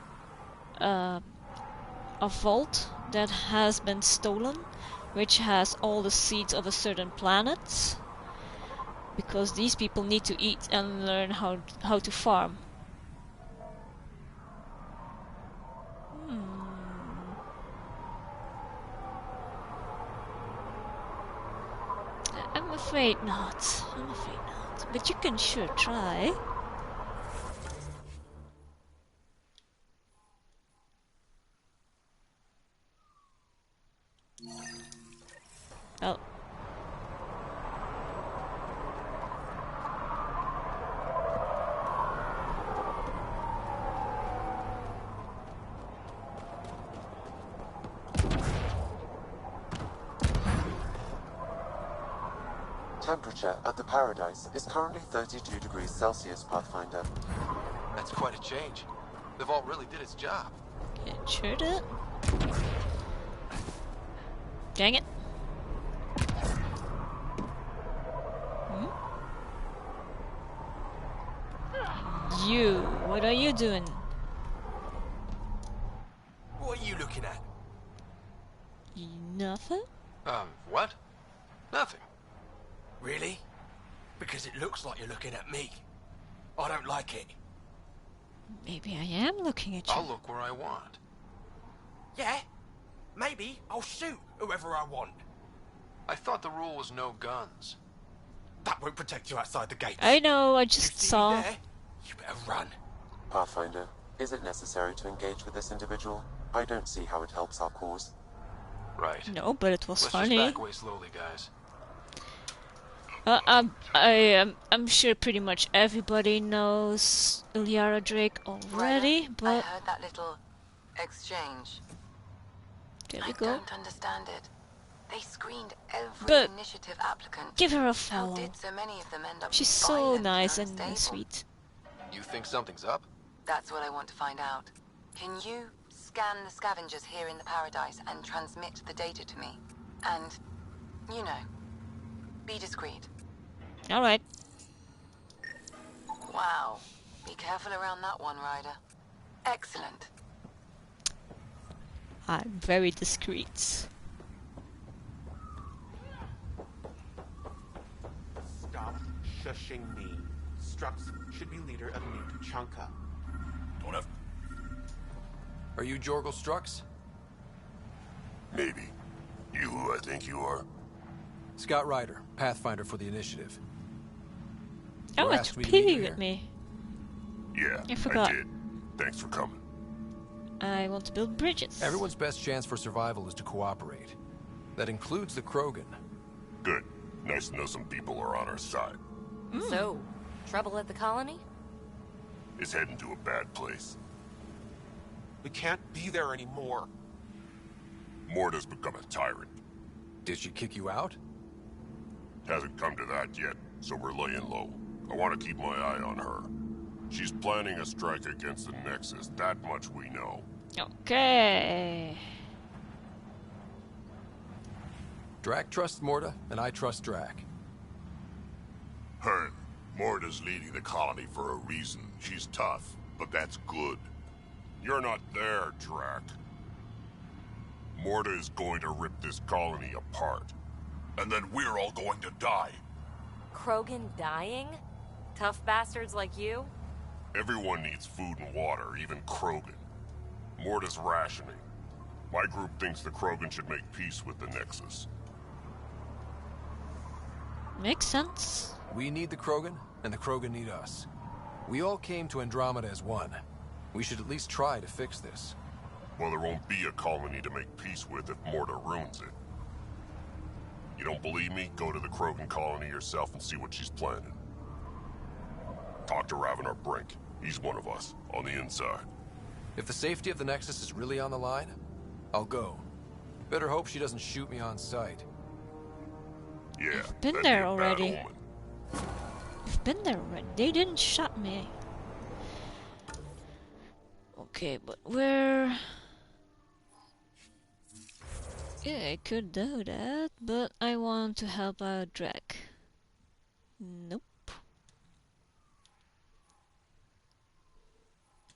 a vault that has been stolen, which has all the seeds of a certain planet, because these people need to eat and learn how to farm. I'm afraid not. But you can sure try. Oh. Temperature at the Paradise is currently 32 degrees Celsius, Pathfinder. That's quite a change. The vault really did its job. It sure did. Dang it. You, what are you doing? What are you looking at? Nothing? What? Nothing. Really? Because it looks like you're looking at me. I don't like it. Maybe I am looking at you. I'll look where I want. Yeah, maybe I'll shoot whoever I want. I thought the rule was no guns. That won't protect you outside the gates. I know, I just saw. There, you better run. Pathfinder, is it necessary to engage with this individual? I don't see how it helps our cause. Right. No, but it was Let's funny. just back away slowly, guys. I'm sure pretty much everybody knows Ilyara Drake already, I but heard that little exchange. there I we go. don't understand it. They screened every But initiative applicant. give her a How follow. did so many of them end up She's so violent nice and unstable? sweet. You think something's up? That's what I want to find out. Can you scan the scavengers here in the Paradise and transmit the data to me? And, you know, be discreet. Alright. Wow. Be careful around that one, Ryder. Excellent. I'm very discreet. Stop shushing me. Strux should be leader of New Tuchanka. Don't have... Are you Jorgel Strux? Maybe. You who I think you are? Scott Ryder, Pathfinder for the Initiative. Oh, You it's asked me to meet you P here. with me. Yeah, I forgot. did. Thanks for coming. I want to build bridges. Everyone's best chance for survival is to cooperate. That includes the Krogan. Good. Nice to know some people are on our side. So, trouble at the colony? It's heading to a bad place. We can't be there anymore. Morta's become a tyrant. Did she kick you out? Hasn't come to that yet, so we're laying low. I want to keep my eye on her. She's planning a strike against the Nexus, that much we know. Okay. Drac trusts Morta, and I trust Drac. Hearn, Morta's leading the colony for a reason. She's tough, but that's good. You're not there, Drac. Morta is going to rip this colony apart. And then we're all going to die. Krogan dying? Tough bastards like you? Everyone needs food and water, even Krogan. Morta's rationing. My group thinks the Krogan should make peace with the Nexus. Makes sense. We need the Krogan, and the Krogan need us. We all came to Andromeda as one. We should at least try to fix this. Well, there won't be a colony to make peace with if Morta ruins it. You don't believe me? Go to the Krogan colony yourself and see what she's planning. Talk to Ravenar Brink. He's one of us, on the inside. If the safety of the Nexus is really on the line, I'll go. Better hope she doesn't shoot me on sight. Yeah, Been that'd there be a bad already. omen. I've been there already. They didn't shot me. Okay, but where? Yeah, I could do that, but I want to help out Drac. Nope.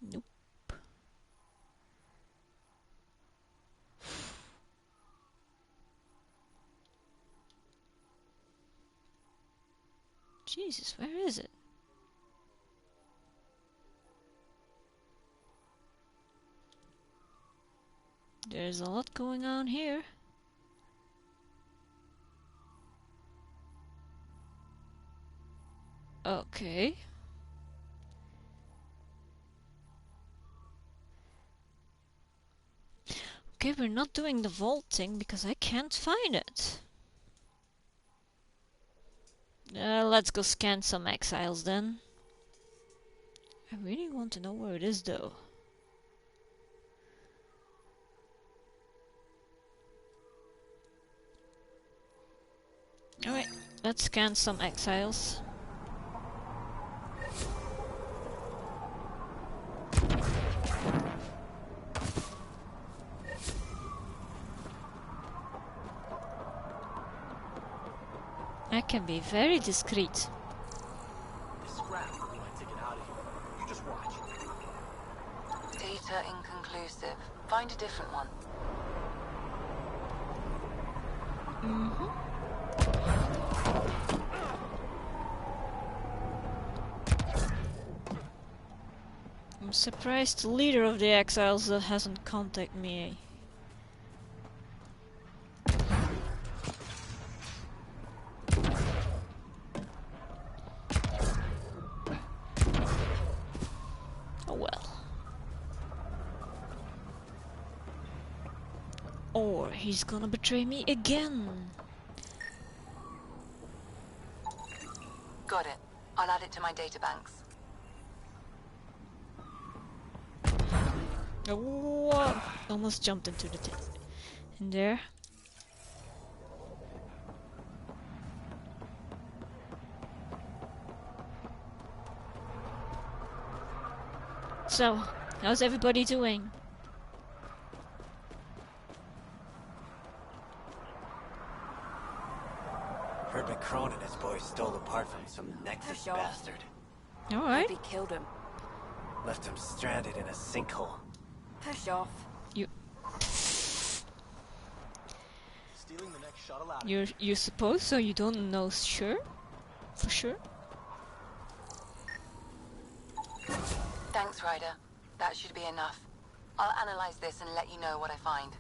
Nope. Jesus, where is it? There's a lot going on here. Okay. Okay, we're not doing the vault thing because I can't find it. Let's go scan some exiles then. I really want to know where it is though. Alright, let's scan some exiles. I can be very discreet. This scrap will my ticket out of here. You just watch. Data inconclusive. Find a different one. I'm surprised the leader of the exiles hasn't contacted me. Oh well. Or he's gonna betray me again. Got it. I'll add it to my databanks. Oh, almost jumped into the in there. So, how's everybody doing? Heard McCrone and his boys stole the part from some Nexus bastard. Alright. Maybe killed him. Left him stranded in a sinkhole. Push off. Stealing the next shuttle out. You suppose so? You don't know sure? For sure? Thanks, Ryder. That should be enough. I'll analyze this and let you know what I find.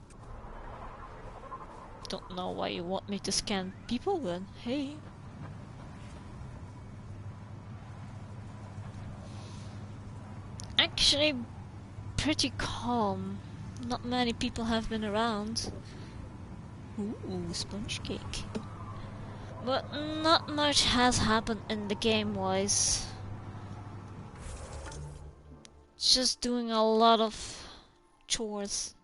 Don't know why you want me to scan people then. Hey. Actually, pretty calm. Not many people have been around. Ooh, sponge cake. But not much has happened in the game-wise. Just doing a lot of chores.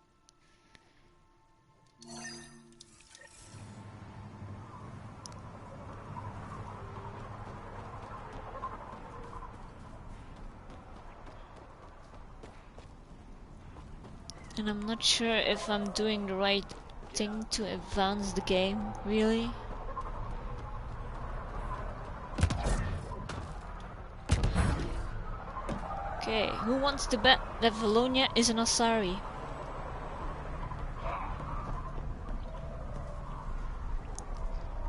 And I'm not sure if I'm doing the right thing to advance the game, really. Okay, who wants to bet that Valonia is an Asari?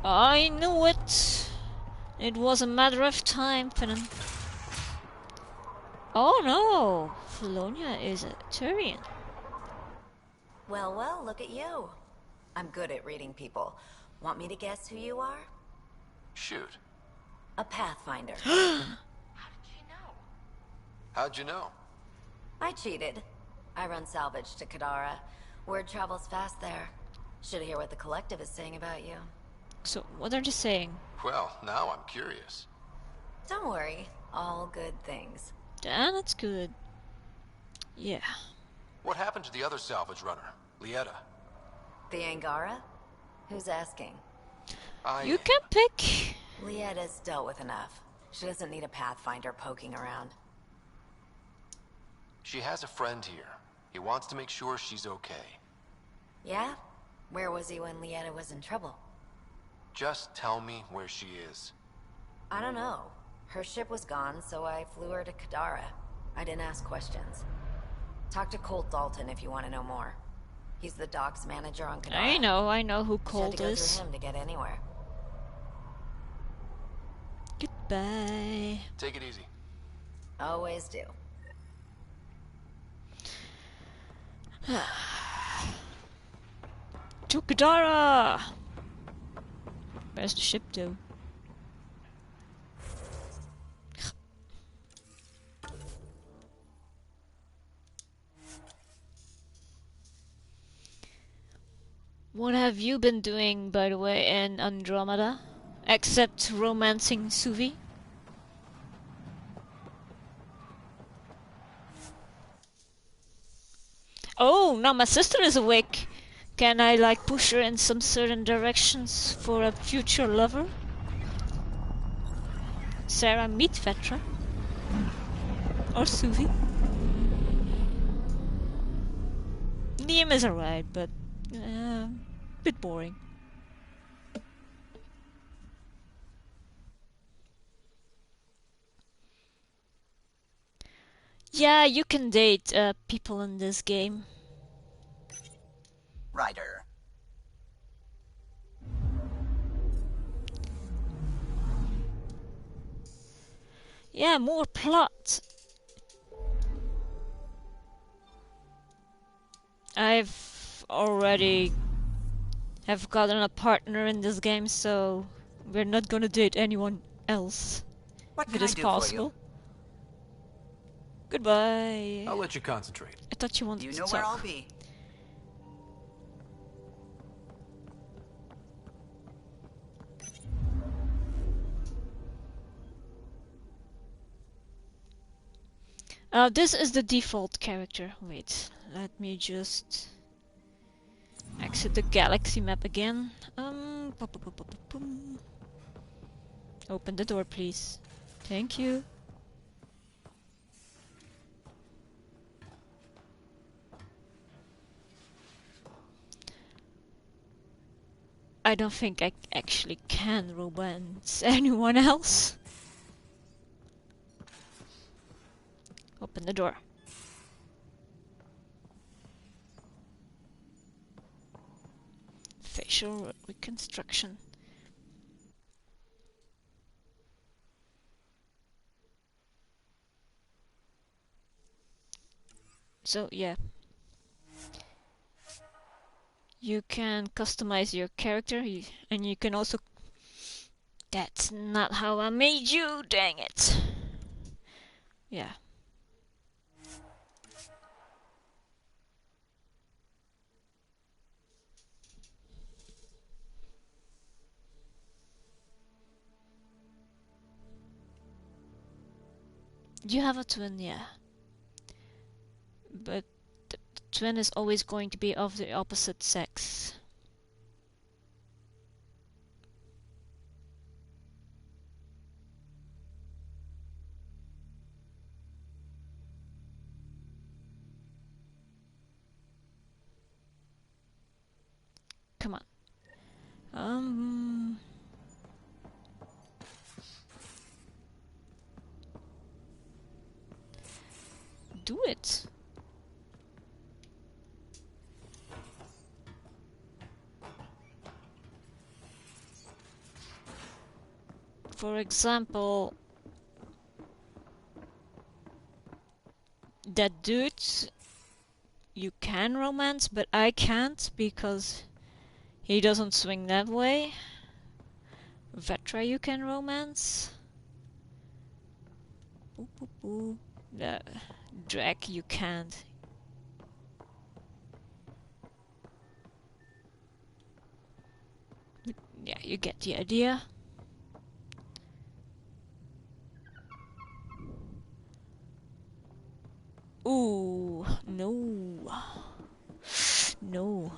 I knew it! It was a matter of time, Finnan. Oh no! Valonia is a Turian. Well, well, look at you. I'm good at reading people. Want me to guess who you are? Shoot. A Pathfinder. How'd you know? I cheated. I run salvage to Kadara. Word travels fast there. Should hear what the Collective is saying about you. So, what are they saying? Well, now I'm curious. Don't worry. All good things. Yeah, that's good. Yeah. What happened to the other salvage runner, Lieta? The Angara? Who's asking? You can pick. Lietta's dealt with enough. She doesn't need a Pathfinder poking around. She has a friend here. He wants to make sure she's okay. Yeah? Where was he when Lieta was in trouble? Just tell me where she is. I don't know. Her ship was gone, so I flew her to Kadara. I didn't ask questions. Talk to Colt Dalton if you want to know more. He's the docks manager on Kadara. I know who Colt Had to go is. through him to get anywhere. Goodbye. Take it easy. Always do. To Kadara! Where's the ship though? What have you been doing, by the way, in Andromeda? Except romancing Suvi? Oh, now my sister is awake. Can I like push her in some certain directions for a future lover? Sarah, meet Vetra. Or Suvi. Liam is alright, but bit boring. Yeah, you can date people in this game. Ryder. Yeah, more plot. I've already have gotten a partner in this game, so we're not gonna date anyone else. What if can it is I do possible. for you? Goodbye. I'll let you concentrate. I thought you wanted You to know talk. where I'll be. This is the default character. Wait, let me just exit the galaxy map again. Open the door, please. Thank you. I don't think I actually can romance anyone else. Open the door. Facial reconstruction. So yeah, you can customize your character, and you can also... That's not how I made you, dang it. Yeah. You have a twin, yeah. But the twin is always going to be of the opposite sex. Come on. Do it. For example, that dude you can romance, but I can't because he doesn't swing that way. Vetra you can romance. Boop, boop, boop. The Drake you can't. Yeah, you get the idea. Ooh, no. No.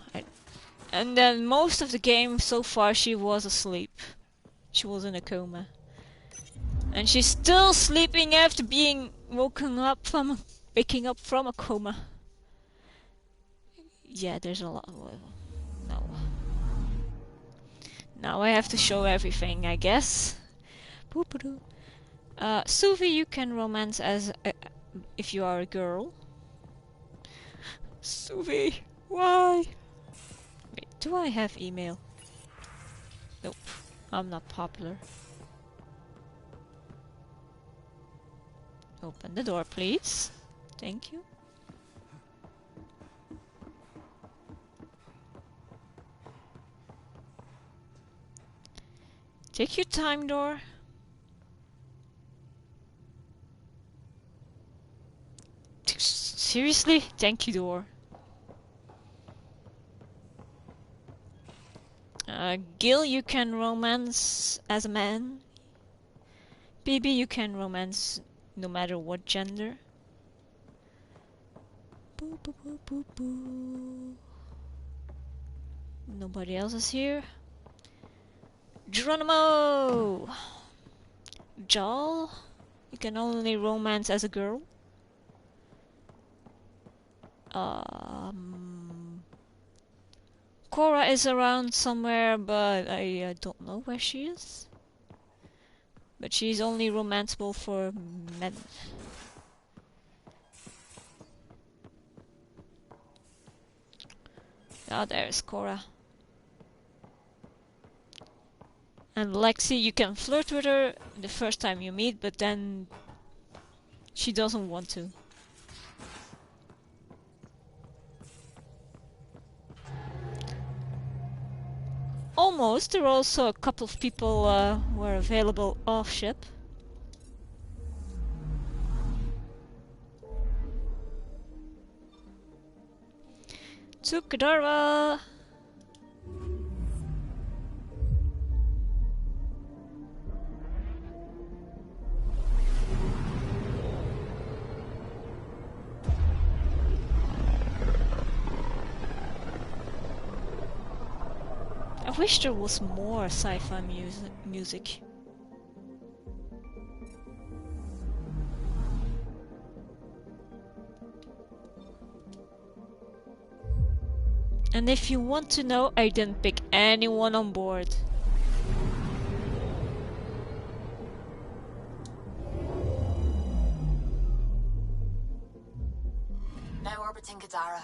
And then most of the game so far she was asleep. She was in a coma. And she's still sleeping after being waking up from a coma. Yeah, there's a lot. No. Now I have to show everything, I guess. Boop-a-doo. Suvi you can romance as if you are a girl. Suvi, why? Wait, do I have email? Nope, I'm not popular. Open the door, please. Thank you. Take your time, door. Seriously? Thank you, door. Gil, you can romance as a man. BB, you can romance no matter what gender. Boo, boo, boo, boo, boo. Nobody else is here. Geronimo! Jal, you can only romance as a girl. Cora is around somewhere, but I don't know where she is. But she's only romanceable for men. Ah, there's Cora. And Lexi, you can flirt with her the first time you meet, but then she doesn't want to. Almost. There are also a couple of people who are available off ship. To Kadara! I wish there was more sci-fi music. And if you want to know, I didn't pick anyone on board. Now orbiting Kadara.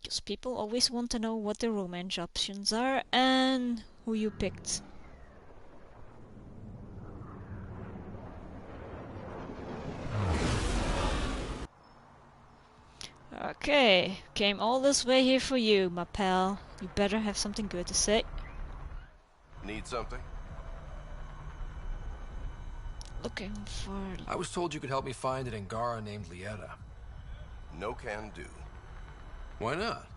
Because people always want to know what the romance options are and who you picked. Okay, came all this way here for you, my pal. You better have something good to say. Need something? Looking for... I was told you could help me find an Angara named Lieta. No can do. Why not?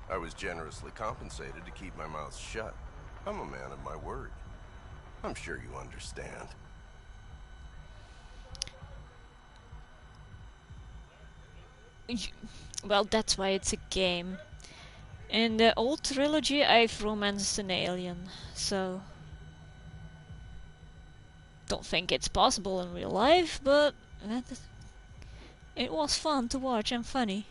I was generously compensated to keep my mouth shut. I'm a man of my word. I'm sure you understand. Well, that's why it's a game. In the old trilogy, I've romanced an alien, so... Don't think it's possible in real life, but... It was fun to watch and funny.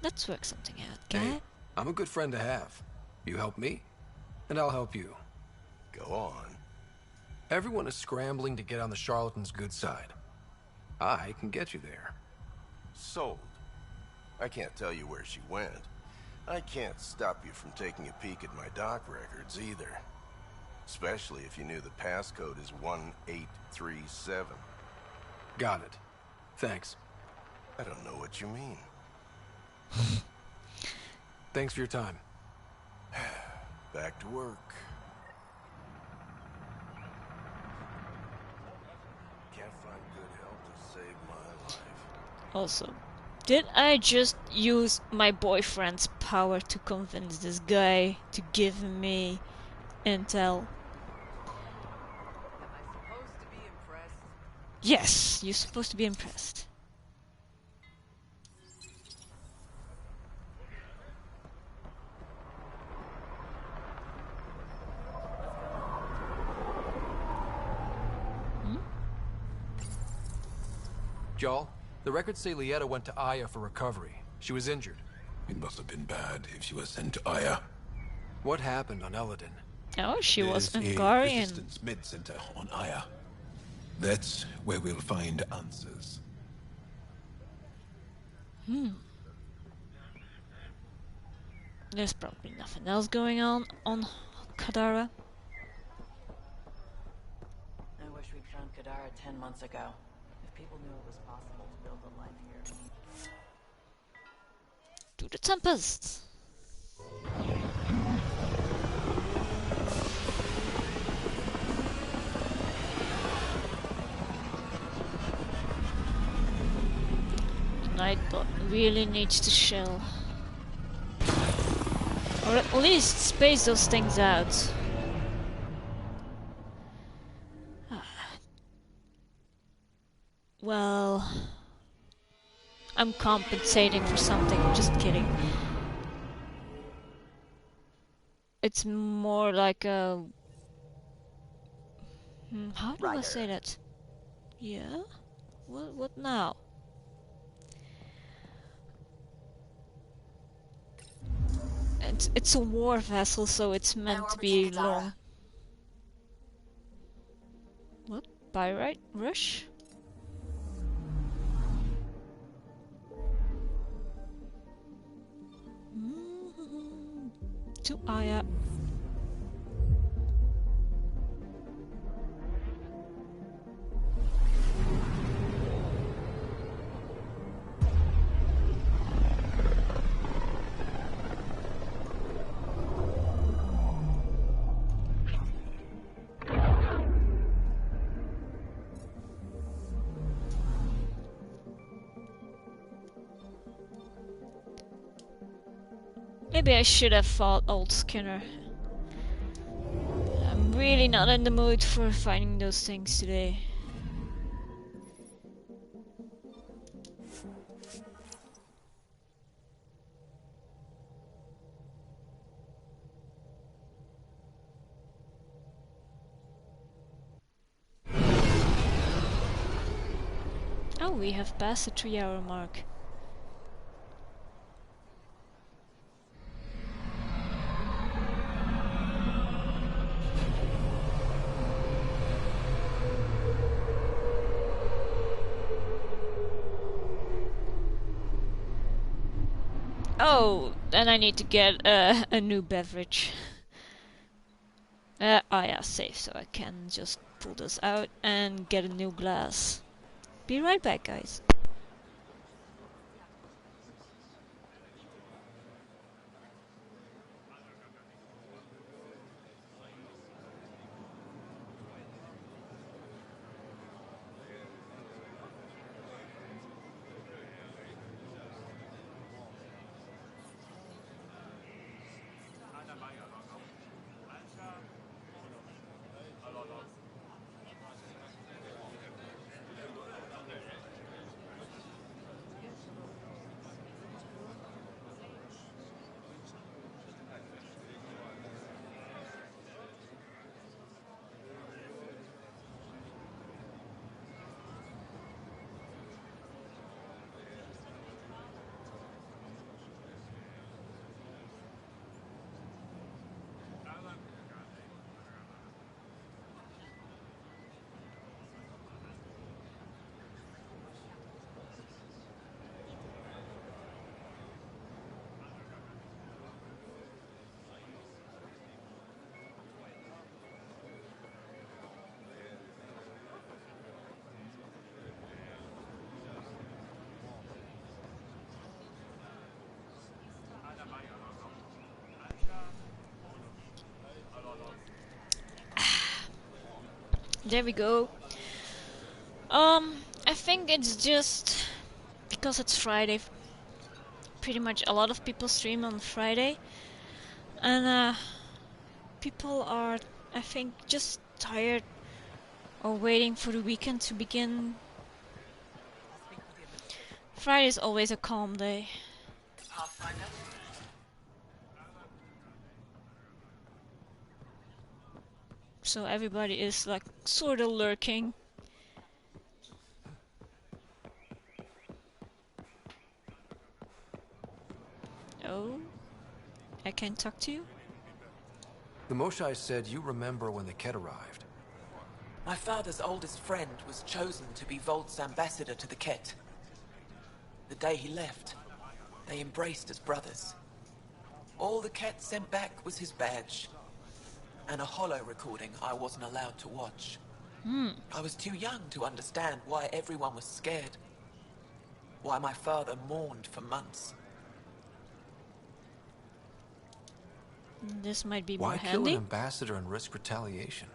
Let's work something out, guy. Hey, I'm a good friend to have. You help me, and I'll help you. Go on. Everyone is scrambling to get on the charlatan's good side. I can get you there. Sold. I can't tell you where she went. I can't stop you from taking a peek at my doc records either. Especially if you knew the passcode is 1837. Got it. Thanks. I don't know what you mean. Thanks for your time. Back to work. Can't find good help to save my life. Also, did I just use my boyfriend's power to convince this guy to give me intel? Yes, you're supposed to be impressed. Y'all, the records say Lieta went to Aya for recovery. She was injured. It must have been bad if she was sent to Aya. What happened on Eladin? Oh, she was There's a Angarian. resistance med-center on Aya. That's where we'll find answers. There's probably nothing else going on Kadara. I wish we'd found Kadara 10 months ago. If people knew it was possible to build a life here. To the Tempest! I really need to shell. Or at least space those things out. Well, I'm compensating for something, just kidding. It's more like a... how do I say that? Yeah? What now? It's a war vessel, so it's meant to be long. What? Pyrite rush? To Aya. Maybe I should have fought old Skinner. I'm really not in the mood for finding those things today. Oh, we have passed the 3-hour mark. Oh, then I need to get a new beverage. Oh yeah, safe, so I can just pull this out and get a new glass. Be right back, guys. There we go. I think it's just because it's Friday. Pretty much a lot of people stream on Friday, and people are, I think, just tired or waiting for the weekend to begin. Friday is always a calm day. So everybody is like sort of lurking. Oh, I can't talk to you? The Moshai said you remember when the Ket arrived. My father's oldest friend was chosen to be Volt's ambassador to the Ket. The day he left, they embraced as brothers. All the Ket sent back was his badge, and a holo recording I wasn't allowed to watch. I was too young to understand why everyone was scared. Why my father mourned for months. This might be more Why handy. kill an ambassador and risk retaliation?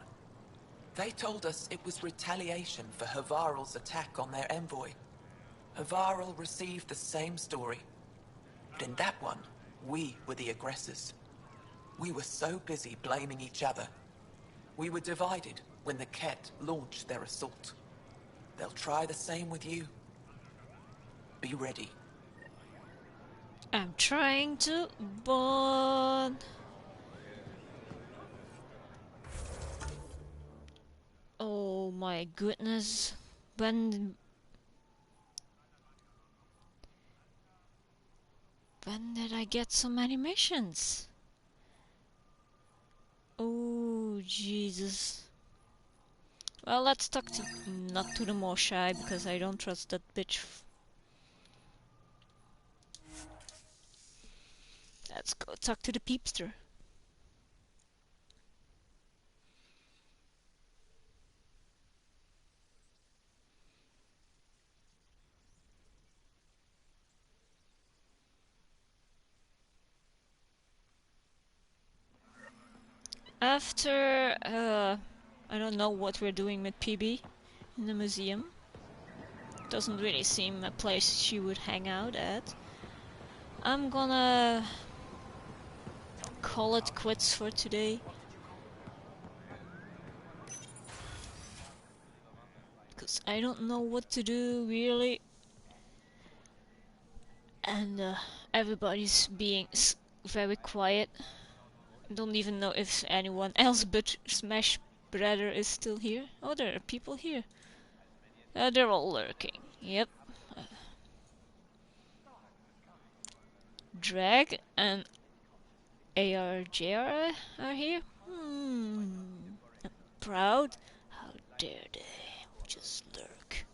They told us it was retaliation for Havarl's attack on their envoy. Havarl received the same story. But in that one, we were the aggressors. We were so busy blaming each other. We were divided when the Ket launched their assault. They'll try the same with you. Be ready. I'm trying to, but... Oh my goodness. When did I get so many missions? Oh Jesus. Well, let's talk to... not to the Moshai, because I don't trust that bitch. Let's go talk to the Peepster. After, I don't know what we're doing with PB in the museum. Doesn't really seem a place she would hang out at. I'm gonna call it quits for today. Because I don't know what to do, really. And everybody's being very quiet. Don't even know if anyone else but Smash Brother is still here. Oh, there are people here. They're all lurking. Yep. Drag and ARJR are here. I'm proud. How dare they just lurk.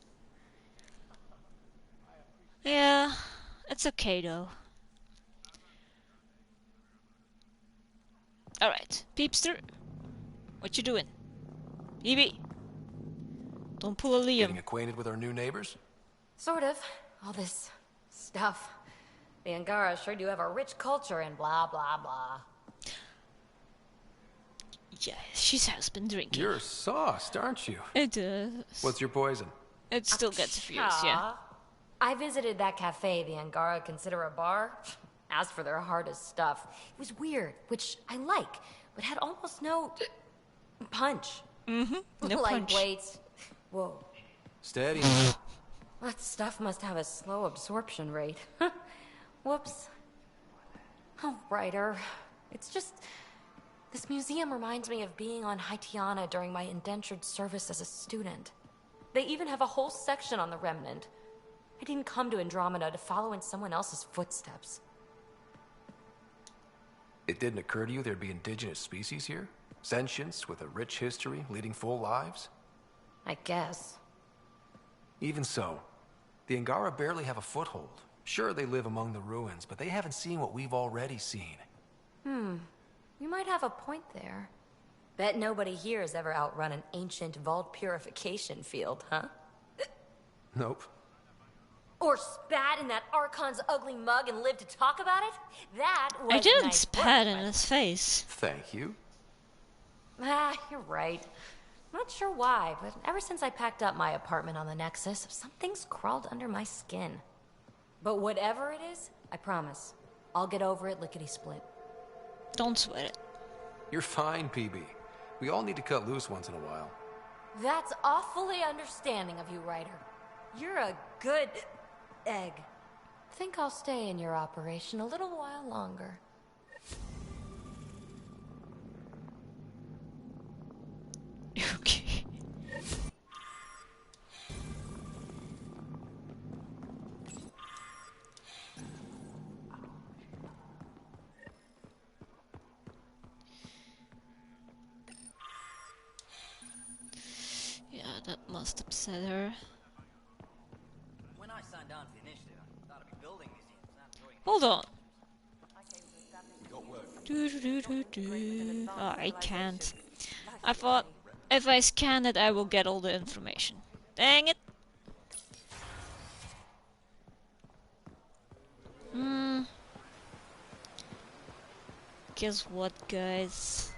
Yeah, it's okay though. Alright, Peepster. What you doing? EB. Don't pull a Liam. Getting acquainted with our new neighbors? Sort of. All this stuff. The Angara sure do have a rich culture and blah blah blah. Yeah, she has been drinking. You're sauced, aren't you? It does. What's your poison? It still gets fierce, yeah. I visited that cafe the Angara consider a bar. Asked for their hardest stuff. It was weird, which I like, but had almost no punch. Mm-hmm. No like punch. weights. Whoa. Steady. That stuff must have a slow absorption rate. Whoops. Oh, Ryder. It's just... This museum reminds me of being on Haitiana during my indentured service as a student. They even have a whole section on the Remnant. I didn't come to Andromeda to follow in someone else's footsteps. It didn't occur to you there'd be indigenous species here? Sentients with a rich history, leading full lives? I guess. Even so, the Angara barely have a foothold. Sure, they live among the ruins, but they haven't seen what we've already seen. You might have a point there. Bet nobody here has ever outrun an ancient vault purification field, huh? Nope. Or spat in that Archon's ugly mug and lived to talk about it? That was I didn't nice spat work, in his face. Thank you. You're right. Not sure why, but ever since I packed up my apartment on the Nexus, something's crawled under my skin. But whatever it is, I promise, I'll get over it lickety-split. Don't sweat it. You're fine, PB. We all need to cut loose once in a while. That's awfully understanding of you, Ryder. You're a good egg. Think I'll stay in your operation a little while longer. Okay. Yeah, that must upset her. When I signed on for the initiative, I thought I'd be building museums, not enjoying. Hold on. Oh, I can't. I thought if I scan it, I will get all the information. Dang it! Guess what, guys?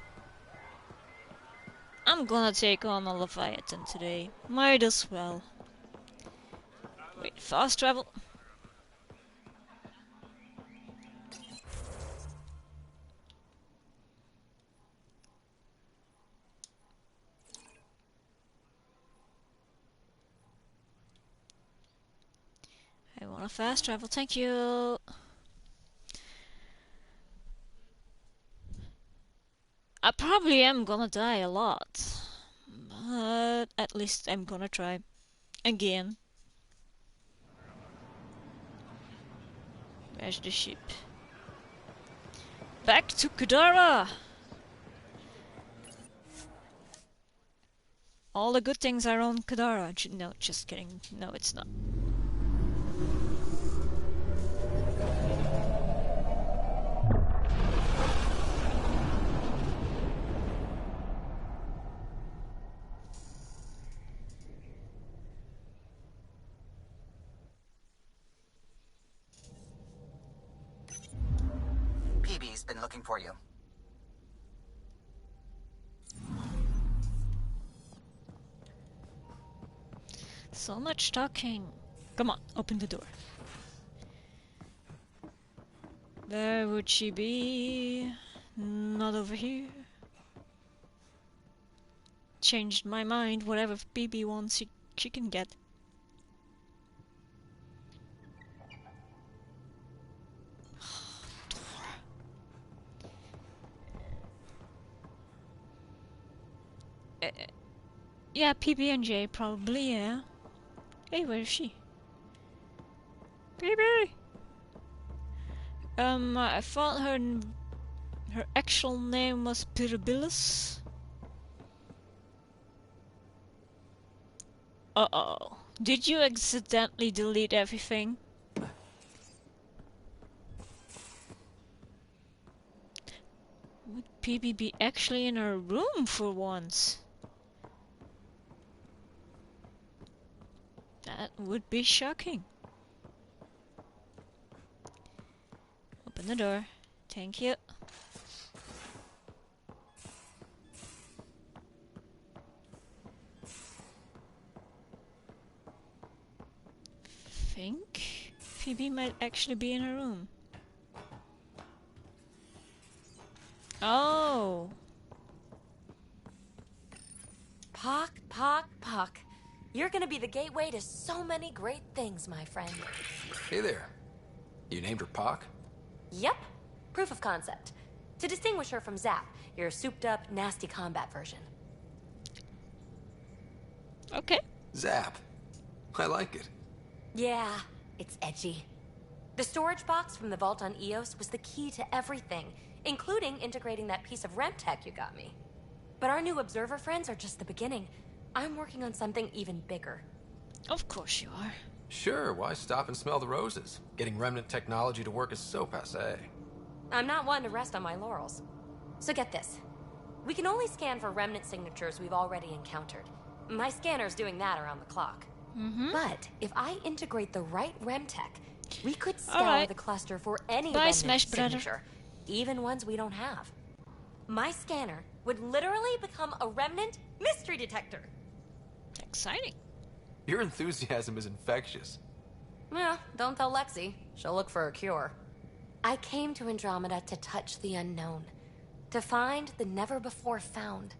I'm gonna take on a Leviathan today. Might as well. Wait, fast travel. I want to fast travel, thank you. I probably am gonna die a lot, but at least I'm gonna try again. Where's the ship? Back to Kadara! All the good things are on Kadara. No, just kidding. No, it's not. PB's been looking for you. So much talking. Come on, open the door. Where would she be? Not over here. Changed my mind. Whatever PB wants, she can get. Yeah, PB and J probably, yeah. Hey, where is she? PB! I thought her actual name was Pyrabilis. Uh-oh. Did you accidentally delete everything? Would PB be actually in her room for once? That would be shocking. Open the door. Thank you. Think Phoebe might actually be in her room. Oh. Pock, Pock, Pock. You're gonna be the gateway to so many great things, my friend. Hey there. You named her Pock? Yep. Proof of concept. To distinguish her from Zap, your souped-up, nasty combat version. Okay. Zap. I like it. Yeah, it's edgy. The storage box from the vault on Eos was the key to everything, including integrating that piece of REM tech you got me. But our new observer friends are just the beginning. I'm working on something even bigger. Of course you are. Sure, why stop and smell the roses? Getting remnant technology to work is so passé. I'm not one to rest on my laurels. So get this. We can only scan for remnant signatures we've already encountered. My scanner's doing that around the clock. But if I integrate the right REM tech, we could scour the cluster for any remnant Smash signature, even ones we don't have. My scanner would literally become a remnant mystery detector. Exciting. Your enthusiasm is infectious. Yeah, don't tell Lexi. She'll look for a cure. I came to Andromeda to touch the unknown, to find the never-before-found.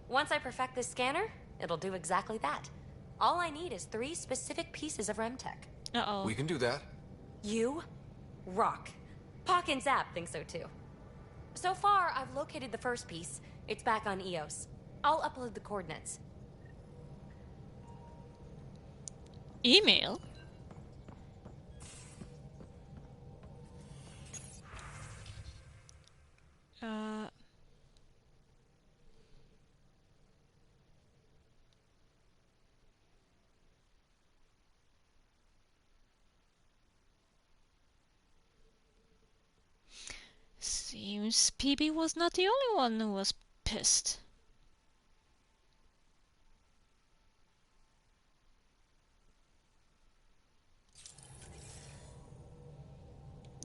Once I perfect this scanner, it'll do exactly that. All I need is 3 specific pieces of REM tech. Uh-oh. We can do that. You rock. Pock and Zap think so too. So far, I've located the first piece. It's back on Eos. I'll upload the coordinates. Email? Seems PB was not the only one who was pissed.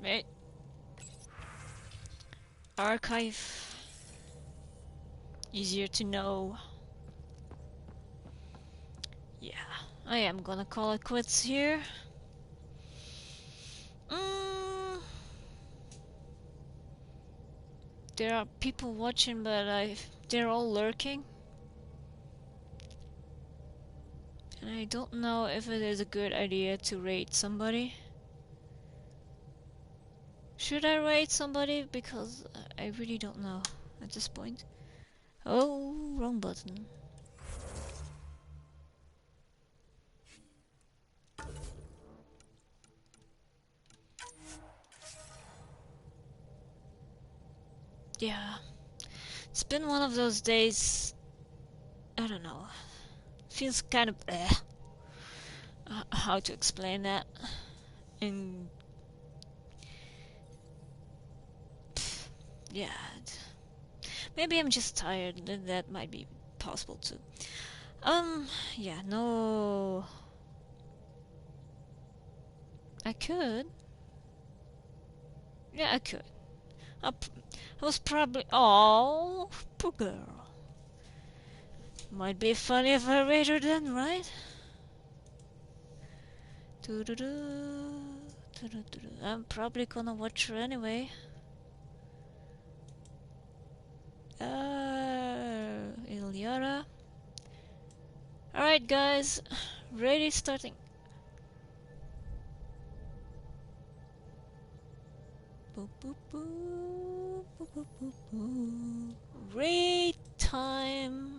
Wait. Archive. Easier to know. Yeah, I am gonna call it quits here. There are people watching, but they're all lurking. And I don't know if it is a good idea to raid somebody. Should I raid somebody? Because I really don't know at this point. Oh, wrong button. Yeah. It's been one of those days. I don't know. Feels kind of how to explain that? And yeah, maybe I'm just tired. That might be possible too. Yeah, no. I could. Yeah, I could. I was probably. Oh, poor girl. Might be funny if I rate her then, right? I'm probably gonna watch her anyway. Ilyara. Alright, guys. Ready, starting. Raid time.